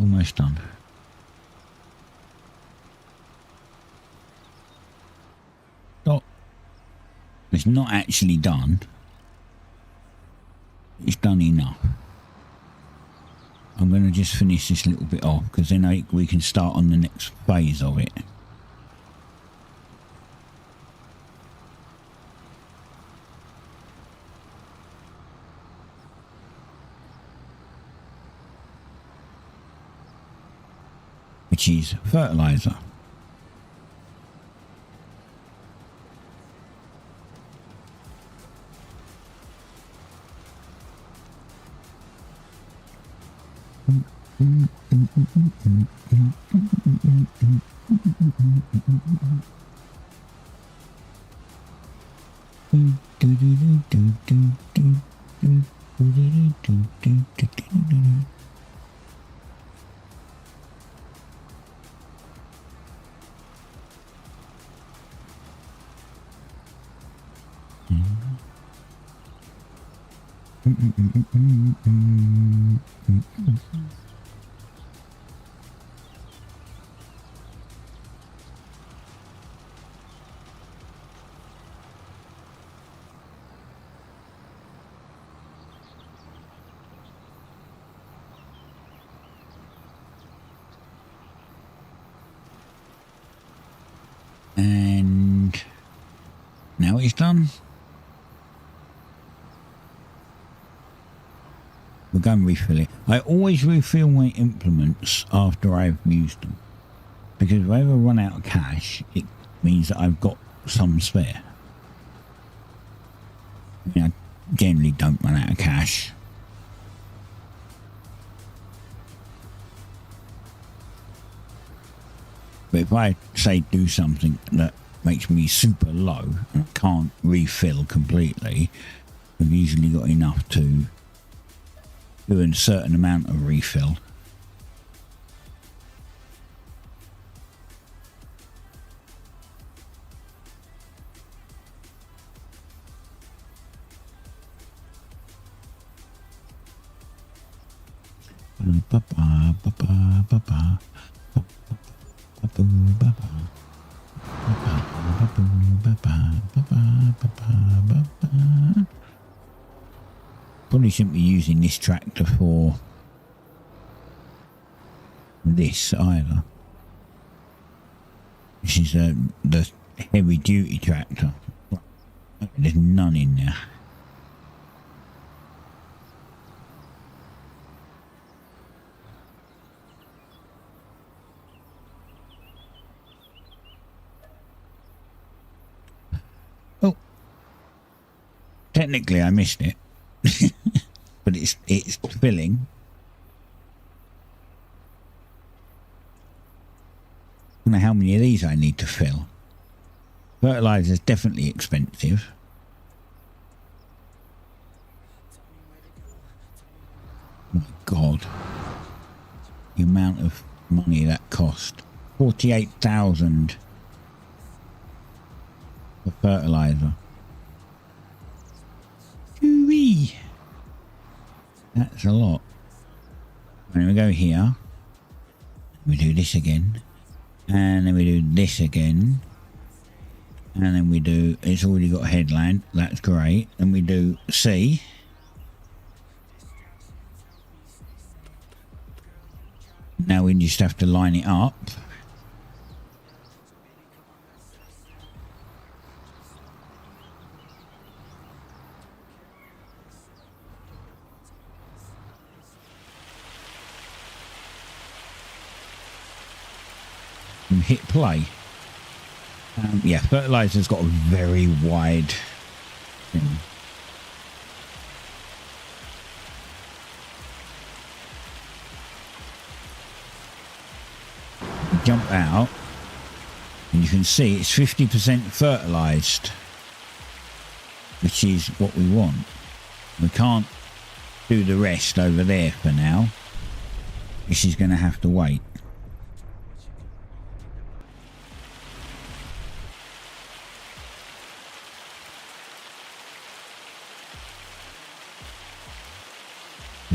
Almost done. Stop. It's not actually done. It's done enough. I'm going to just finish this little bit off because then we can start on the next phase of it. Which is fertilizer. And now it's done. We'll go and refill it. I always refill my implements after I've used them, because if I ever run out of cash, it means that I've got some spare. I mean, I generally don't run out of cash. But if I, say, do something that makes me super low and I can't refill completely, I've usually got enough to do a certain amount of refill. Probably shouldn't be using this tractor for this either. This is the heavy duty tractor. There's none in there. Oh, technically I missed it. But it's filling. I don't know how many of these I need to fill. Fertilizer is definitely expensive. My God, the amount of money that cost. 48,000 for fertilizer. Wee. That's a lot. And we go here. We do this again. And then we do this again. And then we do, it's already got a headland. That's great. And we do C. Now we just have to line it up. And hit play. Yeah, fertilizer's got a very wide thing. Jump out and you can see it's 50% fertilized, which is what we want. We can't do the rest over there for now. This is going to have to wait.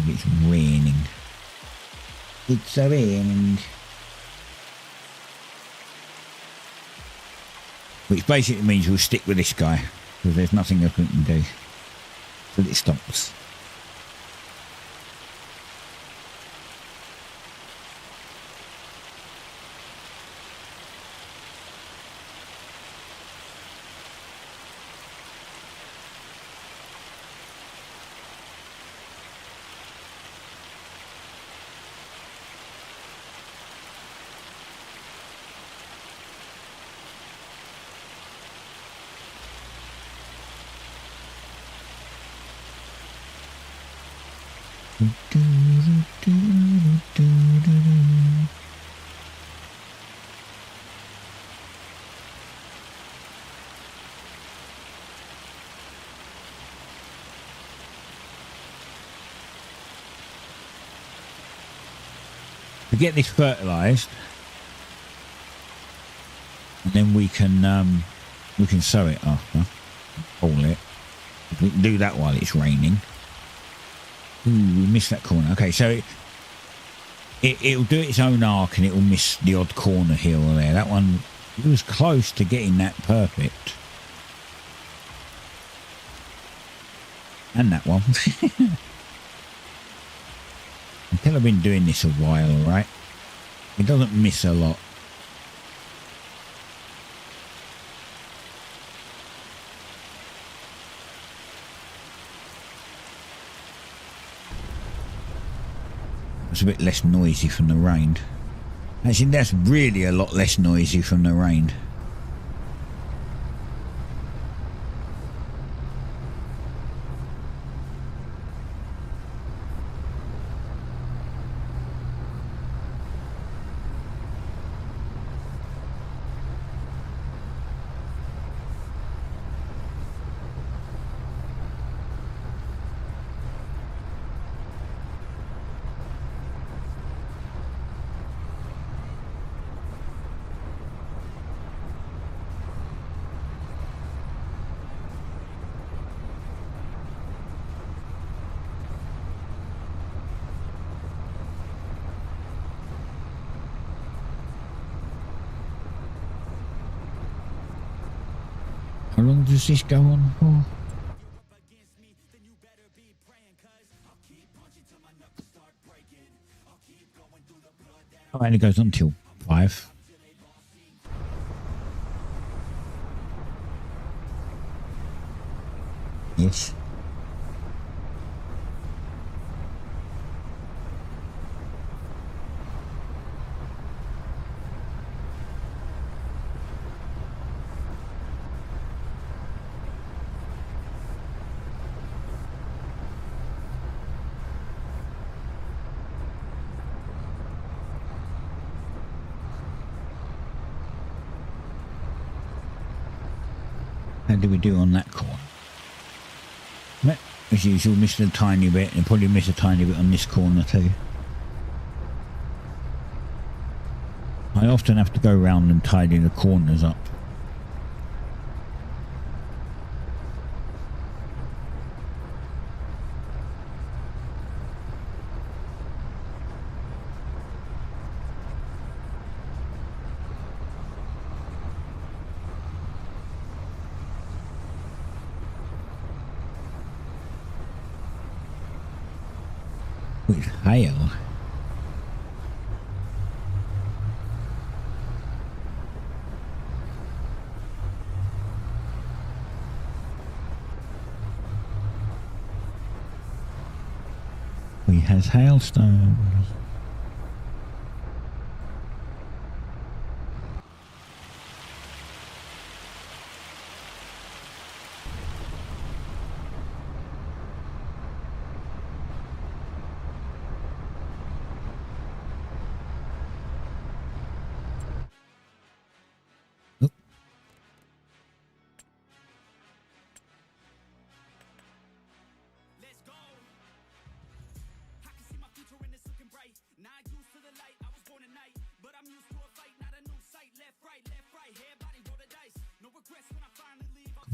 It's raining. It's raining. Which basically means we'll stick with this guy, because there's nothing else we can do till it stops. To get this fertilized, and then we can sow it after, haul it. We can do that while it's raining. Ooh, we missed that corner. Okay, so it'll do its own arc and it'll miss the odd corner here or there. That one, it was close to getting that perfect. And that one. Until I've been doing this a while, right? It doesn't miss a lot. It's a bit less noisy from the rain. Actually, that's really a lot less noisy from the rain. How long does this go on for? Oh, and it goes on till 5. Yes. How do we do on that corner? As usual, missed a tiny bit, and probably miss a tiny bit on this corner too. I often have to go around and tidy the corners up. With hail. We has hailstones.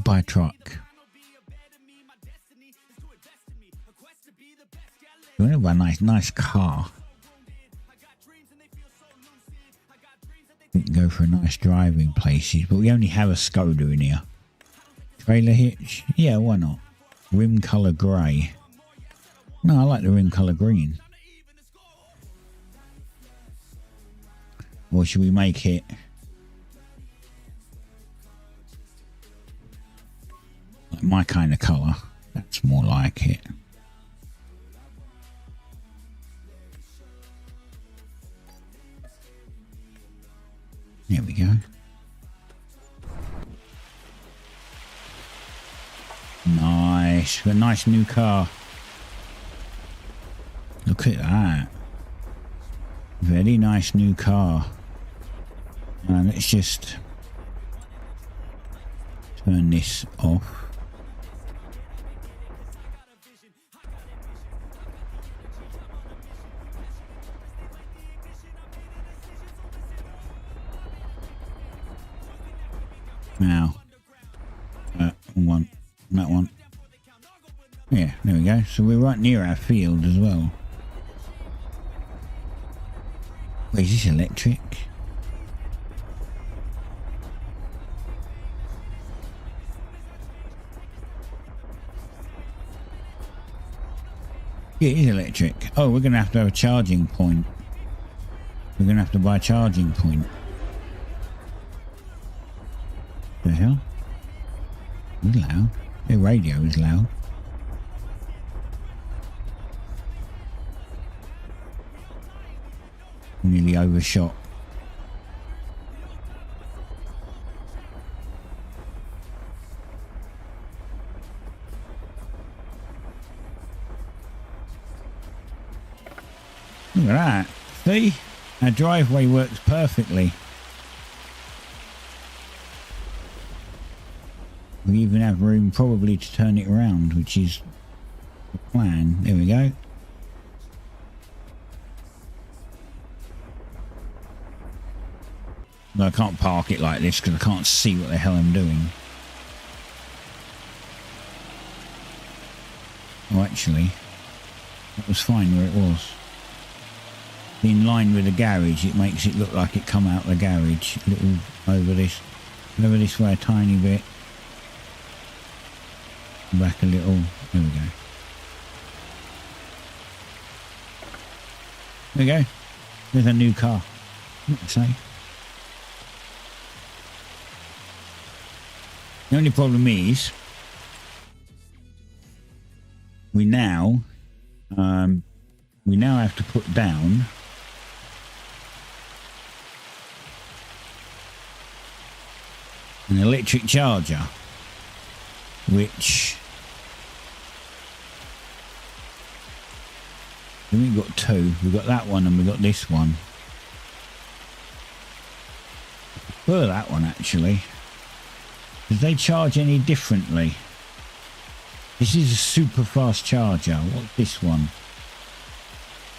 Buy a truck. You want to have a nice car. We can go for a nice driving places, but we only have a Skoda in here. Trailer hitch? Yeah, why not? Rim colour grey. No, I like the rim colour green. Or should we make it like my kind of colour? That's more like it. There we go. Nice. A nice new car. Look at that. Very nice new car. Let's just turn this off. Now, that one. Yeah, there we go. So we're right near our field as well. Wait, is this electric? Yeah, it is electric. Oh, we're going to have a charging point. We're going to have to buy a charging point. The hell? It's loud. The radio is loud. Nearly overshot. Look at that. See? Our driveway works perfectly. We even have room probably to turn it around, which is the plan. There we go. No, I can't park it like this because I can't see what the hell I'm doing. Oh, actually, that was fine where it was. In line with the garage, it makes it look like it come out the garage. A little over this way a tiny bit. Back a little. There we go. There we go. There's a new car. What to say? The only problem is we now have to put down an electric charger, which we've got two. We've got that one and we've got this one. For that one, actually. Do they charge any differently? This is a super fast charger. What's this one?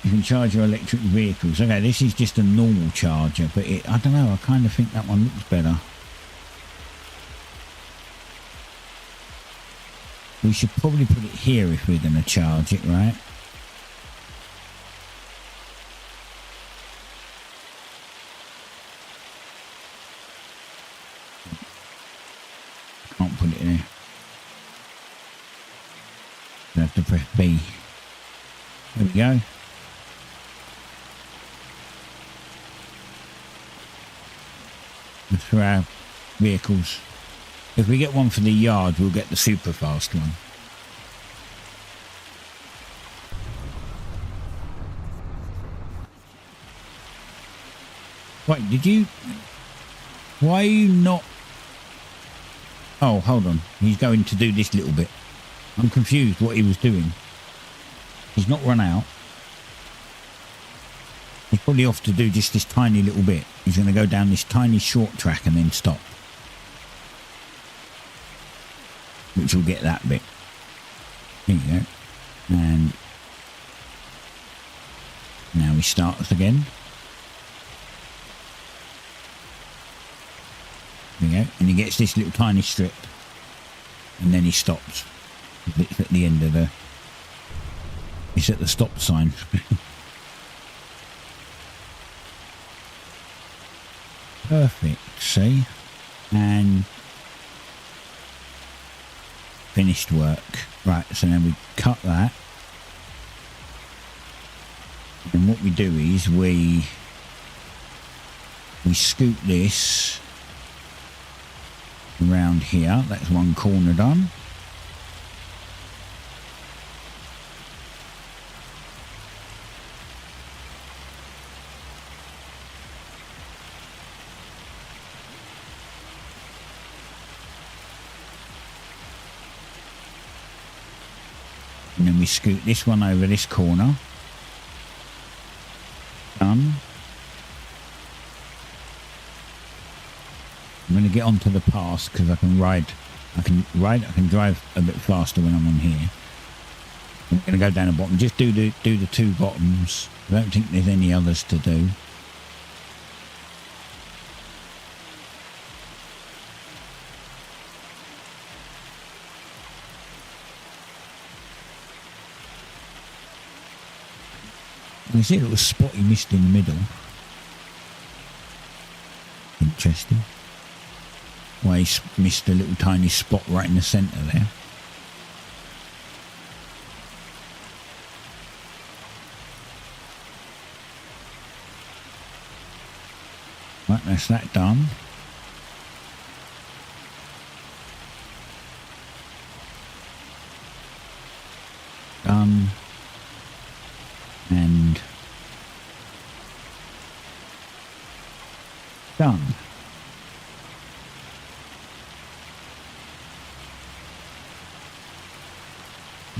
You can charge your electric vehicles. Okay, this is just a normal charger, but I don't know, I kind of think that one looks better. We should probably put it here if we're going to charge it, right? Can't put it in there. I have to press B. There we go. That's for our vehicles. If we get one for the yard, we'll get the super fast one. Wait, did you... Why are you not... Oh, hold on. He's going to do this little bit. I'm confused what he was doing. He's not run out. He's probably off to do just this tiny little bit. He's going to go down this tiny short track and then stop. Which will get that bit. There you go. And now he starts again. There you go. And he gets this little tiny strip. And then he stops. It's at the end of the... It's at the stop sign. Perfect, see? And finished work. Right, so then we cut that. And what we do is we scoop this around here. That's one corner done. And then we scoot this one over this corner. Done. I'm going to get onto the pass because I can drive a bit faster when I'm on here. I'm going to go down the bottom. Just do the two bottoms. I don't think there's any others to do. You see a little spotty mist in the middle. Interesting. Why he missed a little tiny spot right in the centre there. Right, that's that done. Done. And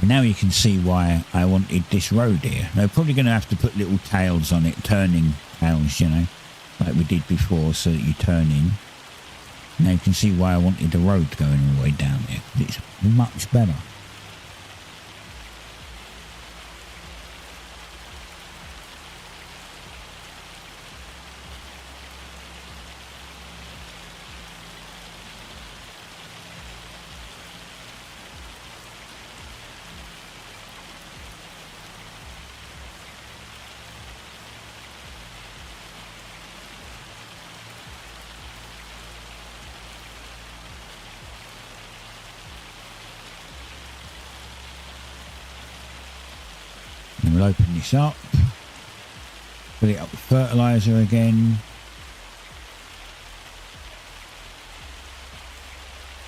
Now you can see why I wanted this road here. They're probably going to have to put little tails on it, turning tails, you know, like we did before, so that you turn in. Now you can see why I wanted the road going all the way down there. It's much better. And we'll open this up, fill it up with fertiliser again.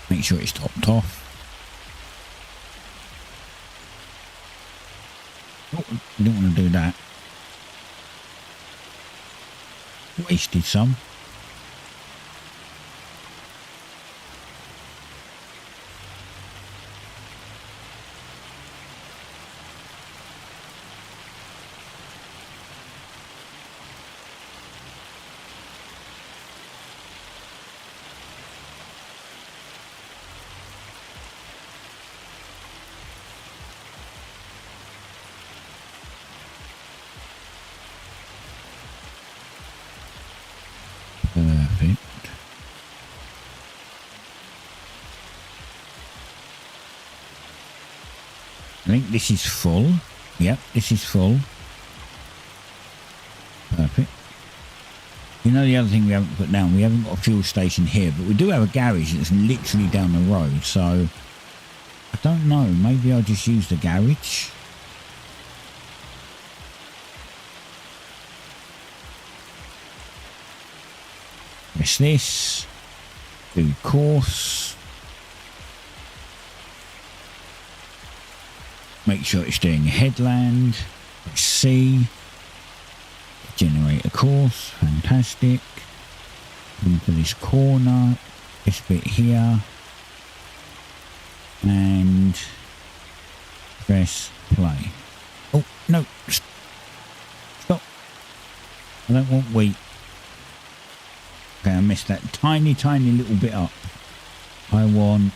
Make sure it's topped off. Oh, I don't want to do that. Wasted some. Perfect. I think this is full. Yep, this is full. Perfect. You know, the other thing we haven't put down, we haven't got a fuel station here, but we do have a garage that's literally down the road, so I don't know, maybe I'll just use the garage. Press this, do course, make sure it's doing a headland, press C, generate a course, fantastic, into this corner, this bit here, and press play. Oh, no, stop, I don't want wheat. Okay, I missed that tiny little bit up. I want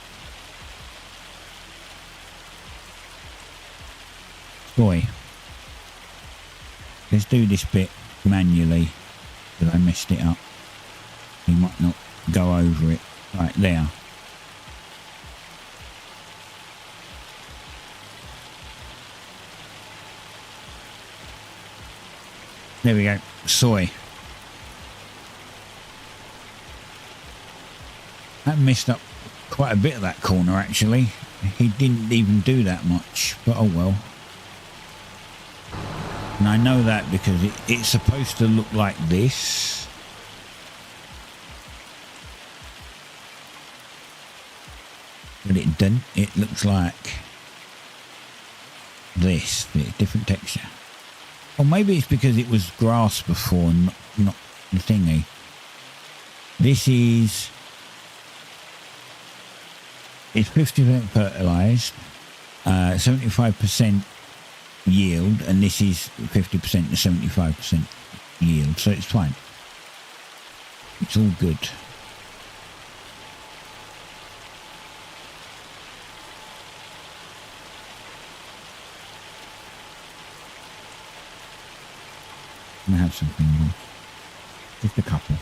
soy. Let's do this bit manually because I messed it up. You might not go over it. Right there. There we go. Soy. That messed up quite a bit of that corner actually. He didn't even do that much, but oh well. And I know that because it's supposed to look like this. But it didn't. It looks like this. Different texture. Or maybe it's because it was grass before and not the thingy. This is... It's 50% fertilised, 75% yield, and this is 50% to 75% yield, so it's fine. It's all good. I'm gonna have something more. Just a couple.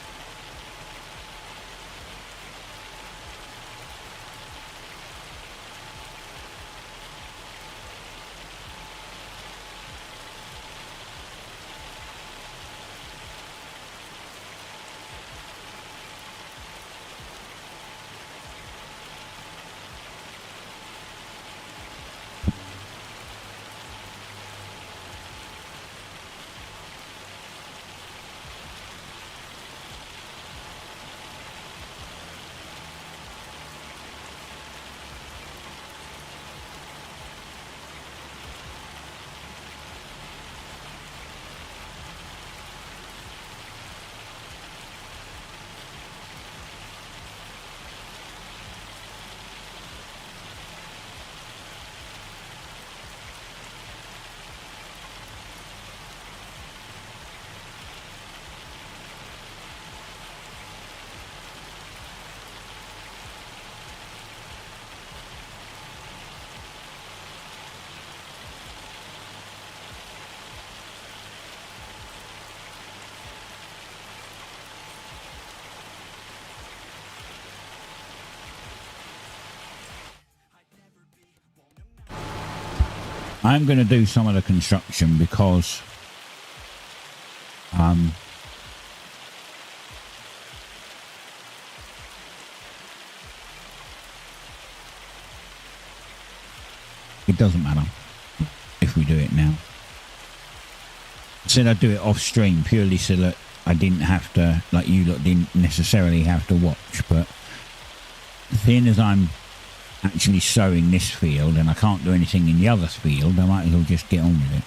I'm going to do some of the construction because it doesn't matter if we do it now. I said I'd do it off stream purely so that I didn't have to, like you lot didn't necessarily have to watch, but seeing as I'm actually sowing this field and I can't do anything in the other field, I might as well just get on with it.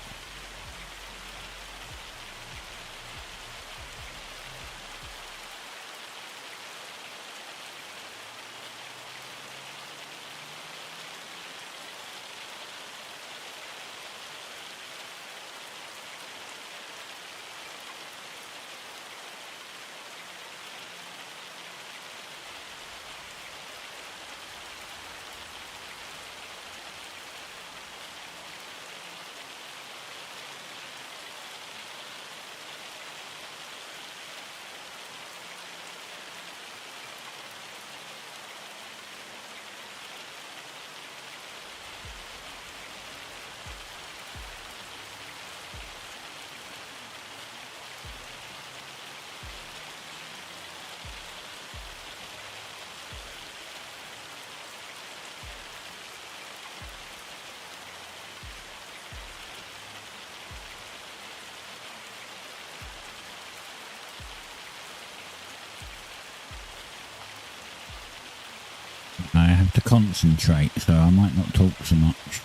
I have to concentrate, so I might not talk so much.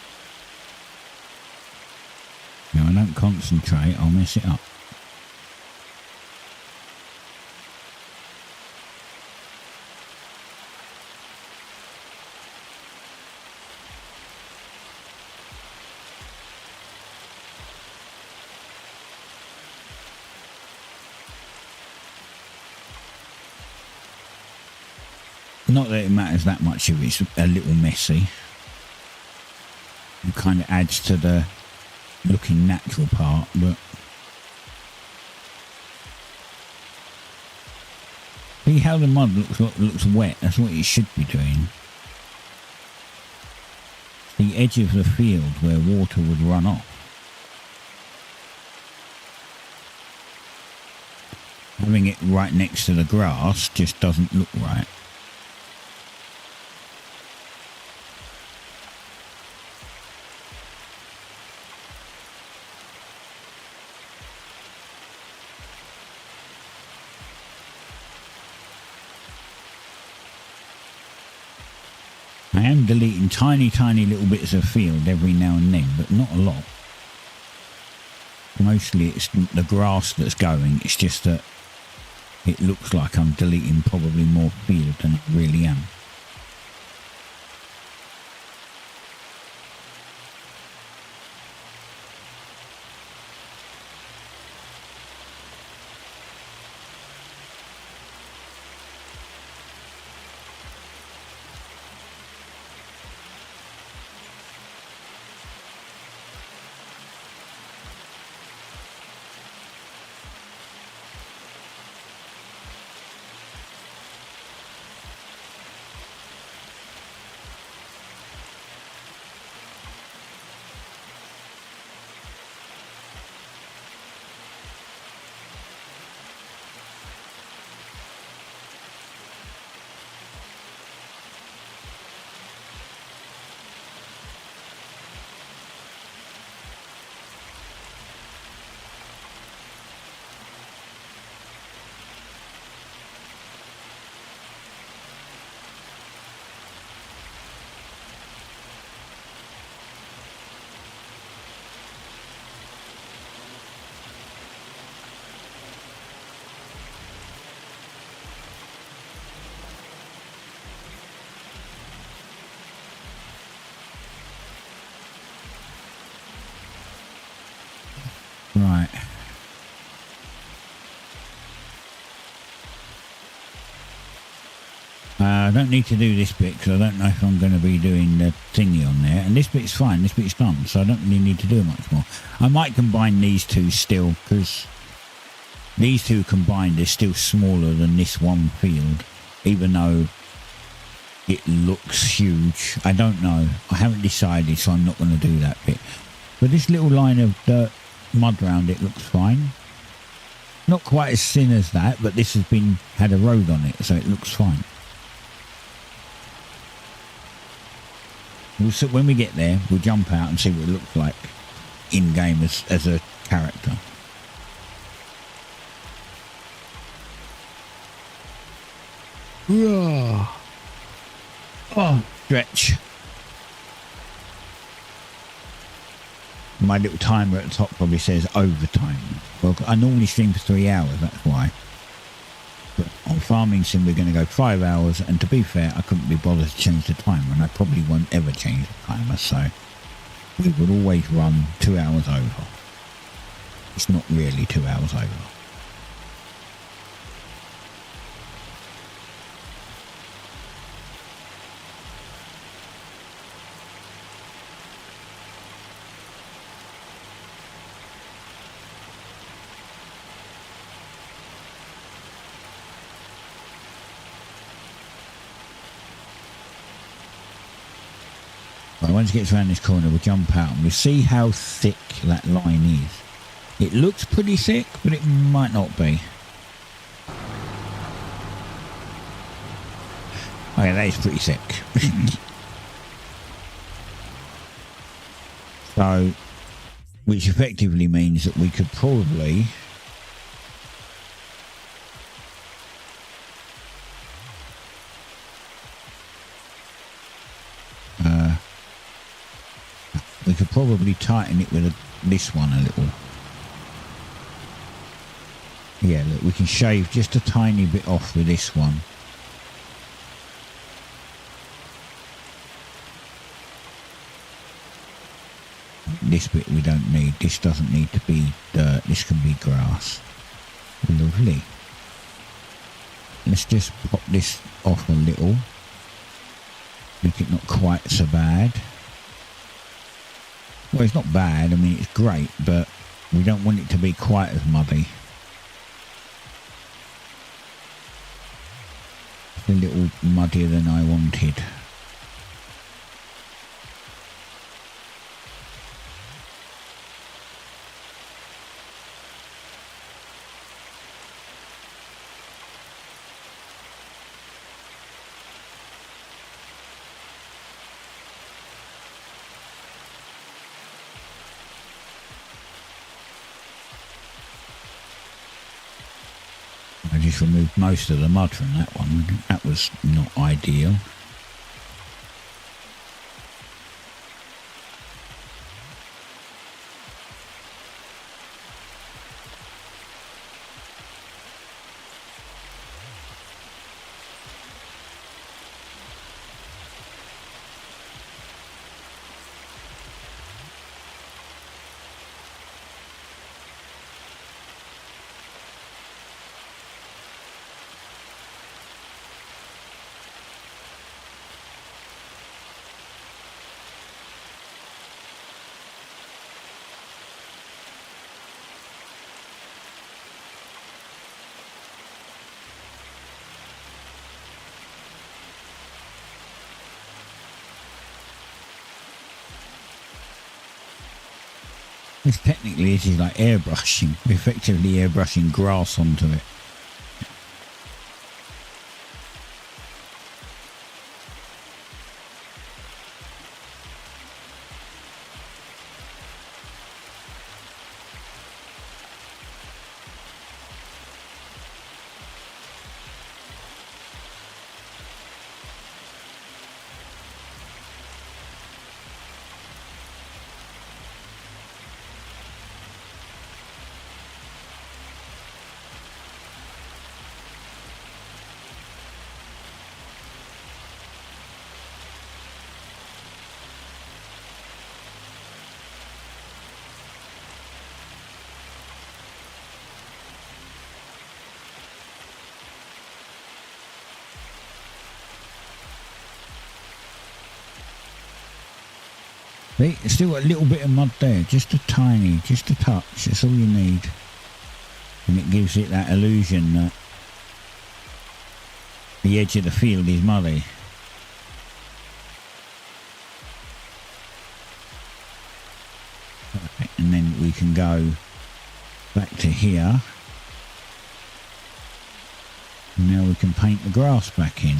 If I don't concentrate, I'll mess it up. Not that it matters that much if it's a little messy. It kind of adds to the looking natural part, but see how the mud looks wet? That's what it should be doing. The edge of the field where water would run off. Having it right next to the grass just doesn't look right. I am deleting tiny little bits of field every now and then, but not a lot. Mostly it's the grass that's going, it's just that it looks like I'm deleting probably more field than I really am. Right. I don't need to do this bit because I don't know if I'm going to be doing the thingy on there. And this bit's fine, this bit's done, so I don't really need to do much more. I might combine these two still because these two combined is still smaller than this one field, even though it looks huge. I don't know. I haven't decided, so I'm not going to do that bit. But this little line of dirt mud round it looks fine. Not quite as thin as that, but this has had a road on it, so it looks fine. When we get there, we'll jump out and see what it looks like in game as a character. Oh, stretch. My little timer at the top probably says overtime. Well, I normally stream for 3 hours, that's why. But on Farming Sim we're going to go 5 hours, and to be fair, I couldn't be bothered to change the timer, and I probably won't ever change the timer, so we would always run 2 hours over. It's not really 2 hours over. Once it gets around this corner, we'll jump out and we'll see how thick that line is. It looks pretty thick, but it might not be. Okay, that is pretty thick. So, which effectively means that we could probably tighten it with this one a little. Yeah, look, we can shave just a tiny bit off with this one. This bit we don't need. This doesn't need to be dirt. This can be grass. Lovely. Let's just pop this off a little. Make it not quite so bad. Well, it's not bad. I mean, it's great, but we don't want it to be quite as muddy. It's a little muddier than I wanted. I just removed most of the mud from that one. That was not ideal. This technically is like airbrushing, effectively airbrushing grass onto it. See, it's still got a little bit of mud there, just a tiny, just a touch, that's all you need. And it gives it that illusion that the edge of the field is muddy. Perfect. And then we can go back to here. And now we can paint the grass back in.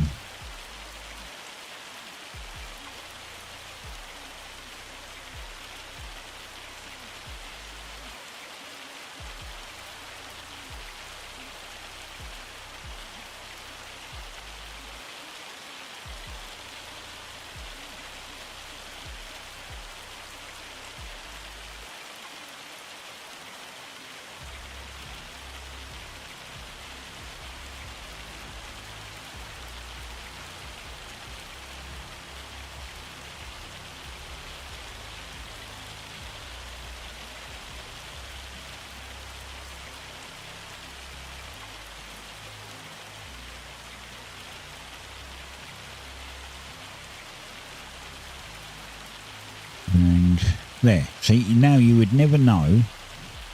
And there. See, now you would never know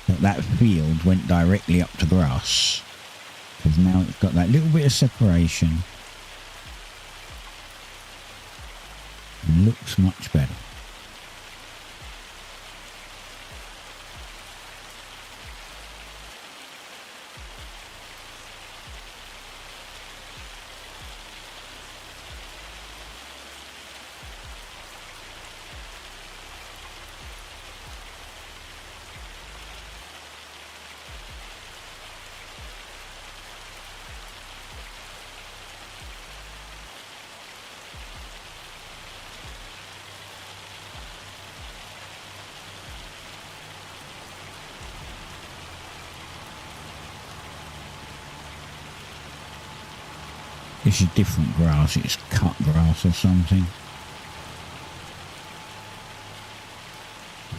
that that field went directly up to grass, because now it's got that little bit of separation and looks much better. This is different grass, it's cut grass or something.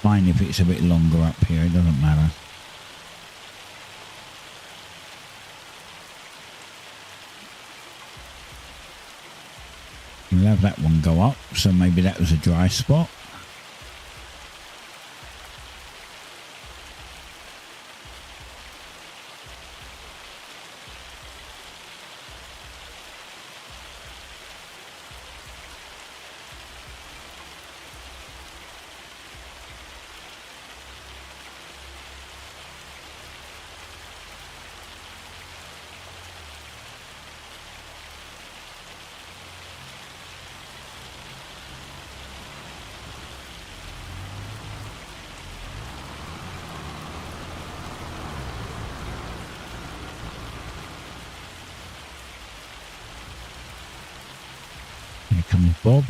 Fine if it's a bit longer up here, it doesn't matter. We'll have that one go up, so maybe that was a dry spot. Here comes Bob.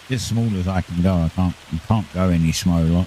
As small as I can go, I can't go any smaller.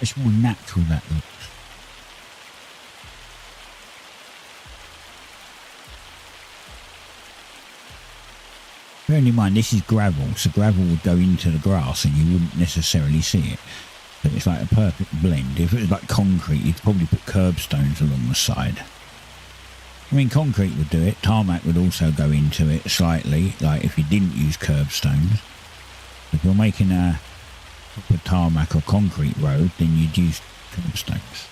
much more natural that looks. Bearing in mind this is gravel, so gravel would go into the grass and you wouldn't necessarily see it. But it's like a perfect blend. If it was like concrete, you'd probably put curbstones along the side. I mean, concrete would do it. Tarmac would also go into it slightly, like if you didn't use curbstones. If you're making a proper tarmac or concrete road, then you'd use curbstones.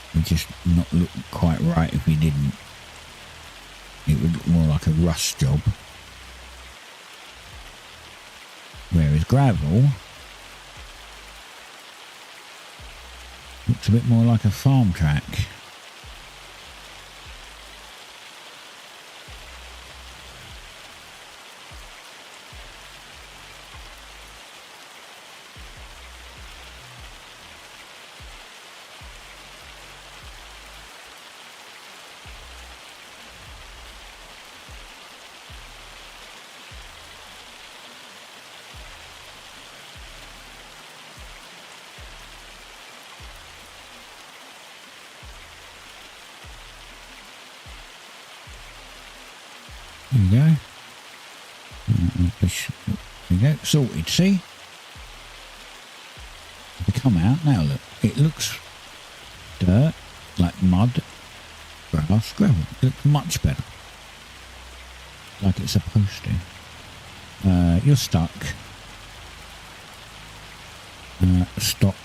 It would just not look quite right if you didn't. It would look more like a rust job. Whereas gravel looks a bit more like a farm track. There we go. There we go. Sorted, see? They come out. Now look. It looks dirt, like mud, grass, gravel. It looks much better. Like it's supposed to. You're stuck. Stop.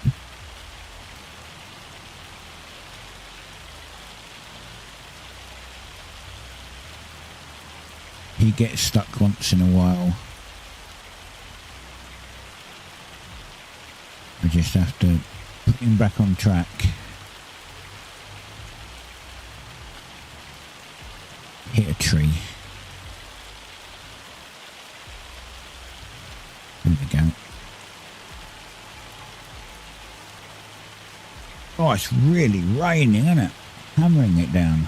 He gets stuck once in a while. We just have to put him back on track. Hit a tree. There we go. Oh, it's really raining, isn't it? Hammering it down.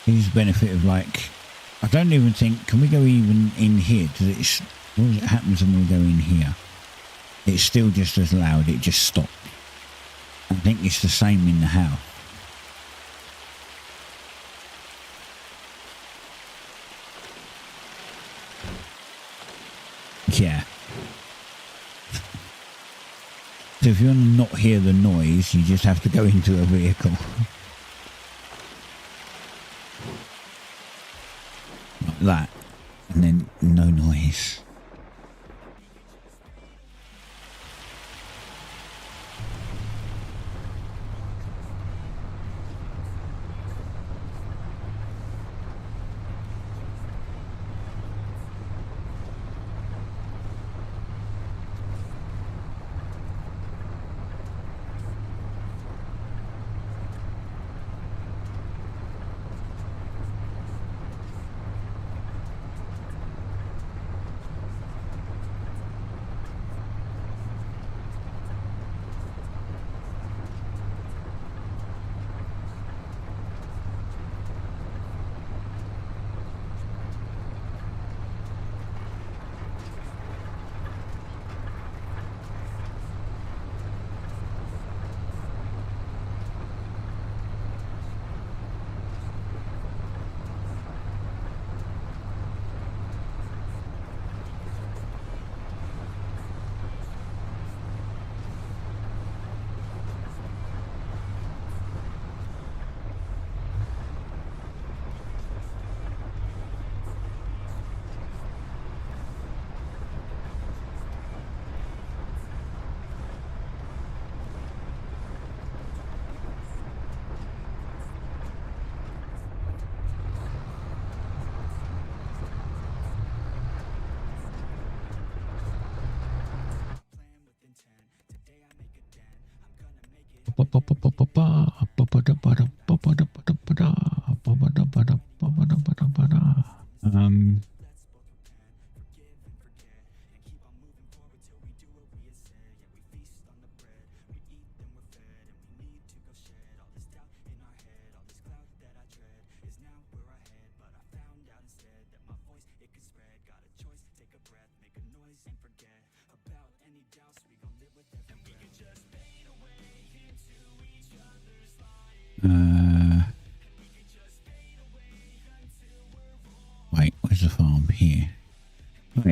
Here's the benefit of, like, I don't even think, can we go even in here? Does it, what happens when we go in here? It's still just as loud, it just stopped. I think it's the same in the house. Yeah. So if you want to not hear the noise, you just have to go into a vehicle. Like that. And then no noise.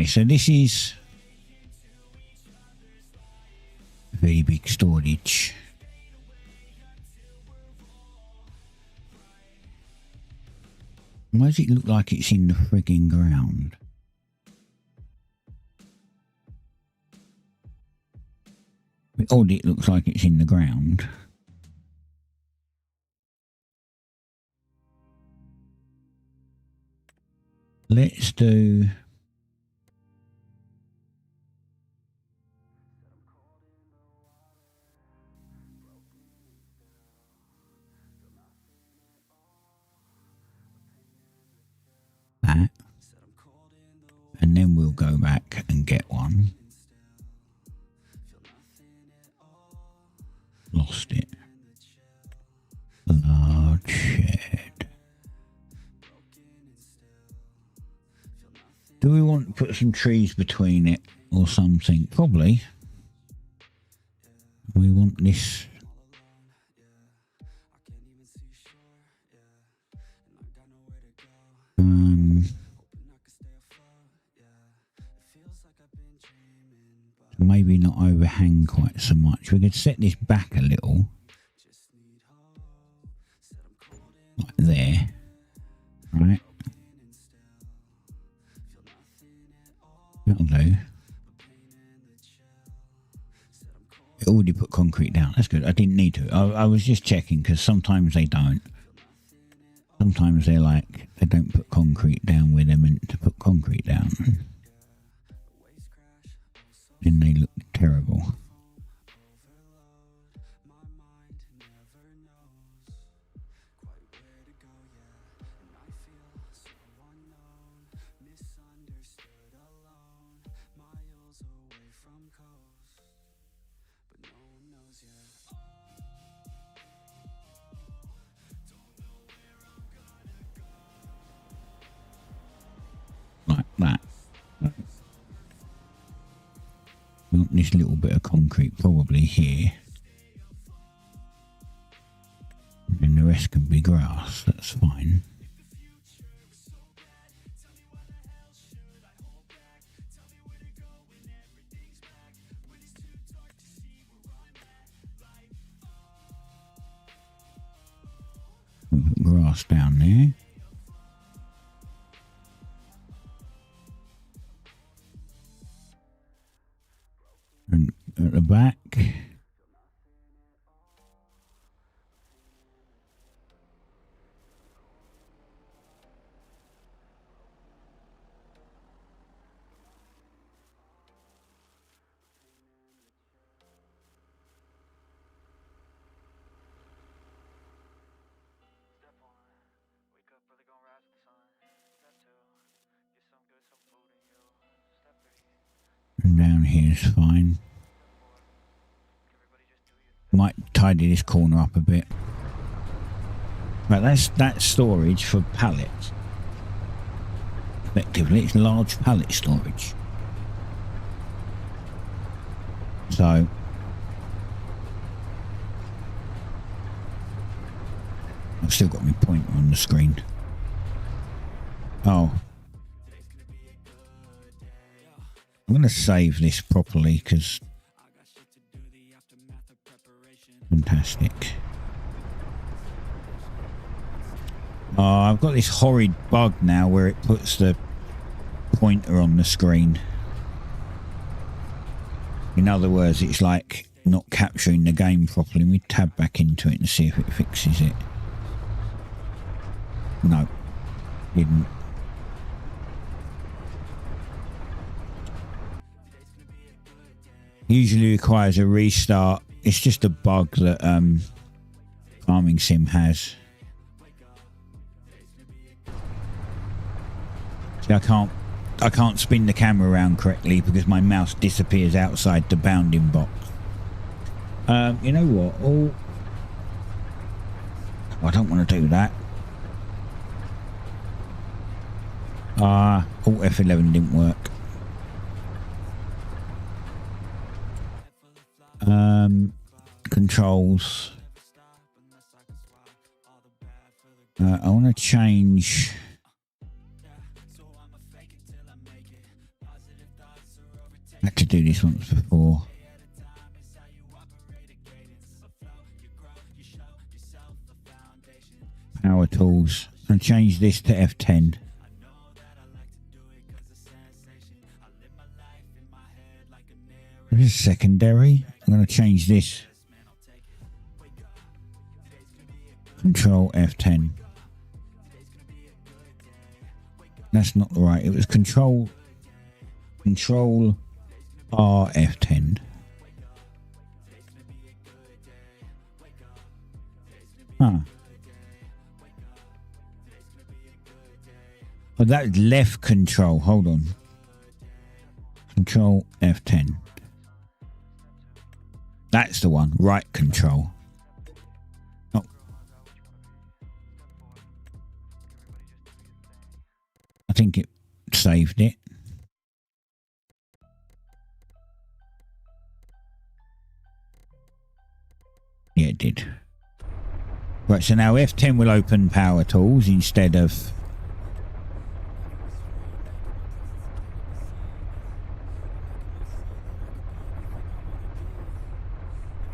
Okay, so this is very big storage. Why does it look like it's in the frigging ground? Odd, it looks like it's in the ground. Let's do... that. And then we'll go back and get one. Lost it. Large shed. Do we want to put some trees between it or something? Probably. We want this. Maybe not overhang quite so much. We could set this back a little. Like there. Right. That'll do. It already put concrete down. That's good. I didn't need to. I was just checking because sometimes they don't. Sometimes they're like, they don't put concrete down where they're meant to put concrete down. And they look terrible. Like that. We want this little bit of concrete probably here. And the rest can be grass, that's fine. We'll put grass down there. And at the back, and down here is fine. Might tidy this corner up a bit. Right, that's storage for pallets. Effectively, it's large pallet storage. So I've still got my pointer on the screen. Oh, I'm going to save this properly because fantastic. I've got this horrid bug now where it puts the pointer on the screen. In other words, it's like not capturing the game properly. We tab back into it and see if it fixes it. No, didn't. Usually requires a restart. It's just a bug that Farming Sim has. See, I can't spin the camera around correctly because my mouse disappears outside the bounding box. You know what? Oh, I don't want to do that. Alt F11 didn't work. Controls. I want to change Had to do this once before. Power tools. And change this to F10. This is secondary. I'm going to change this. Control F10. That's not right. It was Control R F10. Huh. Oh, that's left control. Hold on. Control F10. That's the one. Right control. Oh. I think it saved it. Yeah, it did. Right, so now F10 will open power tools instead of...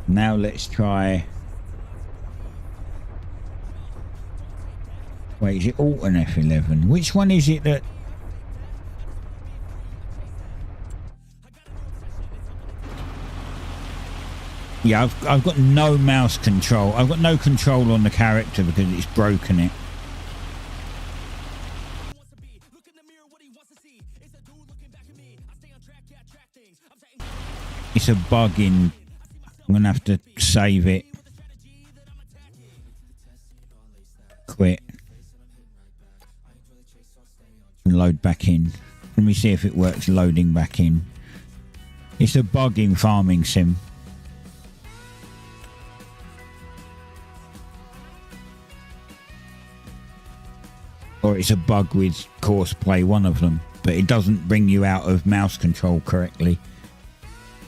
Now let's try... Wait, is it Alt and F11? Which one is it that... Yeah, I've got no mouse control. I've got no control on the character because it's broken it. It's a bug in... I'm going to have to save it. Quit. And load back in. Let me see if it works loading back in. It's a bug in Farming Sim. Or it's a bug with Courseplay, one of them. But it doesn't bring you out of mouse control correctly.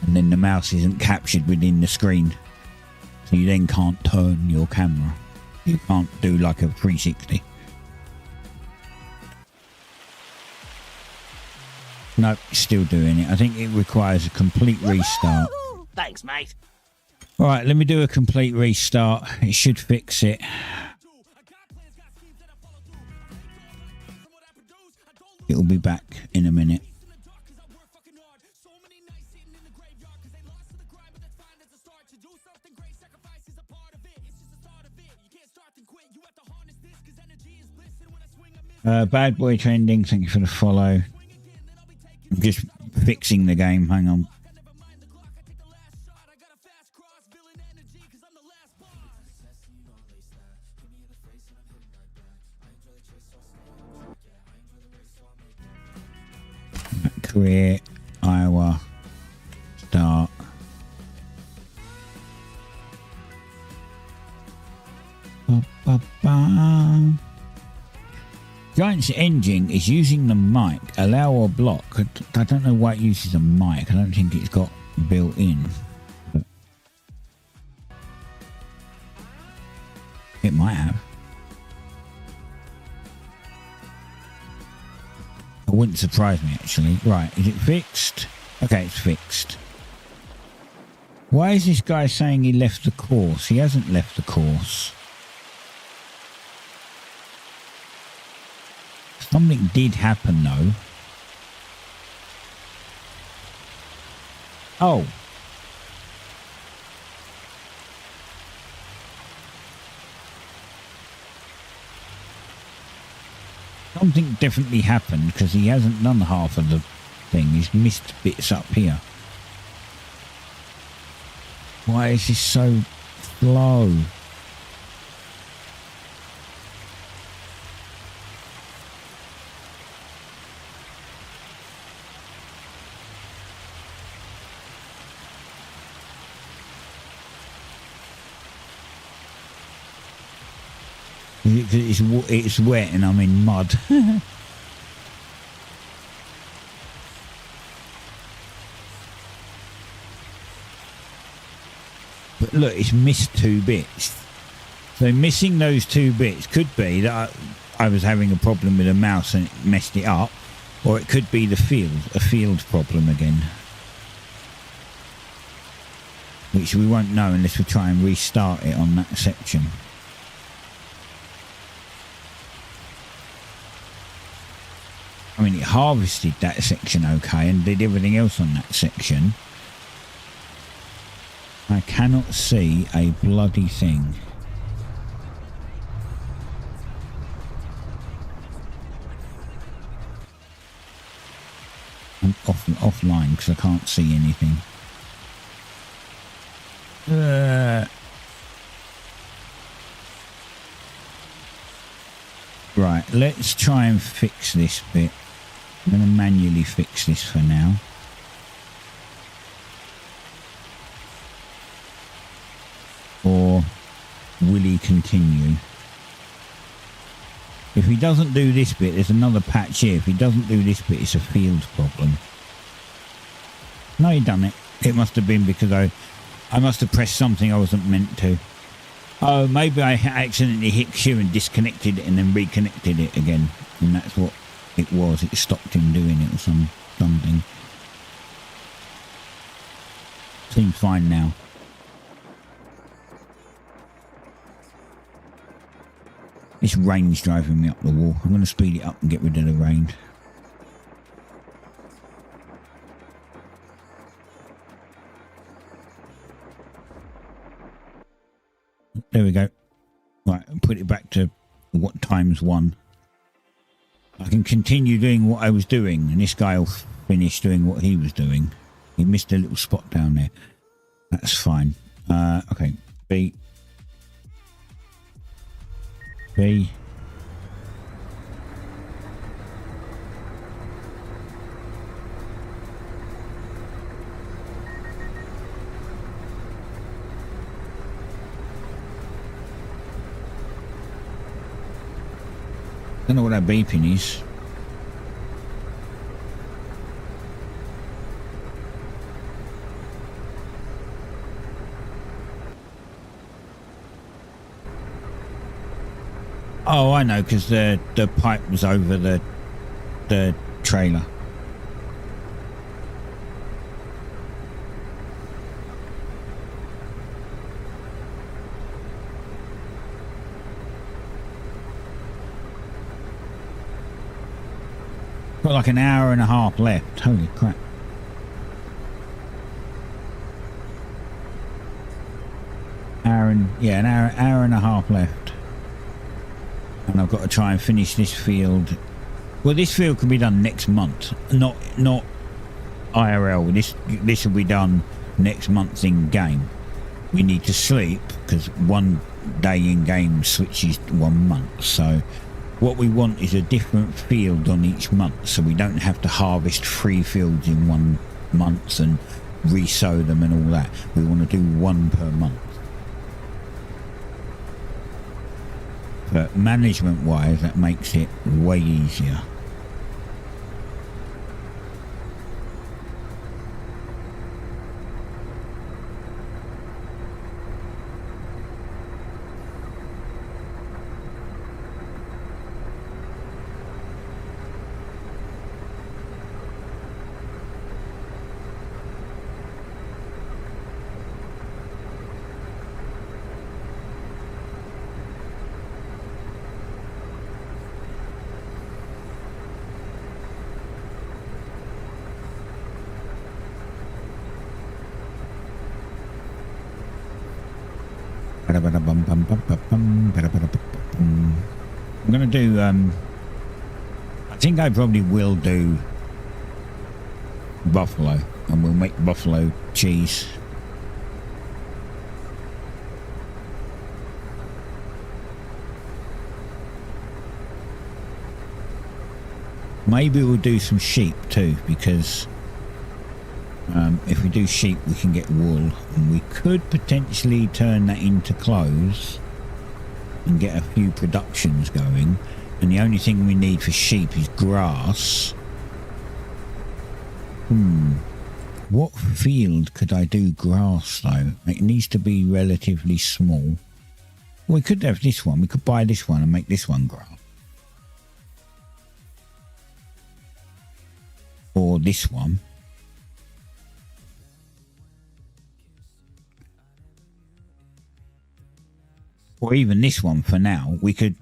And then the mouse isn't captured within the screen. So you then can't turn your camera. You can't do like a 360. No, still doing it. I think it requires a complete restart. Thanks, mate. Alright, let me do a complete restart. It should fix it. It'll be back in a minute. Bad boy trending, thank you for the follow. I'm just fixing the game, hang on. Career, Iowa, start. Ba, ba, ba. Giant's engine is using the mic, allow or block. I don't know why it uses a mic. I don't think it's got built in. But it might have. It wouldn't surprise me actually. Right, is it fixed? Okay, it's fixed. Why is this guy saying he left the course? He hasn't left the course. Something did happen though. Oh. Something definitely happened because he hasn't done half of the thing. He's missed bits up here. Why is this so slow? It's wet and I'm in mud. But look, it's missed 2 bits. So missing those 2 bits could be that I was having a problem with a mouse and it messed it up. Or it could be a field problem again. which we won't know unless we try and restart it on that section. I mean, it harvested that section okay and did everything else on that section. I cannot see a bloody thing. I'm offline because I can't see anything. Right, let's try and fix this bit. I'm going to manually fix this for now. Or will he continue? If he doesn't do this bit, there's another patch here. If he doesn't do this bit, it's a field problem. No, he done it. It must have been because I must have pressed something I wasn't meant to. Oh, maybe I accidentally hit Q and disconnected it and then reconnected it again. And that's what it was. It stopped him doing it or something. Seems fine now. This rain's driving me up the wall. I'm going to speed it up and get rid of the rain. There we go. Right, put it back to what times 1. I can continue doing what I was doing, and this guy will finish doing what he was doing. He missed a little spot down there. That's fine. Okay, B. Don't know what that beeping is. Oh, I know, because the pipe was over the trailer. Got like an hour and a half left. Holy crap. An hour and a half left. And I've got to try and finish this field. Well, this field can be done next month. Not IRL. This will be done next month in game. We need to sleep because one day in game switches 1 month. So what we want is a different field on each month, so we don't have to harvest 3 fields in 1 month and re-sow them and all that. We want to do 1 per month. But management wise, that makes it way easier. I'm going to do, I think I probably will do buffalo, and we'll make buffalo cheese. Maybe we'll do some sheep too, because if we do sheep we can get wool, and we could potentially turn that into clothes and get a few productions going. And the only thing we need for sheep is grass. What field could I do grass though? It needs to be relatively small. We could have this one. We could buy this one and make this one grass. Or this one. or even this one for now. We could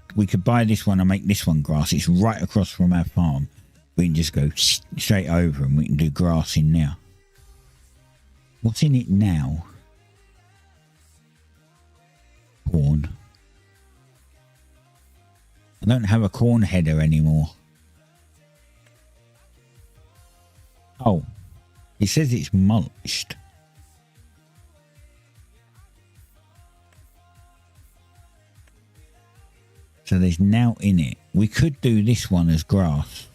buy this one and make this one grass. It's right across from our farm. We can just go straight over and we can do grass in now. What's in it now? Corn. I don't have a corn header anymore. Oh, it says it's mulched. So there's now in it. We could do this one as grass.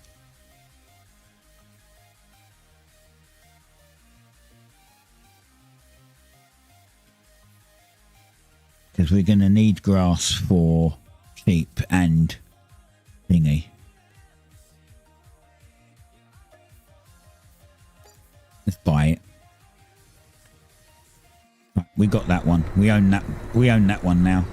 Because we're going to need grass for sheep and thingy. Let's buy it. Right, we got that one. We own that. We own that one now.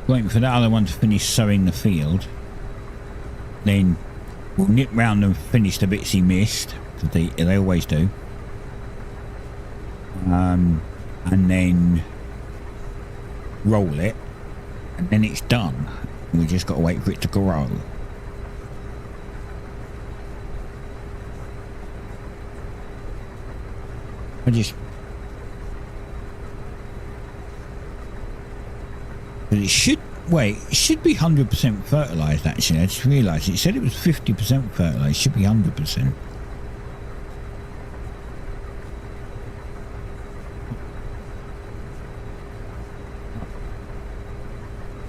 Waiting for the other one to finish sowing the field. Then we'll nip round and finish the bits he missed, because they always do. And then roll it, and then it's done. We just got to wait for it to grow. But it should it should be 100% fertilised actually. I just realised it said it was 50% fertilised. It should be 100%.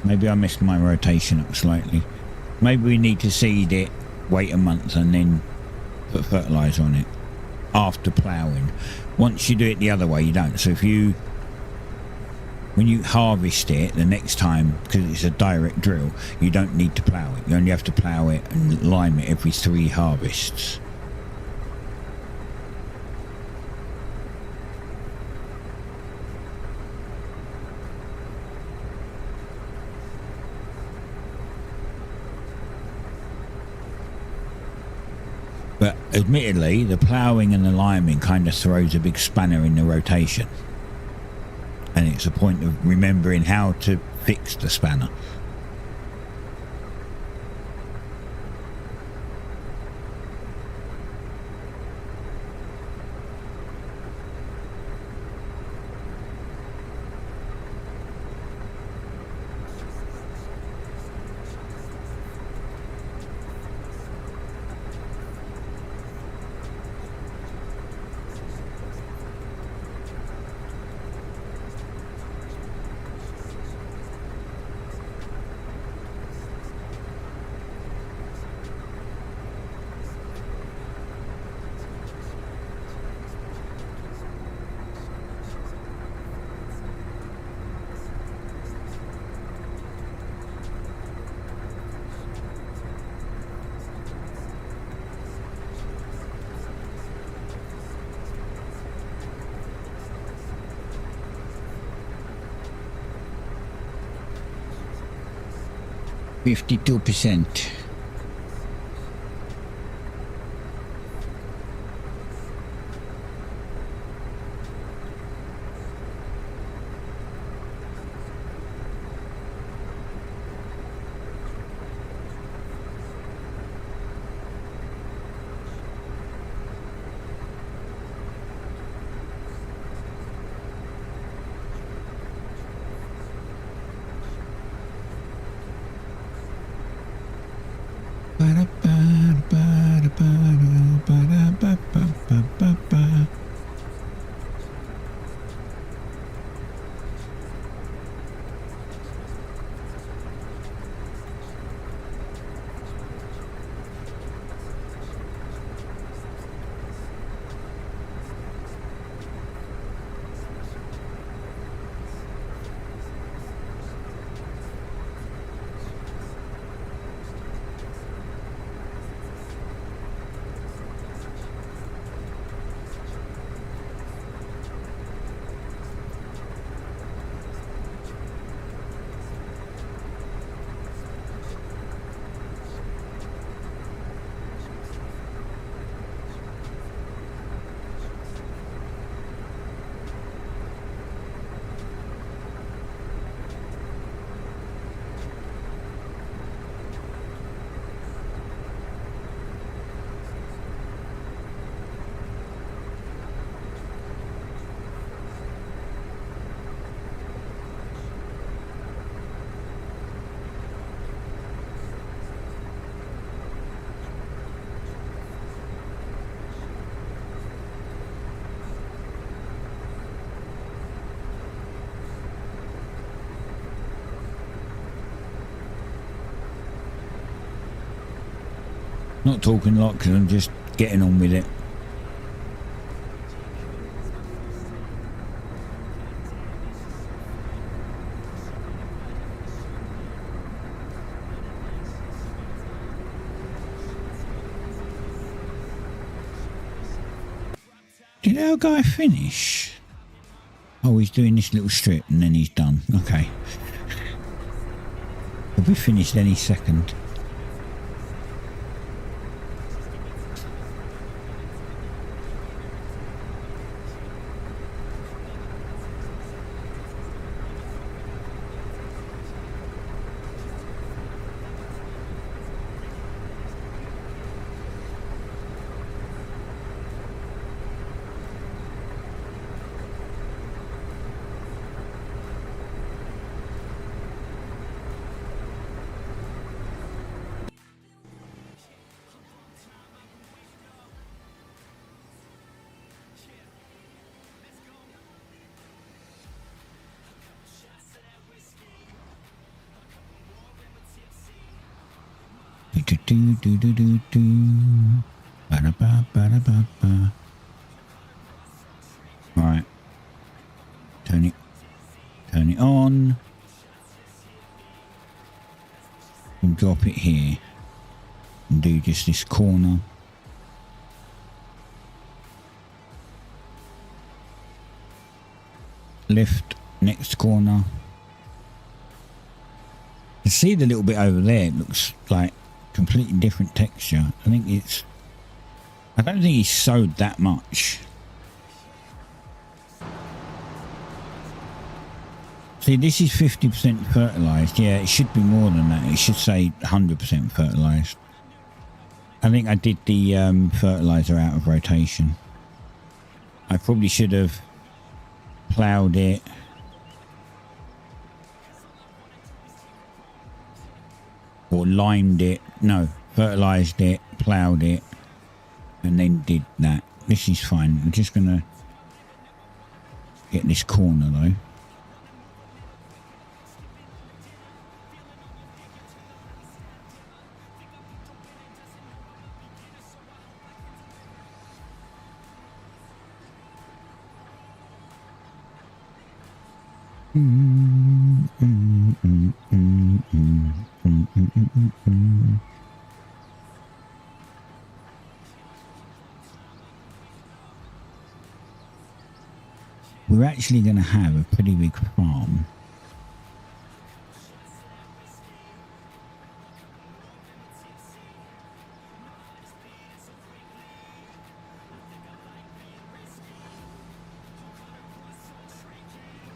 Maybe I missed my rotation up slightly. Maybe we need to seed it, wait a month and then put fertiliser on it after ploughing. Once you do it the other way you don't. So when you harvest it the next time, because it's a direct drill, you don't need to plough it. You only have to plough it and lime it every 3 harvests. But admittedly, the ploughing and the liming kind of throws a big spanner in the rotation. And it's a point of remembering how to fix the spanner. 52%. Not talking a lot because I'm just getting on with it. Did our guy finish? Oh, he's doing this little strip and then he's done. Okay. He'll be finished any second. Right. Turn it on. And drop it here. And do just this corner. Left, next corner. You see the little bit over there, it looks like completely different texture. I don't think he's sowed that much. See, this is 50% fertilised. Yeah, it should be more than that. It should say 100% fertilised. I think I did the fertiliser out of rotation. I probably should have ploughed it. Or limed it. No, fertilised it, ploughed it, and then did that. This is fine. I'm just going to get this corner though. We're actually going to have a pretty big farm.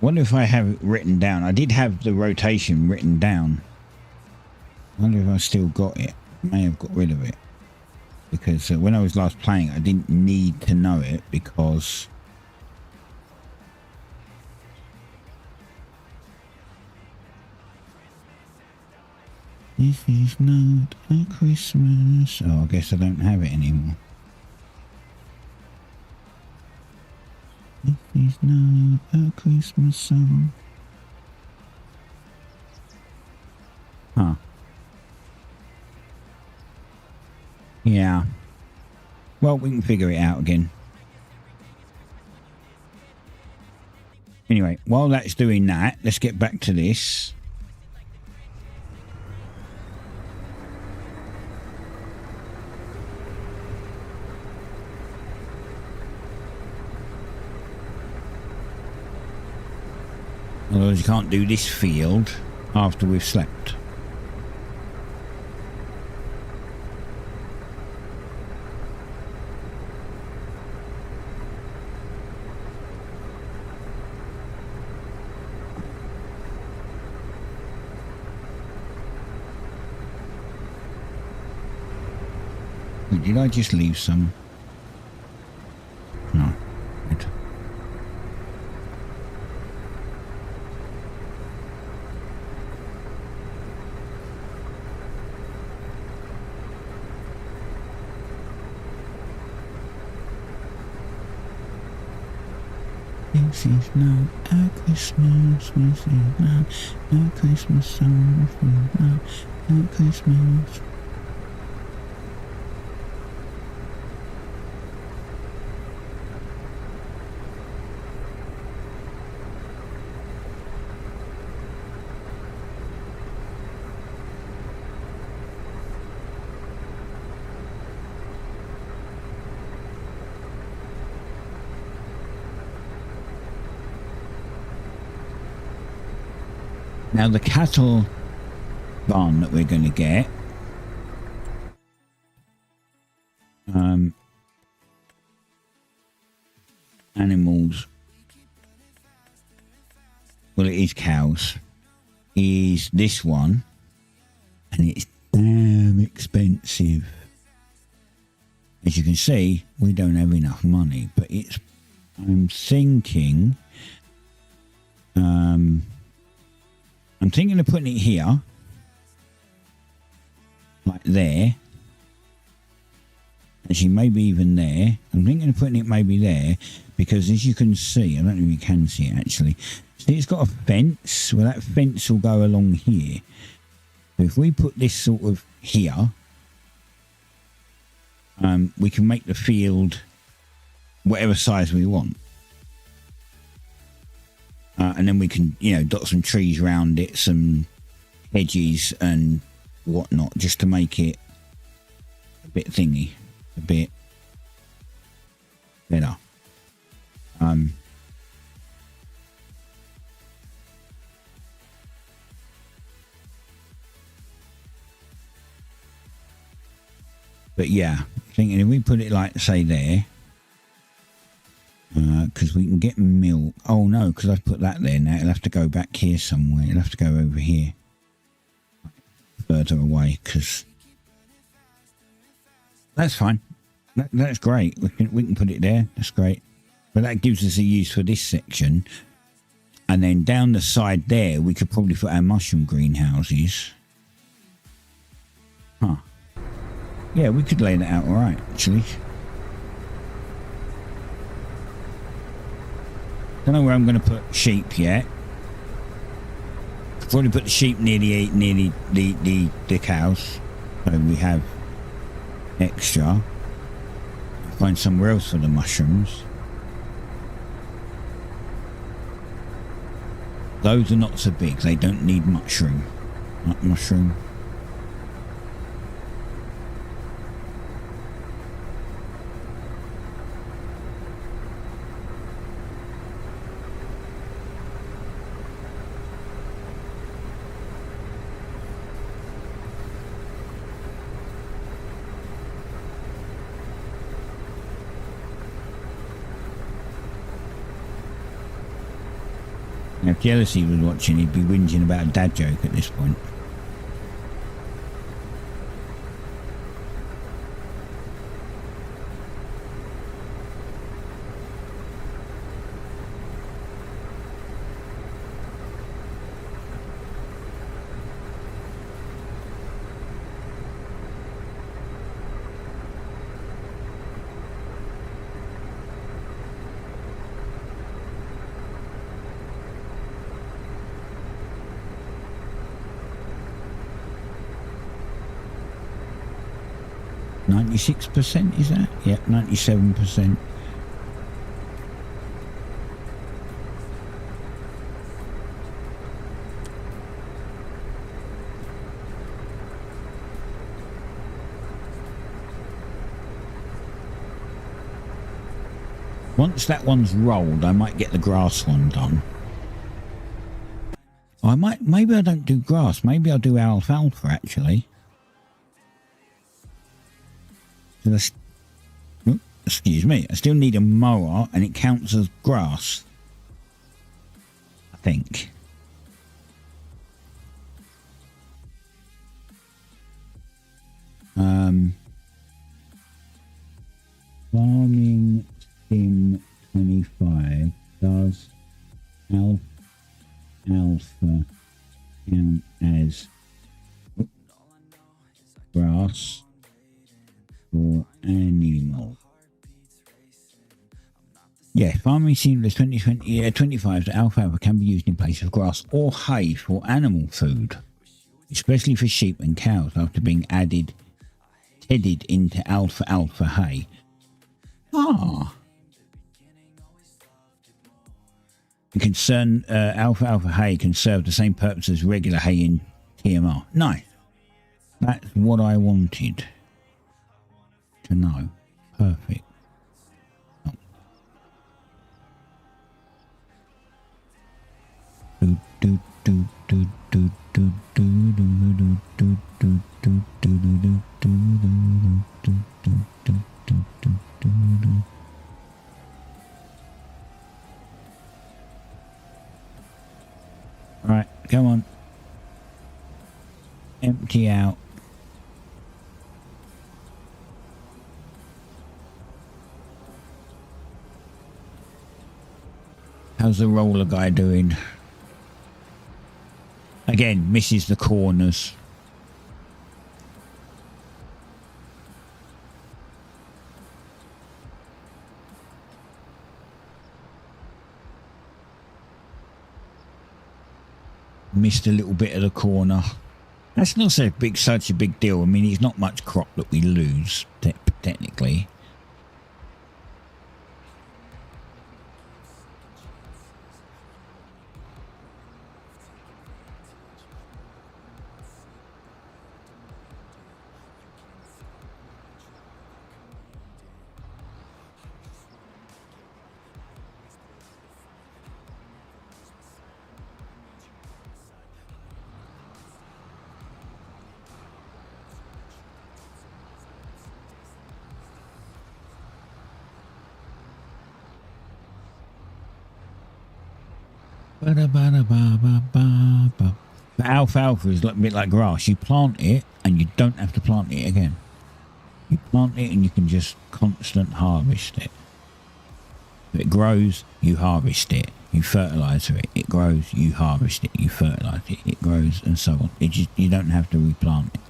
Wonder if I have it written down. I did have the rotation written down. Wonder if I still got it. May have got rid of it. Because when I was last playing, I didn't need to know it because... This is not a Christmas. Oh, I guess I don't have it anymore. This is not a Christmas song. Huh. Yeah. Well, we can figure it out again. Anyway, while that's doing that, let's get back to this. Otherwise you can't do this field after we've slept. Did I just leave some? No. Good. This is not a Christmas, this is not a Christmas song, this is not a Christmas. Now the cattle barn that we're going to get, animals, well it is cows, is this one, and it's damn expensive. As you can see, we don't have enough money, but it's, I'm thinking of putting it here, like there. Actually, maybe even there. I'm thinking of putting it maybe there, because as you can see, I don't know if you can see it actually. See, it's got a fence. Well, that fence will go along here. So if we put this sort of here, we can make the field whatever size we want. And then we can, you know, dot some trees around it, some hedges and whatnot, just to make it a bit thingy, a bit better. But yeah, thinking if we put it like, say, there, because we can get milk. Oh no, because I've put that there now. It'll have to go back here somewhere. It'll have to go over here, further away. Because that's fine. That's great. We can put it there. That's great. But that gives us a use for this section. And then down the side there, we could probably put our mushroom greenhouses. Huh. Yeah, we could lay that out all right, actually. Don't know where I'm going to put sheep yet. Probably put the sheep near the cows, so we have extra. Find somewhere else for the mushrooms. Those are not so big. They don't need much room. Not mushroom. Now, if Jealousy was watching, he'd be whinging about a dad joke at this point. %, is that? Yeah, 97%. Once that one's rolled, I might get the grass one done. Maybe I don't do grass. Maybe I'll do alfalfa, actually. Excuse me, I still need a mower and it counts as grass, I think. Farming Sim 25 does alfalfa count as grass or animal? Yeah, Farming Sim 25 alfalfa can be used in place of grass or hay for animal food, especially for sheep and cows after being tedded into alfalfa hay. Alfalfa hay can serve the same purpose as regular hay in TMR. Nice. That's what I wanted to know. Perfect. Right, come on. Empty out. How's the roller guy doing? Again, misses the corners. Missed a little bit of the corner. That's not such a big deal. I mean, it's not much crop that we lose, technically. But alfalfa is a bit like grass. You plant it and you don't have to plant it again. You plant it and you can just constant harvest it. If it grows, you harvest it. You fertilise it. It grows, you harvest it. You fertilise it. It grows, and so on. You don't have to replant it.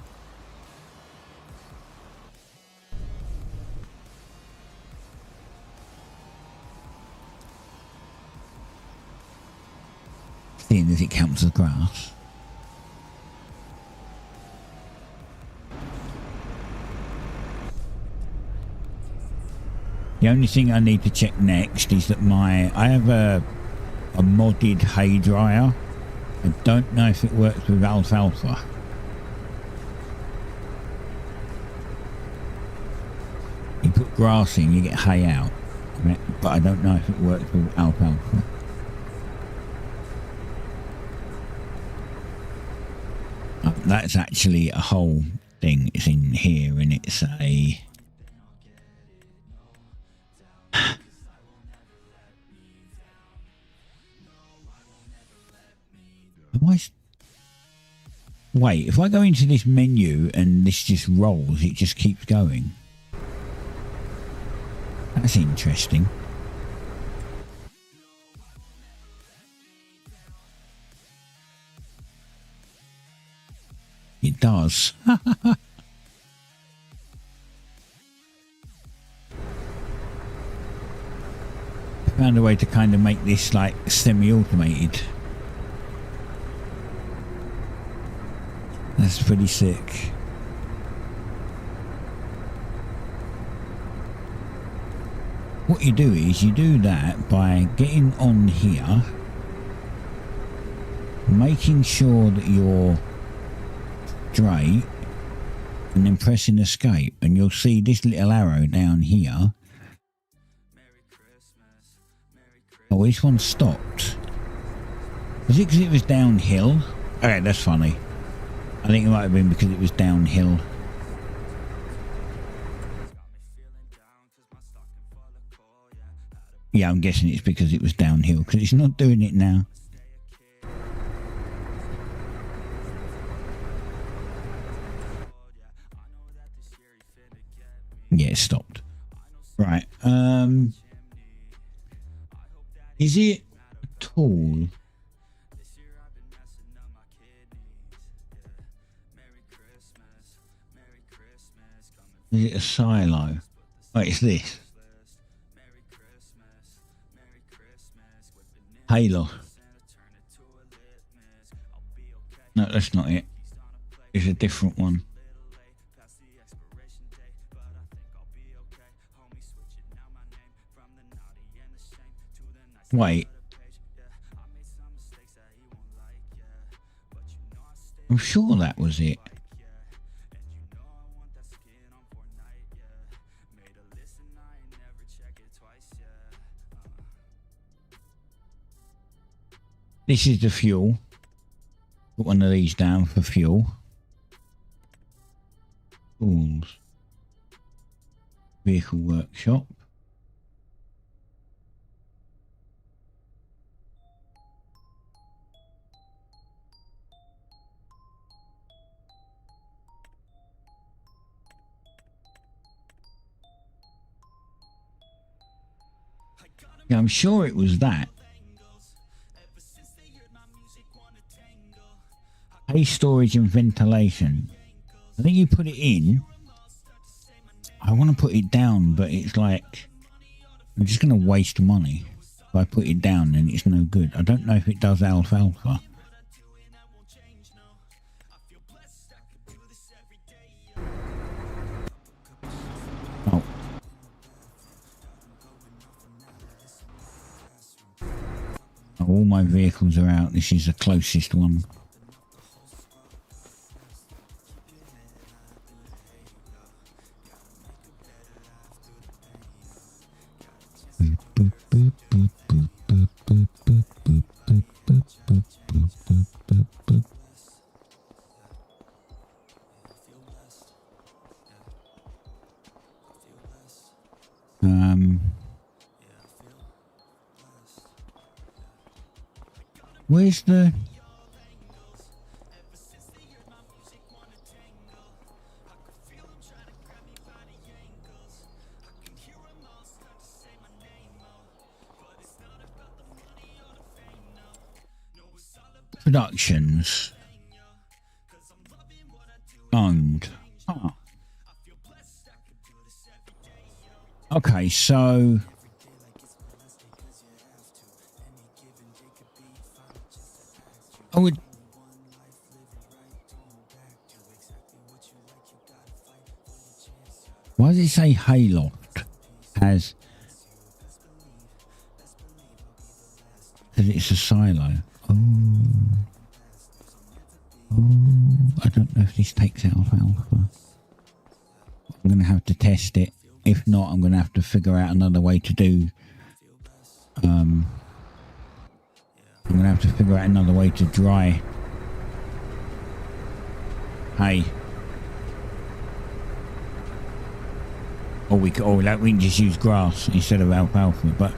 Seeing as it counts as grass. The only thing I need to check next is that I have a modded hay dryer. I don't know if it works with alfalfa. You put grass in, you get hay out. But I don't know if it works with alfalfa. That's actually a whole thing. It's in here and it's a... Am I... Wait, if I go into this menu and this just rolls, it just keeps going. That's interesting. It does. Found a way to kind of make this like semi-automated. That's pretty sick. What you do is you do that by getting on here, making sure that you're straight, and then pressing escape, and you'll see this little arrow down here. Oh, this one stopped. Was it because it was downhill? Okay, that's funny. I think it might have been because it was downhill. Yeah, I'm guessing it's because it was downhill, because it's not doing it now. Yeah, it stopped. Right. Is it a tool? Is it a silo? Oh, it's this. Halo. No, that's not it. It's a different one. Wait. I'm sure that was it. This is the fuel. Put one of these down for fuel. Tools. Vehicle workshop. Yeah, I'm sure it was that. Hay storage and ventilation. I think you put it in. I want to put it down, but it's like I'm just going to waste money. If I put it down, then it's no good. I don't know if it does alfalfa. Oh. All my vehicles are out. This is the closest one. Where's the... Productions owned. Oh. Okay, so I would. Why does it say Hayloft as? Because it's a silo. Oh, I don't know if this takes out alfalfa. I'm going to have to test it. If not, I'm going to have to figure out another way to do. I'm going to have to figure out another way to dry hay. Or we can just use grass instead of alfalfa, but.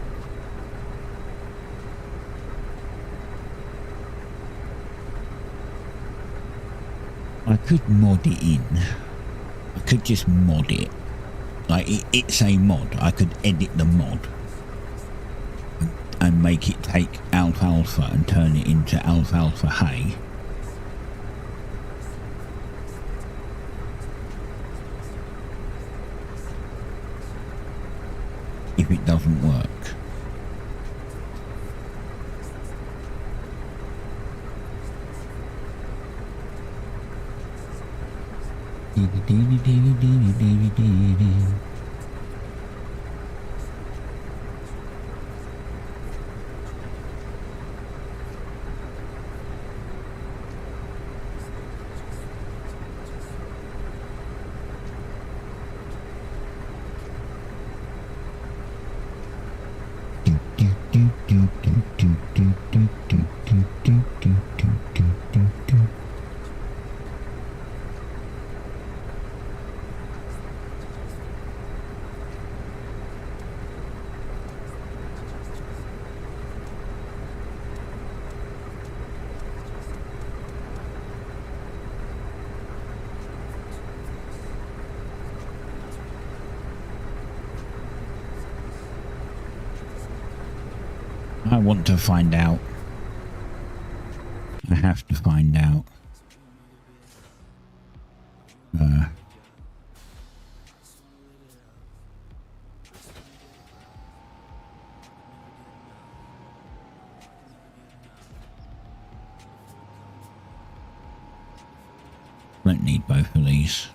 I could mod it in. I could just mod it. Like it's a mod. I could edit the mod and make it take alfalfa and turn it into alfalfa hay. If it doesn't work. I want to find out. I have to find out. Don't need both of these.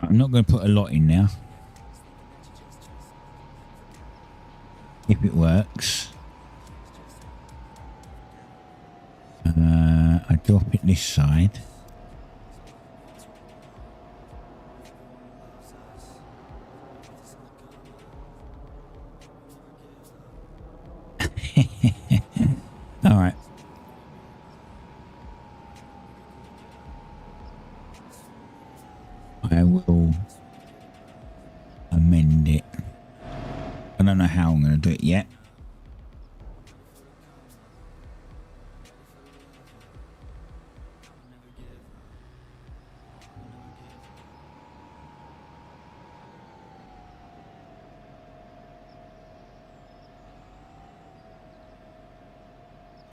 I'm not going to put a lot in now. If it works. I drop it this side. All right. I will amend it. I don't know how I'm going to do it yet.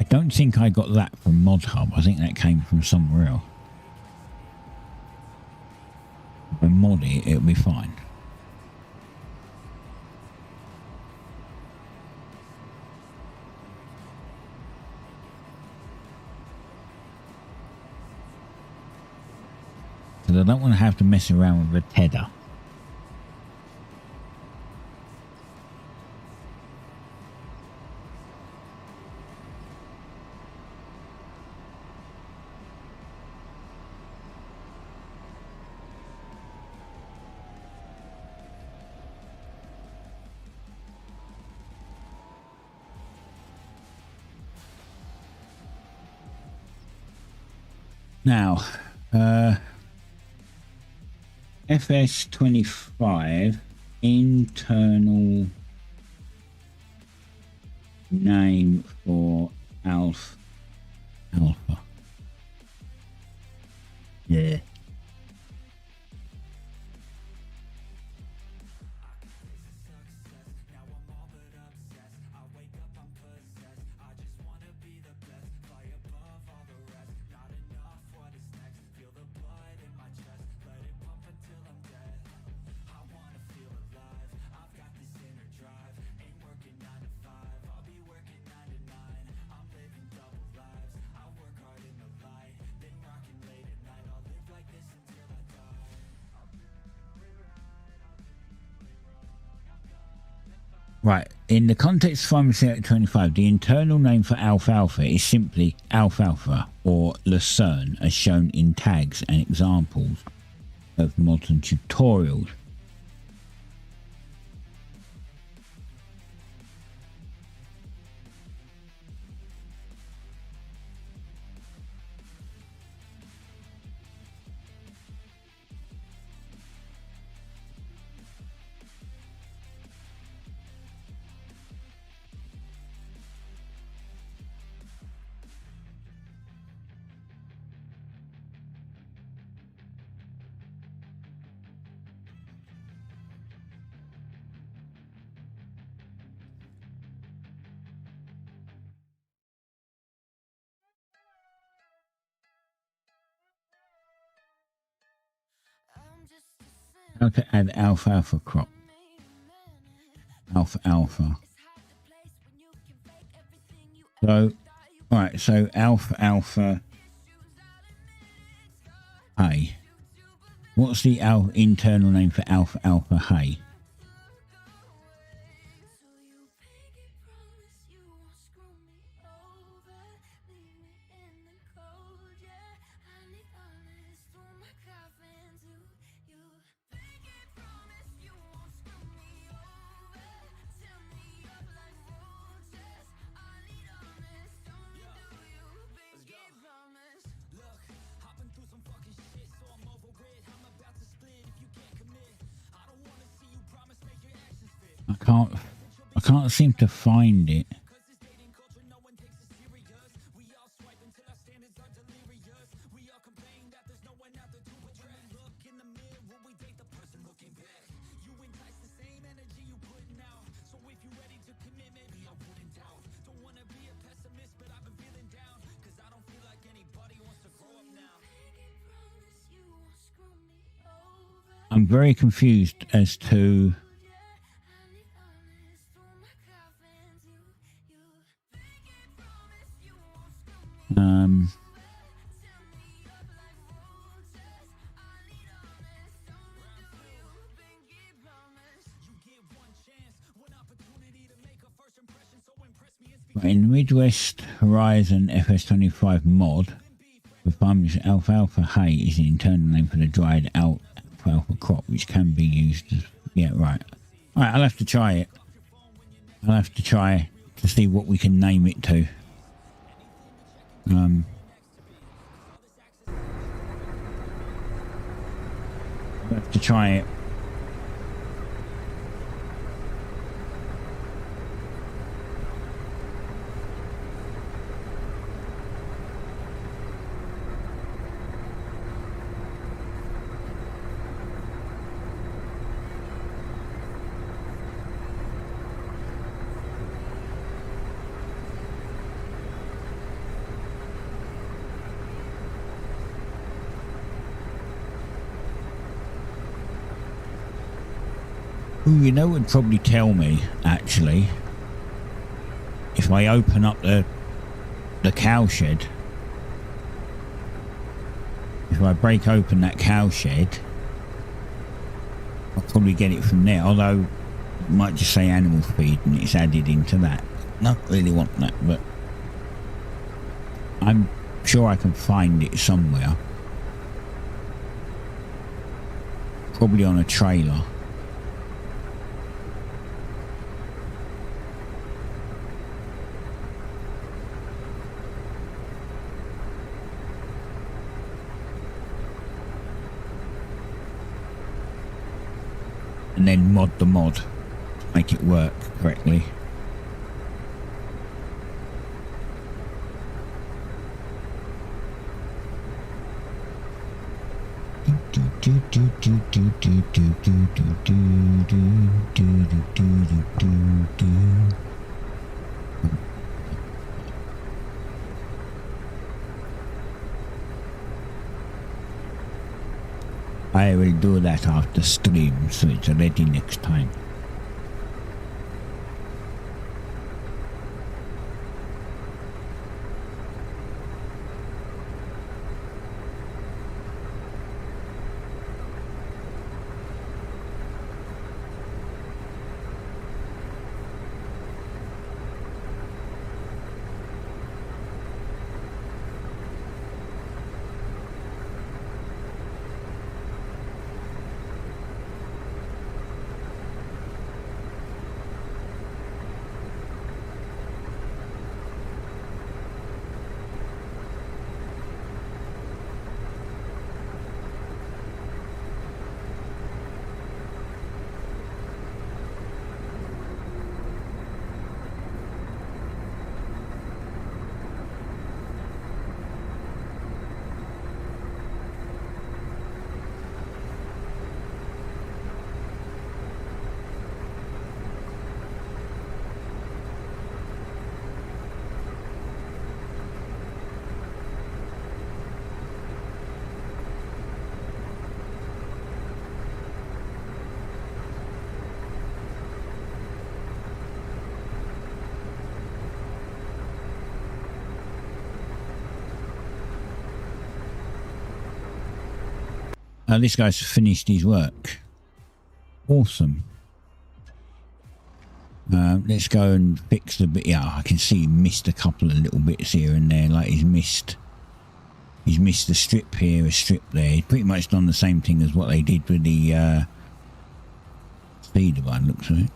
I don't think I got that from Mod Hub. I think that came from somewhere else. If I mod it, it'll be fine. Because I don't want to have to mess around with a tether. Now, FS25 internal name for alpha. Yeah. Right, in the context of Pharmacy 25, the internal name for alfalfa is simply alfalfa or lucerne, as shown in tags and examples of modern tutorials. How to add alfalfa crop. Alfalfa. So, alright, so alfalfa hay. What's the internal name for alfalfa hay? I can't seem to find it. I'm very confused as to in the Midwest Horizon FS25 mod, the farm's alfalfa hay is the internal name for the dried alfalfa crop, which can be used as... Yeah, right. Alright, I'll have to try it. I'll have to try to see what we can name it to. I'll have to try it. Ooh, you know what would probably tell me, actually, if I open up the cowshed, if I break open that cowshed, I'll probably get it from there, although it might just say animal feed and it's added into that. Not really want that, but I'm sure I can find it somewhere. Probably on a trailer. And then mod the mod to make it work correctly. I will do that after stream, so it's ready next time. This guy's finished his work. Awesome. Let's go and fix the bit. Yeah, I can see he missed a couple of little bits here and there. Like he's missed a strip here, a strip there. He's pretty much done the same thing as what they did with the speeder one, looks like.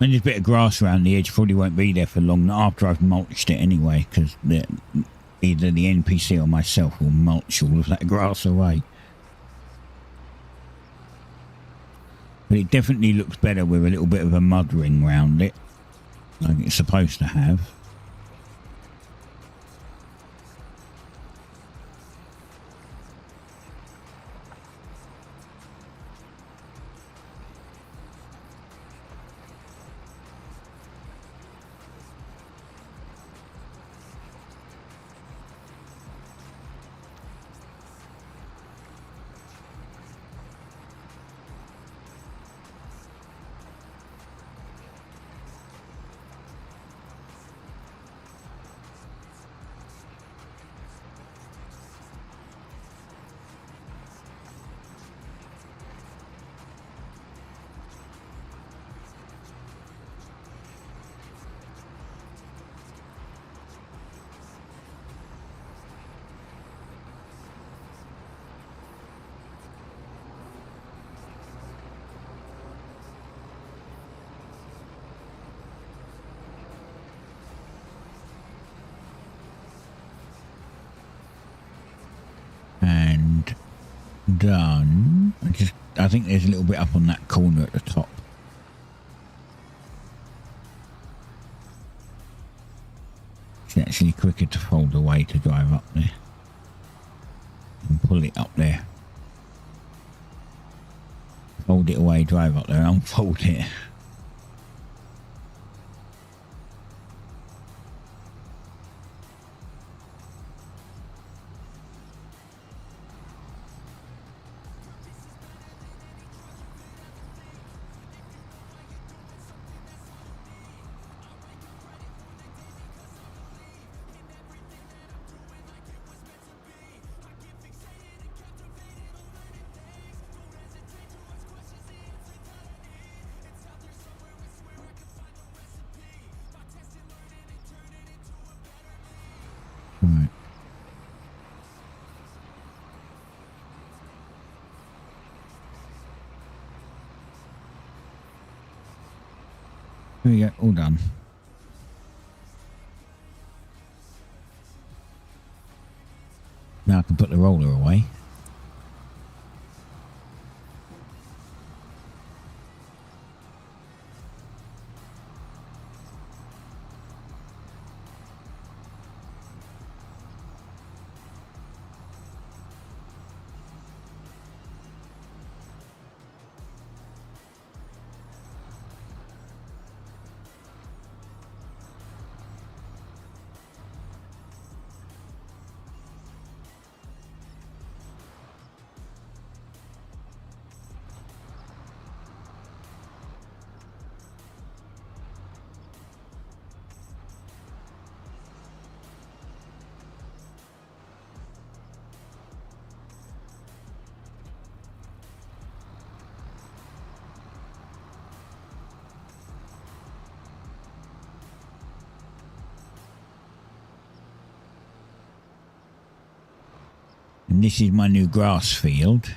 And there's a bit of grass around the edge, probably won't be there for long after I've mulched it anyway, because either the NPC or myself will mulch all of that grass away. But it definitely looks better with a little bit of a mud ring round it, like it's supposed to have. And done. I think there's a little bit up on that corner at the top. It's actually quicker to fold away to drive up there and pull it up there. Fold it away, drive up there, and unfold it. Right. Here we go, all done. Now I can put the roller away. And this is my new grass field.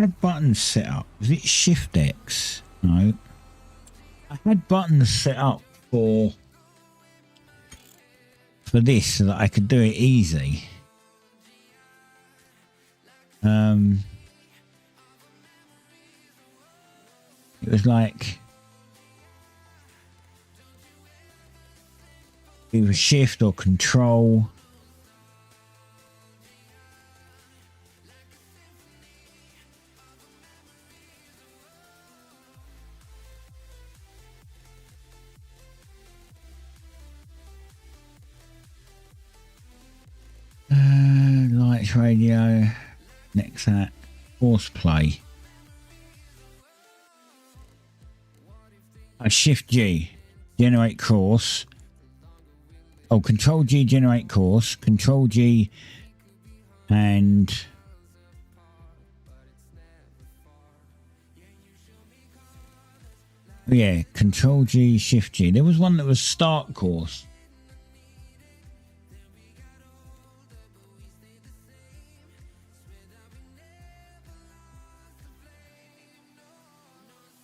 had buttons set up. Was it Shift X? No. I had buttons set up for this so that I could do it easy. It was like either Shift or Control. Lights, radio, next that, force play. Shift G, generate course. Oh, Control G, generate course. Control G, and yeah, Control G, Shift G. There was one that was start course.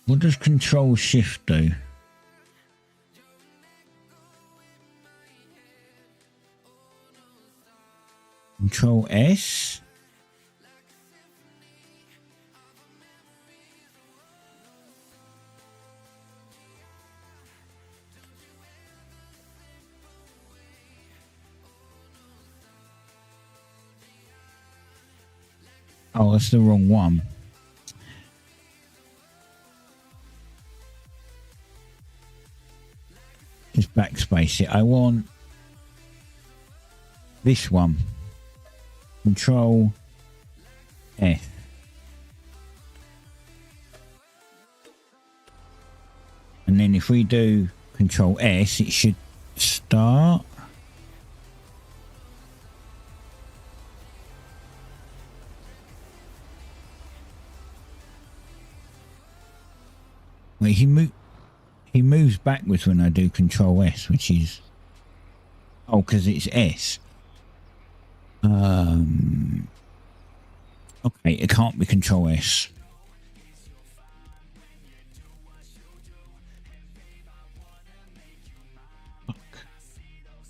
What does Control Shift do? Control S? Oh, that's the wrong one. Just backspace it. I want this one. Control F. And then if we do Control S, it should start. Wait, he moves backwards when I do Control S, which is... Oh, because it's S. Okay, it can't be Control S. Fuck.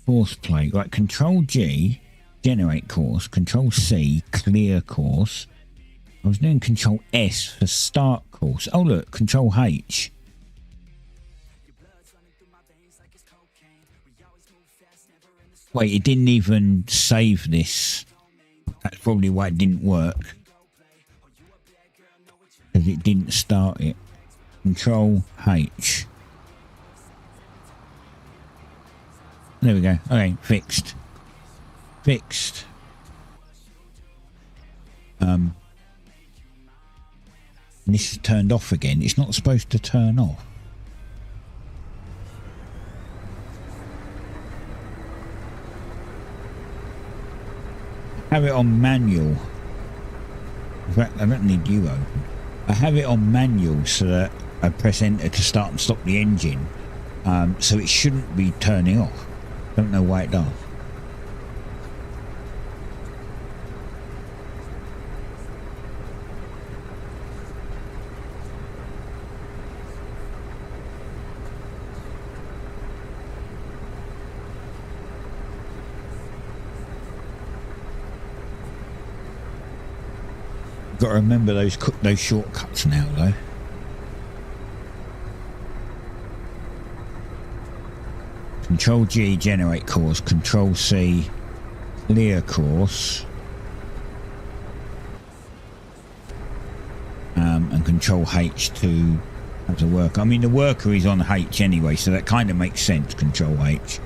Force play. Right, Control G, generate course. Control C, clear course. I was doing Control S for start course. Oh look, Control H. Wait, it didn't even save this. That's probably why it didn't work. Because it didn't start it. Control H. There we go. Okay, fixed. Fixed. And this is turned off again. It's not supposed to turn off. Have it on manual. In fact, I don't need you open. I have it on manual so that I press enter to start and stop the engine. So it shouldn't be turning off. Don't know why it does. Got to remember those shortcuts now, though. Control G, generate course. Control C, clear course. And Control H to have the worker. I mean, the worker is on H anyway, so that kind of makes sense. Control H.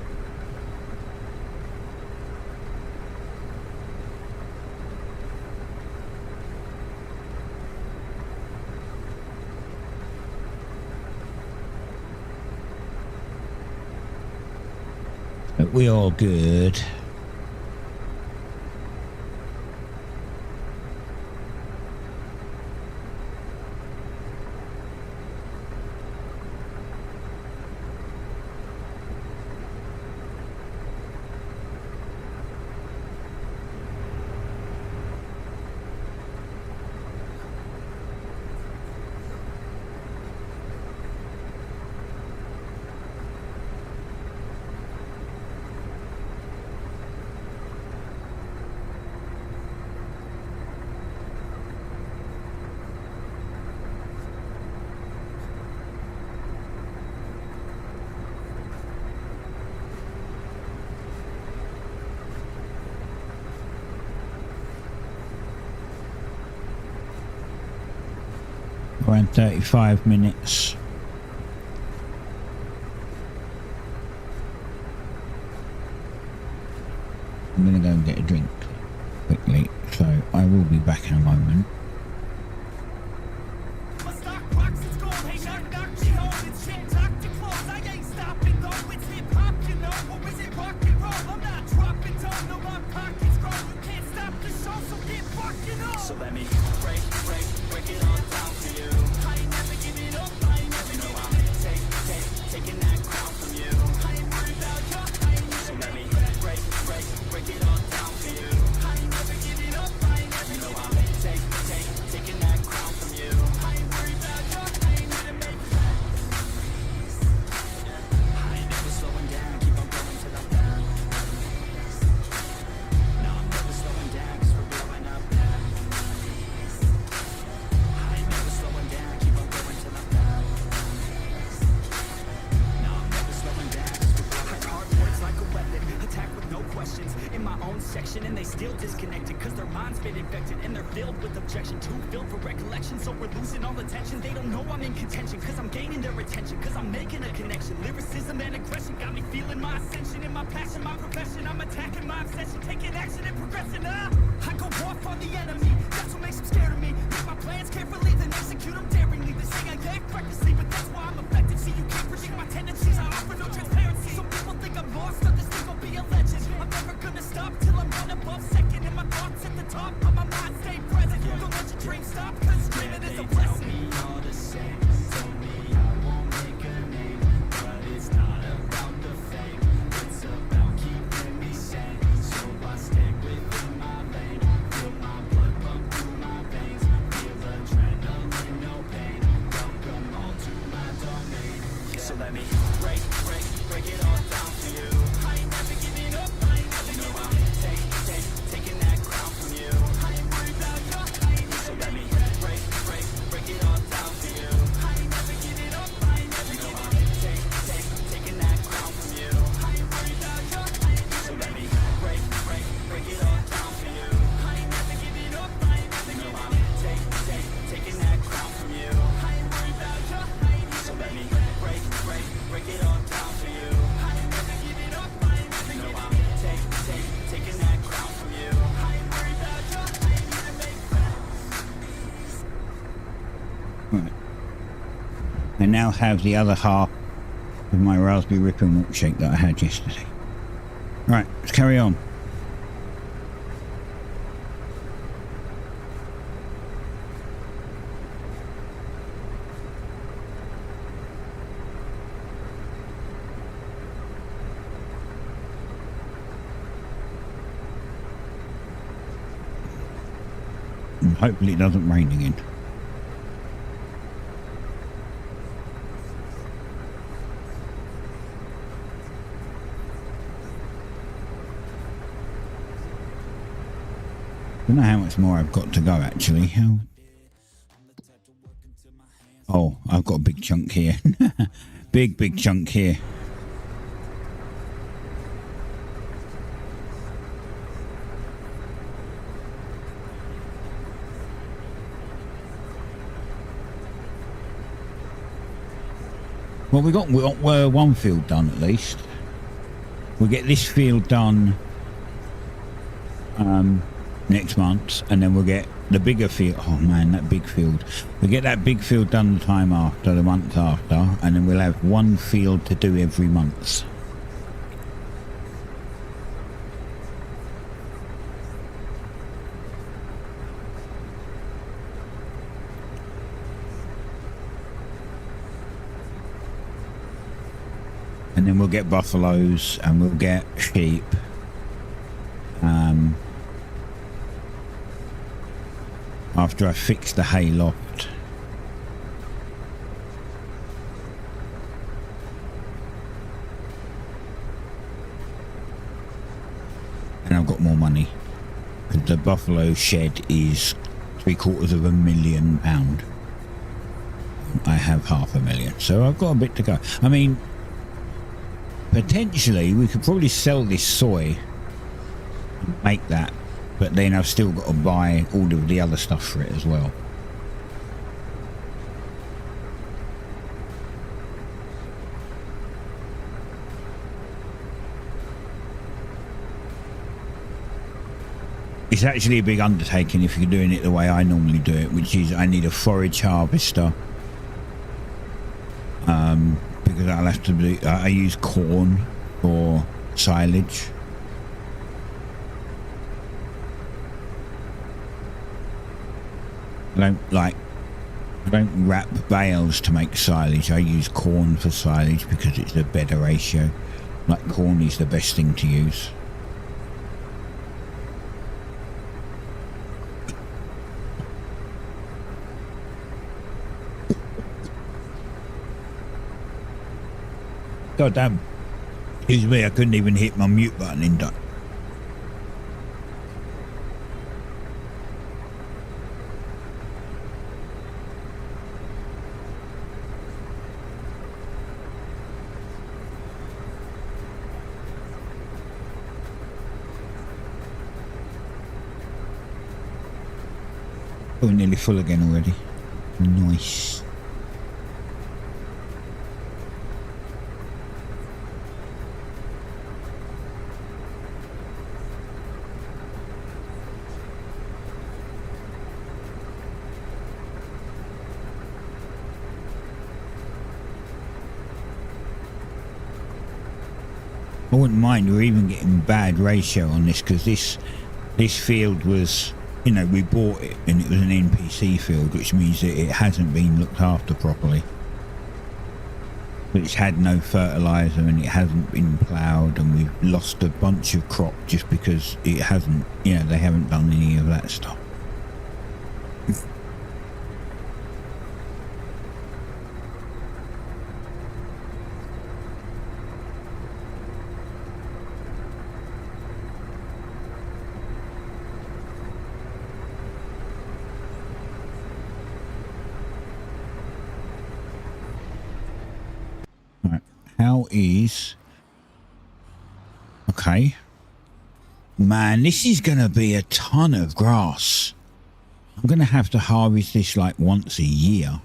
We all good. Around 35 minutes. I'm going to go and get a drink quickly, so I will be back in a moment. So let me break it all down for you. I ain't never giving up, I ain't never know I'm taking that crown from you. I ain't worried about you, so let me break it all down for you. I ain't never giving up, I ain't never know I'm taking that crown from you. I ain't worried about you, I ain't here to make plans. I ain't never slowing down, keep on going till I'm down. No, I'm never slowing down, 'cause we're blowing up now. I ain't never slowing down, keep on going till I'm down. No, I'm never slowing down, 'cause we're blowing up. Hard words like a weapon, attack with no questions. In my own section, and they still disconnected, 'cause their minds been infected, and they're filled with objection, too filled for recollection. So we're losing all attention. They don't know I'm in contention, 'cause I'm gaining their attention, 'cause I'm making a connection. Lyricism and aggression got me feeling my ascension. In my passion, my profession, I'm attacking my obsession, taking action and progressing. I go off on the enemy, that's what makes them scared of me. Make my plans carefully, then execute them daringly. They say I act recklessly, but that's why I'm effective. See, you can't predict my tendencies, I offer no transparency. Some people think I'm lost, others think I'll be a legend. I'm never gonna stop till I'm one above second. And my thoughts at the top, but my mind stay present. Don't let your dreams stop, 'cause dreaming is a blessing. Tell me all the same, tell me I won't make a name, but it's not about the fame, it's about keeping me sane. So I stick within my lane, feel my blood pump through my veins, feel adrenaline, no pain, welcome all to my domain. So let me break it all down for you. I ain't never giving up, I ain't never giving up. Taking that crown from you. I ain't worried about you, I ain't never. So let me break it all down for you. I ain't never giving up, I ain't never giving up. Taking that crown from you. I ain't worried about you, I ain't never. So let me break it all down for you. I ain't never giving up, I ain't never giving up. Taking that crown from you. I ain't worried about you, I ain't never. So let me break it all down for you. I ain't never giving up, I ain't never giving up. Taking that crown from you. I ain't worried about you, I ain't here to make plans. Right. I now have the other half of my raspberry ripple milkshake that I had yesterday. Right, let's carry on. And hopefully it doesn't rain again. I don't know how much more I've got to go actually. Oh, I've got a big chunk here. big chunk here. Well, we got one field done at least. We'll get this field done next month, and then we'll get the bigger field. Oh man, that big field. We'll get that big field done the time after, the month after, and then we'll have one field to do every month. And then we'll get buffaloes and we'll get sheep. After I fix the hay loft. And I've got more money. The buffalo shed is £750,000. I have £500,000, so I've got a bit to go. I mean, potentially we could probably sell this soy and make that, but then I've still got to buy all of the other stuff for it as well. it's actually a big undertaking if you're doing it the way I normally do it, which is I need a forage harvester. Because I'll have to do, I use corn for silage. I don't wrap bales to make silage. I use corn for silage because it's a better ratio. Like, corn is the best thing to use. God damn. Excuse me, I couldn't even hit my mute button in time. Oh, nearly full again already. Nice. I wouldn't mind we're even getting bad ratio on this, because this field was, you know, we bought it and it was an NPC field, which means that it hasn't been looked after properly. But it's had no fertiliser and it hasn't been ploughed, and we've lost a bunch of crop just because it hasn't, you know, they haven't done any of that stuff. How is... Okay. Man, this is going to be a ton of grass. I'm going to have to harvest this like once a year.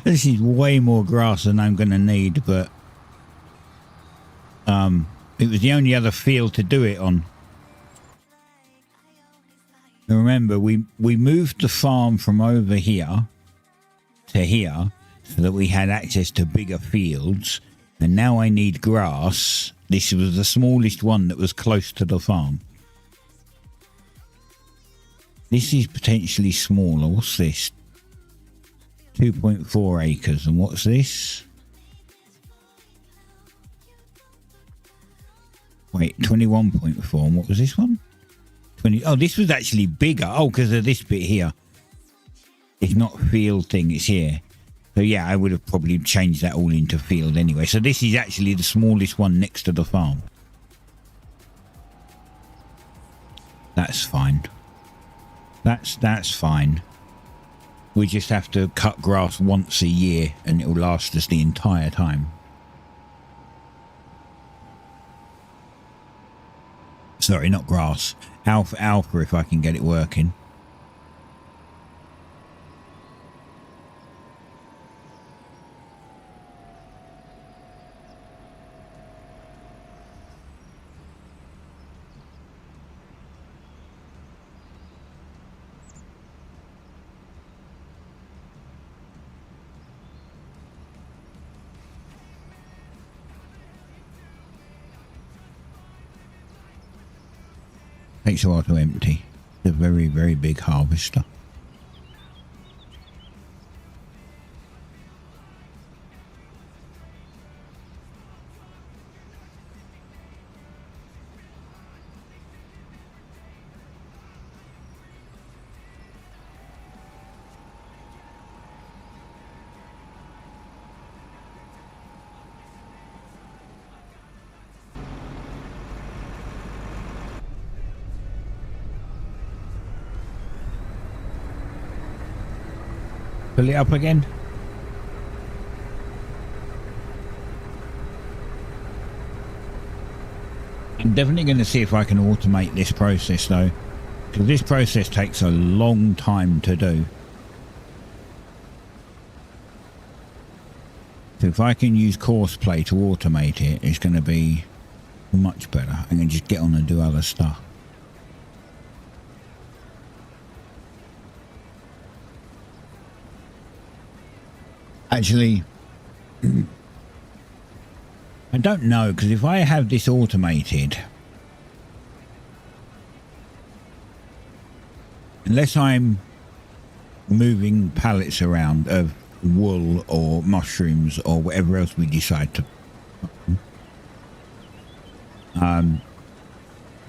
This is way more grass than I'm going to need, but... it was the only other field to do it on. And remember, we moved the farm from over here to here, so that we had access to bigger fields, and now I need grass. This was the smallest one that was close to the farm. This is potentially smaller. What's this? 2.4 acres. And what's this? Wait, 21.4. And what was this one? 20. Oh, this was actually bigger. Oh, because of this bit here. It's not field thing, it's here. So yeah, I would have probably changed that all into field anyway. So this is actually the smallest one next to the farm. That's fine. That's fine. We just have to cut grass once a year and it will last us the entire time. Sorry, not grass. Alpha if I can get it working. Takes a while to empty. It's a very, very big harvester. Fill it up again. I'm definitely going to see if I can automate this process though, because this process takes a long time to do. So if I can use Courseplay to automate it, it's going to be Much better. I can just get on and do other stuff. Actually, I don't know, because if I have this automated, unless I'm moving pallets around of wool or mushrooms or whatever else we decide to,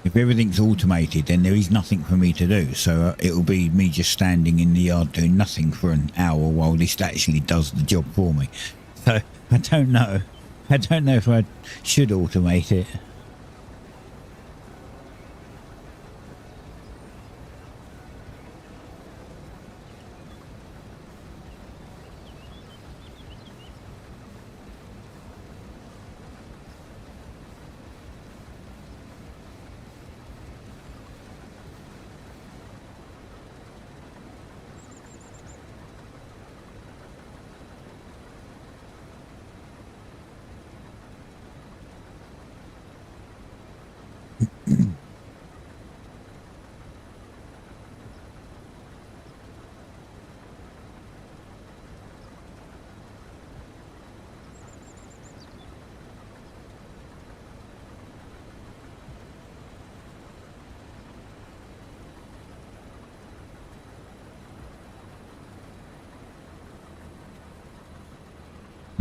if everything's automated, then there is nothing for me to do. So it'll be me just standing in the yard doing nothing for an hour while this actually does the job for me. So I don't know. I don't know if I should automate it.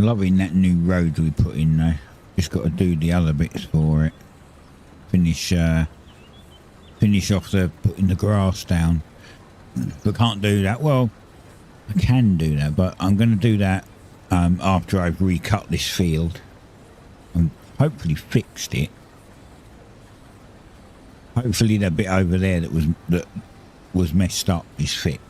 Loving that new road we put in though. Just got to do the other bits for it. Finish off the putting the grass down. I can't do that. Well, I can do that, but I'm going to do that after I've recut this field and hopefully fixed it. Hopefully the bit over there that was messed up is fixed.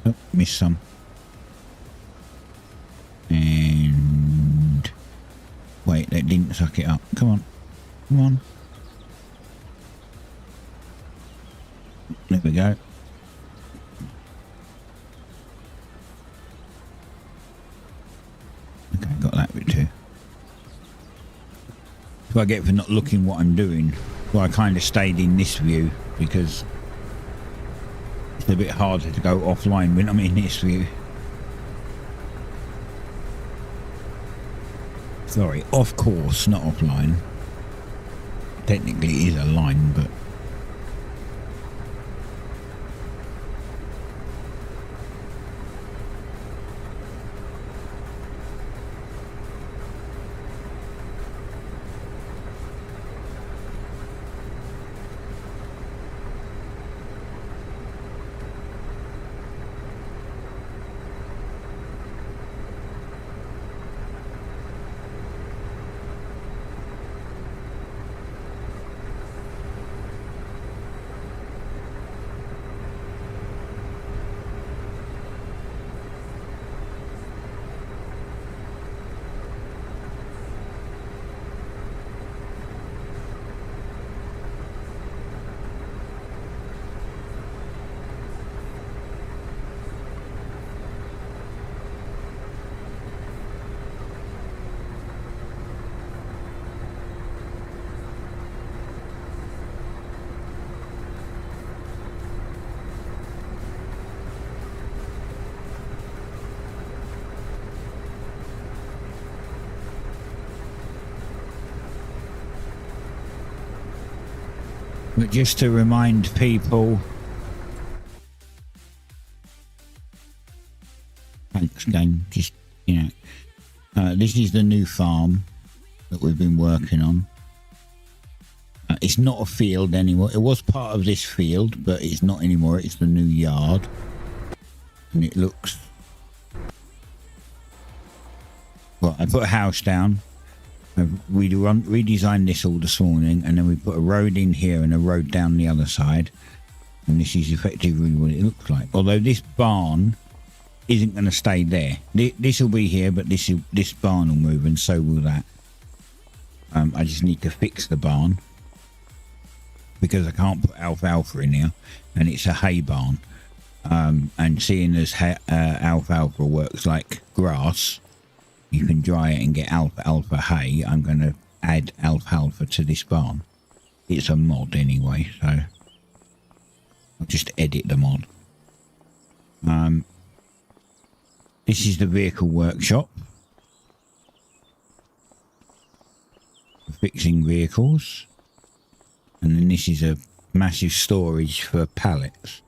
Oh, missed some. And wait, that didn't suck it up. Come on. Come on. There we go. Okay, got that bit too. That's what I get for not looking what I'm doing. Well, I kind of stayed in this view because it's a bit harder to go offline when I'm in this view. Sorry, off course, not offline. Technically it is a line, but just to remind people, thanks game, just, you know, this is the new farm that we've been working on. It's not a field anymore. It was part of this field, but it's not anymore. It's the new yard, and it looks, well, I put a house down, We redesigned this all this morning, and then we put a road in here and a road down the other side. And this is effectively what it looks like. Although this barn isn't going to stay there. This will be here, but this barn will move, and so will that. I just need to fix the barn because I can't put alfalfa in here, and it's a hay barn. And seeing as alfalfa works like grass, you can dry it and get alfalfa hay. I'm going to add alfalfa to this barn. It's a mod anyway, so I'll just edit the mod. This is the vehicle workshop for fixing vehicles, and then this is a massive storage for pallets.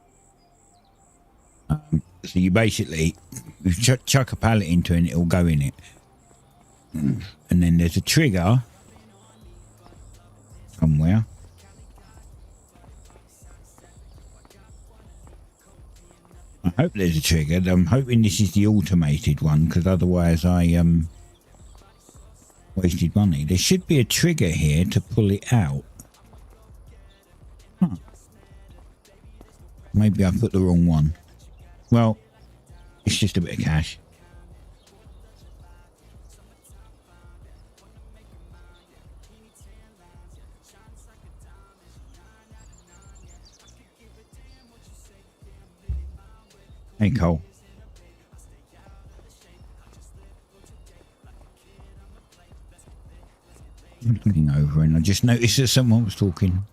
So you basically chuck a pallet into it and it'll go in it. And then there's a trigger somewhere. I hope there's a trigger. I'm hoping this is the automated one, because otherwise I wasted money. There should be a trigger here to pull it out. Huh. Maybe I put the wrong one. Well, it's just a bit of cash. Hey, Cole. I'm looking over and I just noticed that someone was talking.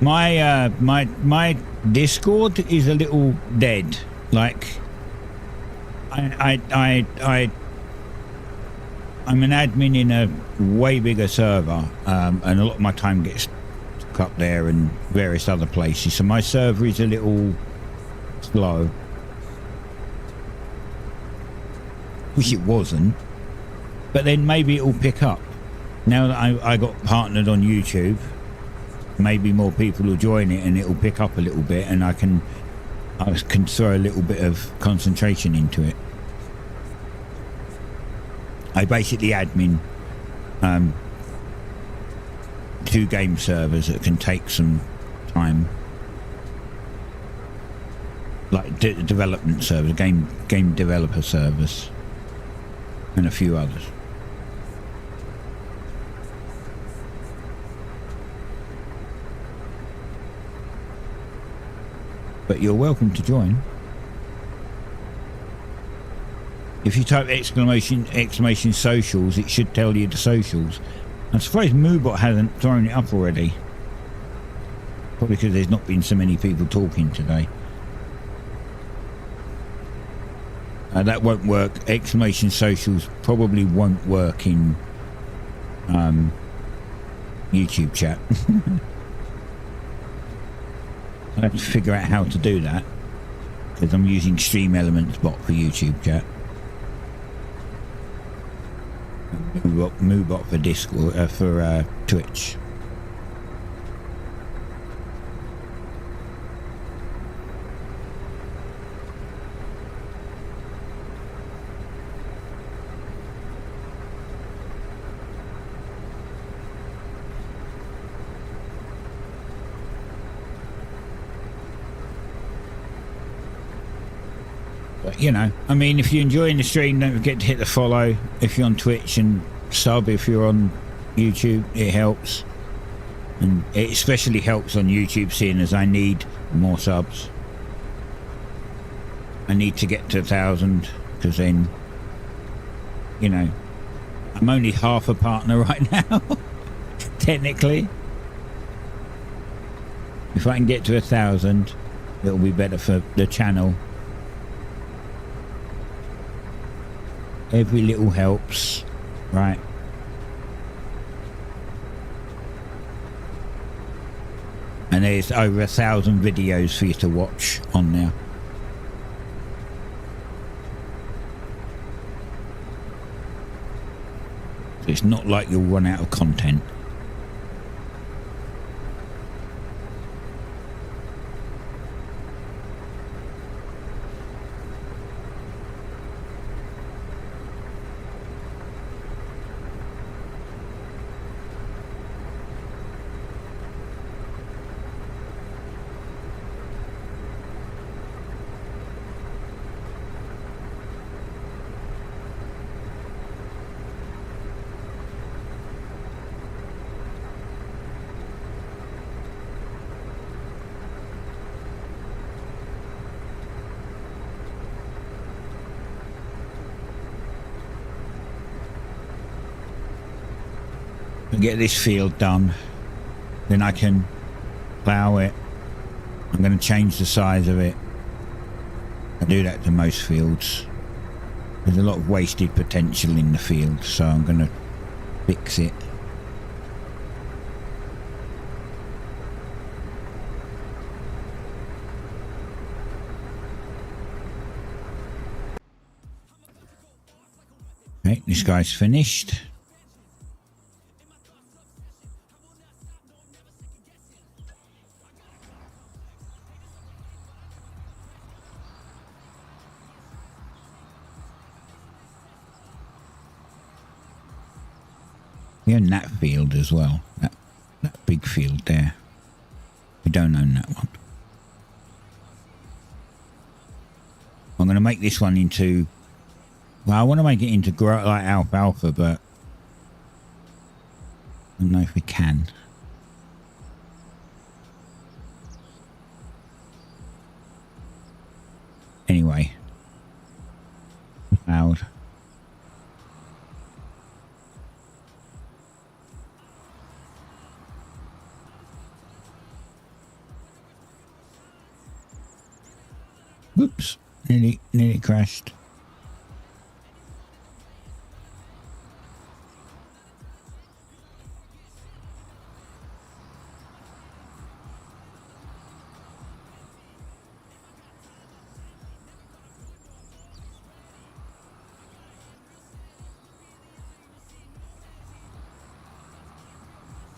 My Discord is a little dead. Like I'm an admin in a way bigger server, and a lot of my time gets stuck up there and various other places. So my server is a little slow. Wish it wasn't, but then maybe it will pick up. Now that I got partnered on YouTube, maybe more people will join it and it will pick up a little bit, and I can throw a little bit of concentration into it. I basically admin 2 game servers that can take some time, like development servers, game developer servers, and a few others. But you're welcome to join. If you type exclamation socials, it should tell you the socials. I'm surprised Moobot hasn't thrown it up already. Probably because there's not been so many people talking today. That won't work. Exclamation socials probably won't work in YouTube chat. I have to figure out how to do that, because I'm using Stream Elements bot for YouTube chat. Moobot for Discord, for Twitch. But, you know, I mean, if you're enjoying the stream, don't forget to hit the follow. If you're on Twitch, and sub if you're on YouTube, it helps. And it especially helps on YouTube, seeing as I need more subs. I need to get to 1,000, because then, you know, I'm only half a partner right now, technically. If I can get to 1,000, it'll be better for the channel. Every little helps, right? And there's over 1,000 videos for you to watch on there. So it's not like you'll run out of content. get this field done, then I can plough it. I'm going to change the size of it. I do that to most fields. There's a lot of wasted potential in the field, so I'm going to fix it. Okay, this guy's finished. We own that field as well. That big field there. We don't own that one. I'm going to make this one into... Well, I want to make it into like alfalfa, but I don't know if we can. Anyway. Loud. Whoops. Nearly crashed.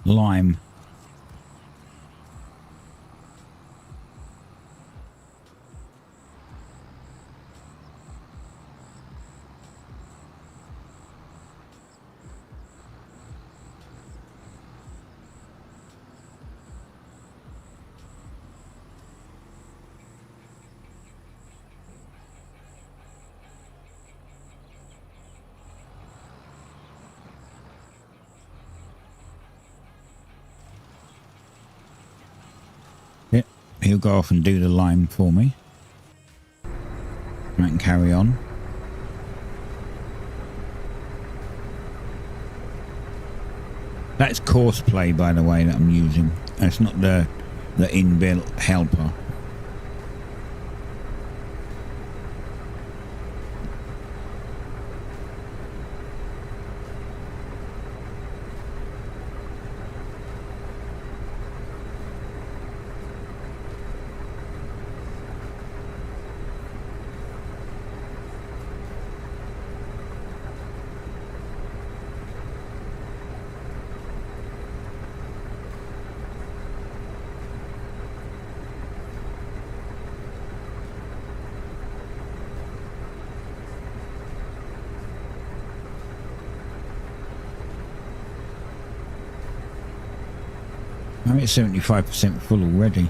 Lime. Yep, he'll go off and do the lime for me. I can carry on. That's course play, by the way, that I'm using. That's not the inbuilt helper. I'm at 75% full already.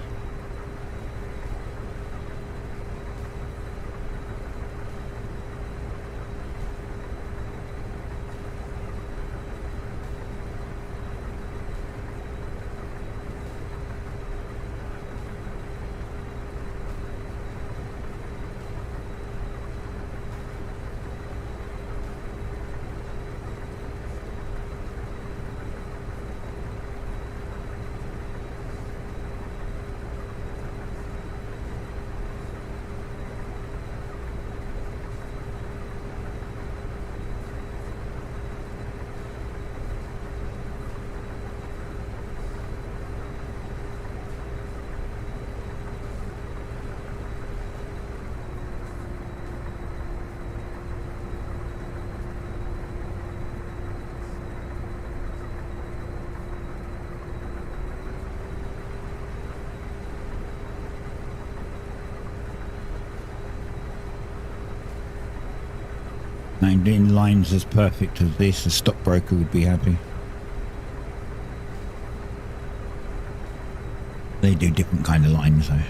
Now, doing lines as perfect as this, a stockbroker would be happy. They do different kind of lines though.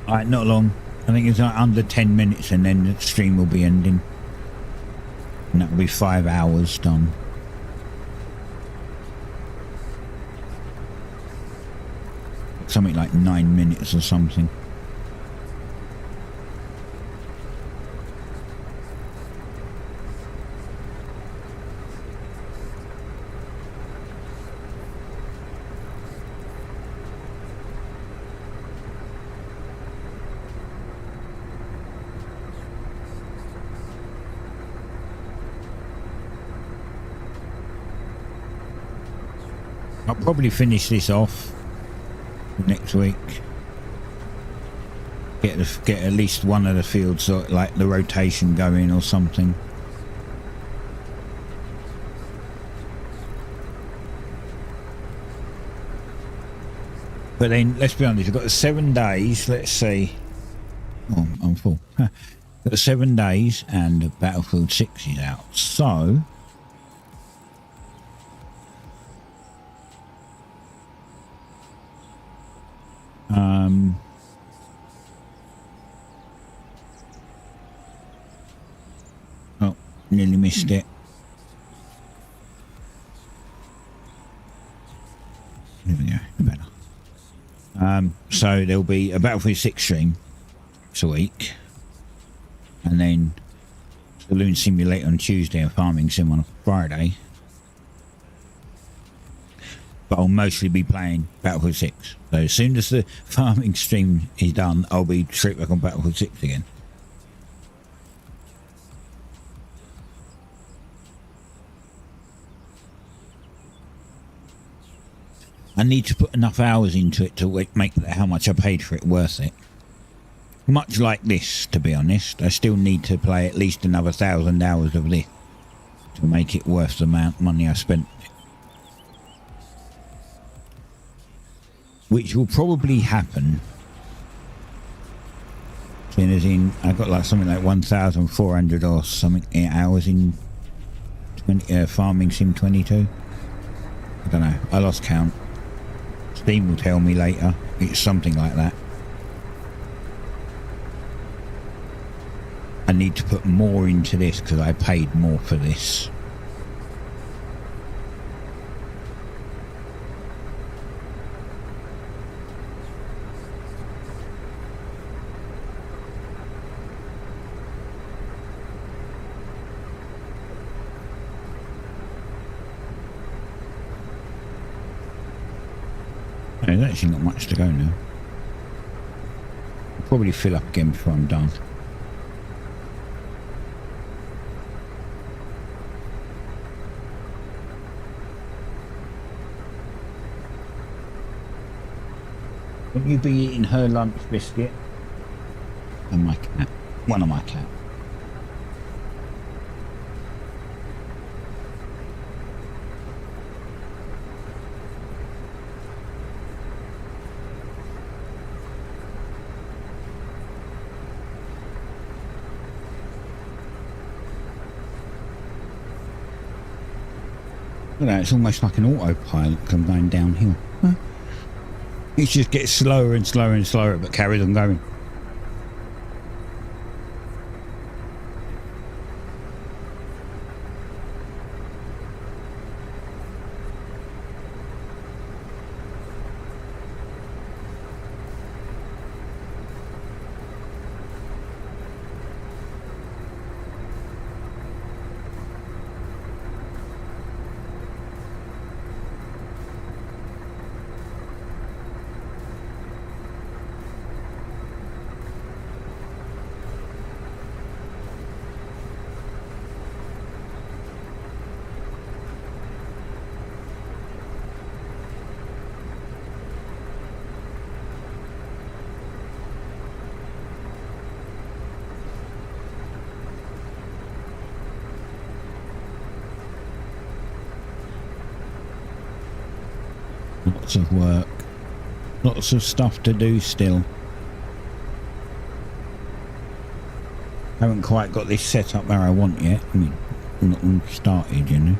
Alright, not long. I think it's like under 10 minutes and then the stream will be ending. And that'll be 5 hours done. Something like 9 minutes or something. I'll probably finish this off next week. Get at least one of the fields, so like the rotation going or something. But then, let's be honest, we've got 7 days. Let's see. Oh, I'm full. Got 7 days, and Battlefield 6 is out. So. Oh, nearly missed it. There we go. Better. So there'll be a Battlefield 6 stream a week, and then Saloon Simulator on Tuesday and Farming Sim on a Friday. But I'll mostly be playing Battlefield 6. So as soon as the farming stream is done, I'll be straight back on Battlefield 6 again. I need to put enough hours into it to make how much I paid for it worth it. Much like this, to be honest. I still need to play at least another 1,000 hours of this to make it worth the amount of money I spent. Which will probably happen. Seeing as in, I got like something like 1,400 or something hours in Farming Sim 22. I don't know. I lost count. Steam will tell me later. It's something like that. I need to put more into this because I paid more for this. There's actually not much to go now. I'll probably fill up again before I'm done. Will you be eating her lunch biscuit? And my cat. One of my cats. Look at that, it's almost like an autopilot because I'm going downhill. Huh? It just gets slower and slower and slower, but carries on going. Lots of work. Lots of stuff to do still. Haven't quite got this set up where I want yet. I mean, not all started, you know.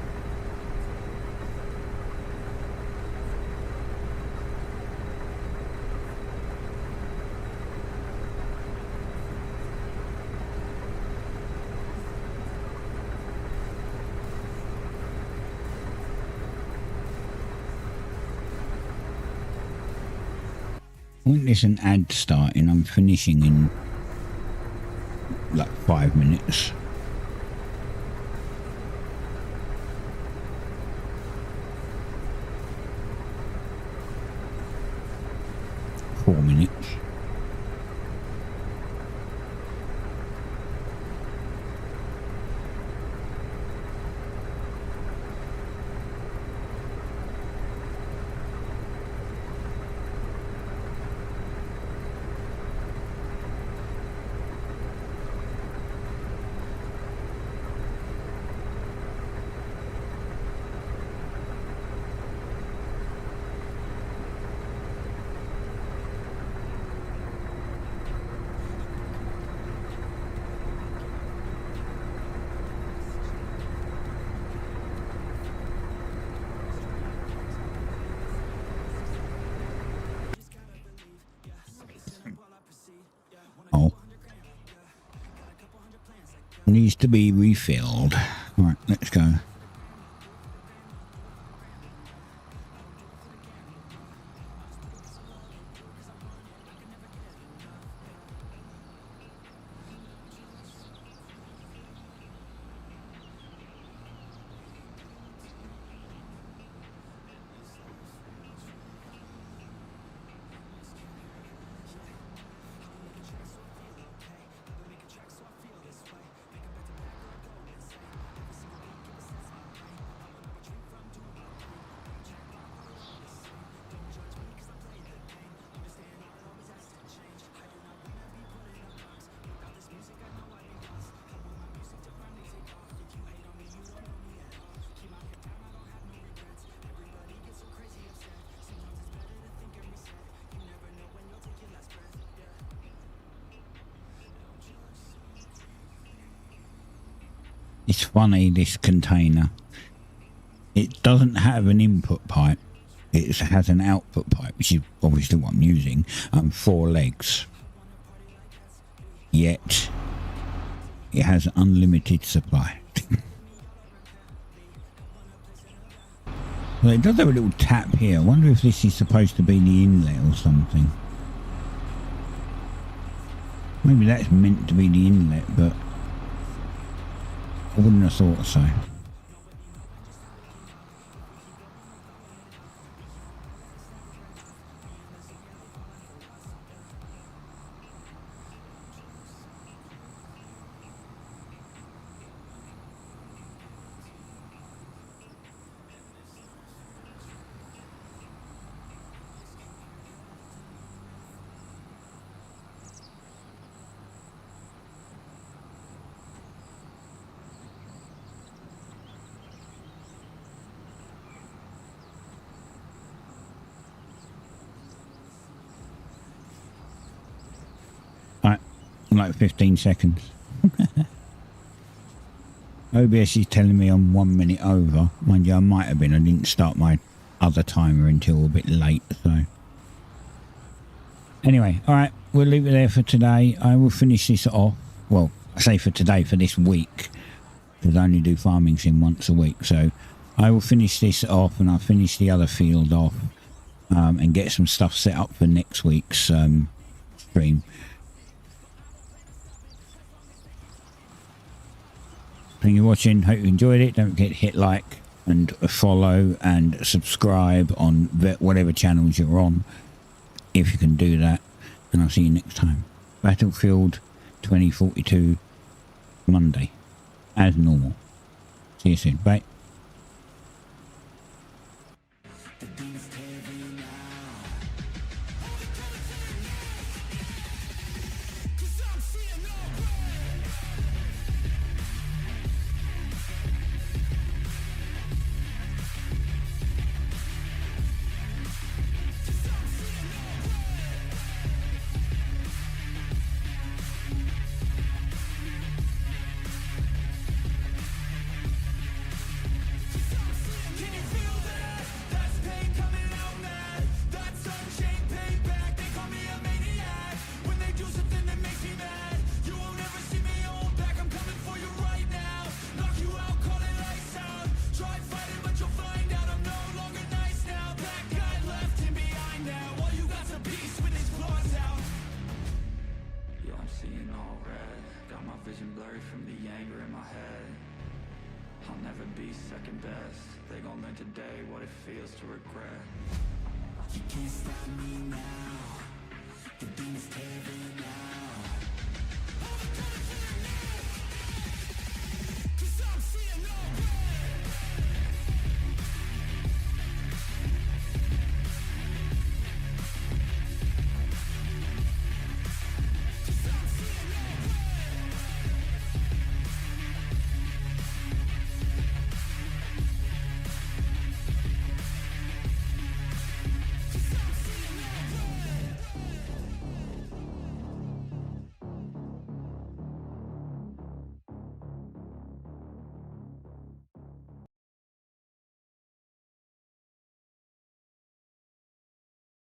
When there's an ad starting, I'm finishing in like 5 minutes. Four minutes. Oh. Needs to be refilled. Right, let's go. It's funny, this container. It doesn't have an input pipe. It has an output pipe, which is obviously what I'm using, 4 legs. Yet, it has unlimited supply. Well, it does have a little tap here. I wonder if this is supposed to be the inlet or something. Maybe that's meant to be the inlet, but I wouldn't have thought so. Like 15 seconds. OBS is telling me I'm 1 minute over. Mind you, I might have been. I didn't start my other timer until a bit late, so. Anyway, alright, we'll leave it there for today. I will finish this off. Well, I say for today, for this week. Because I only do farming sim once a week. So I will finish this off and I'll finish the other field off. And get some stuff set up for next week's stream. Thank you for watching. Hope you enjoyed it. Don't forget to hit like and follow and subscribe on whatever channels you're on, if you can do that. And I'll see you next time. Battlefield 2042 Monday, as normal. See you soon. Bye. They gon' learn today what it feels to regret. You can't stop me now. The beat is tearing out.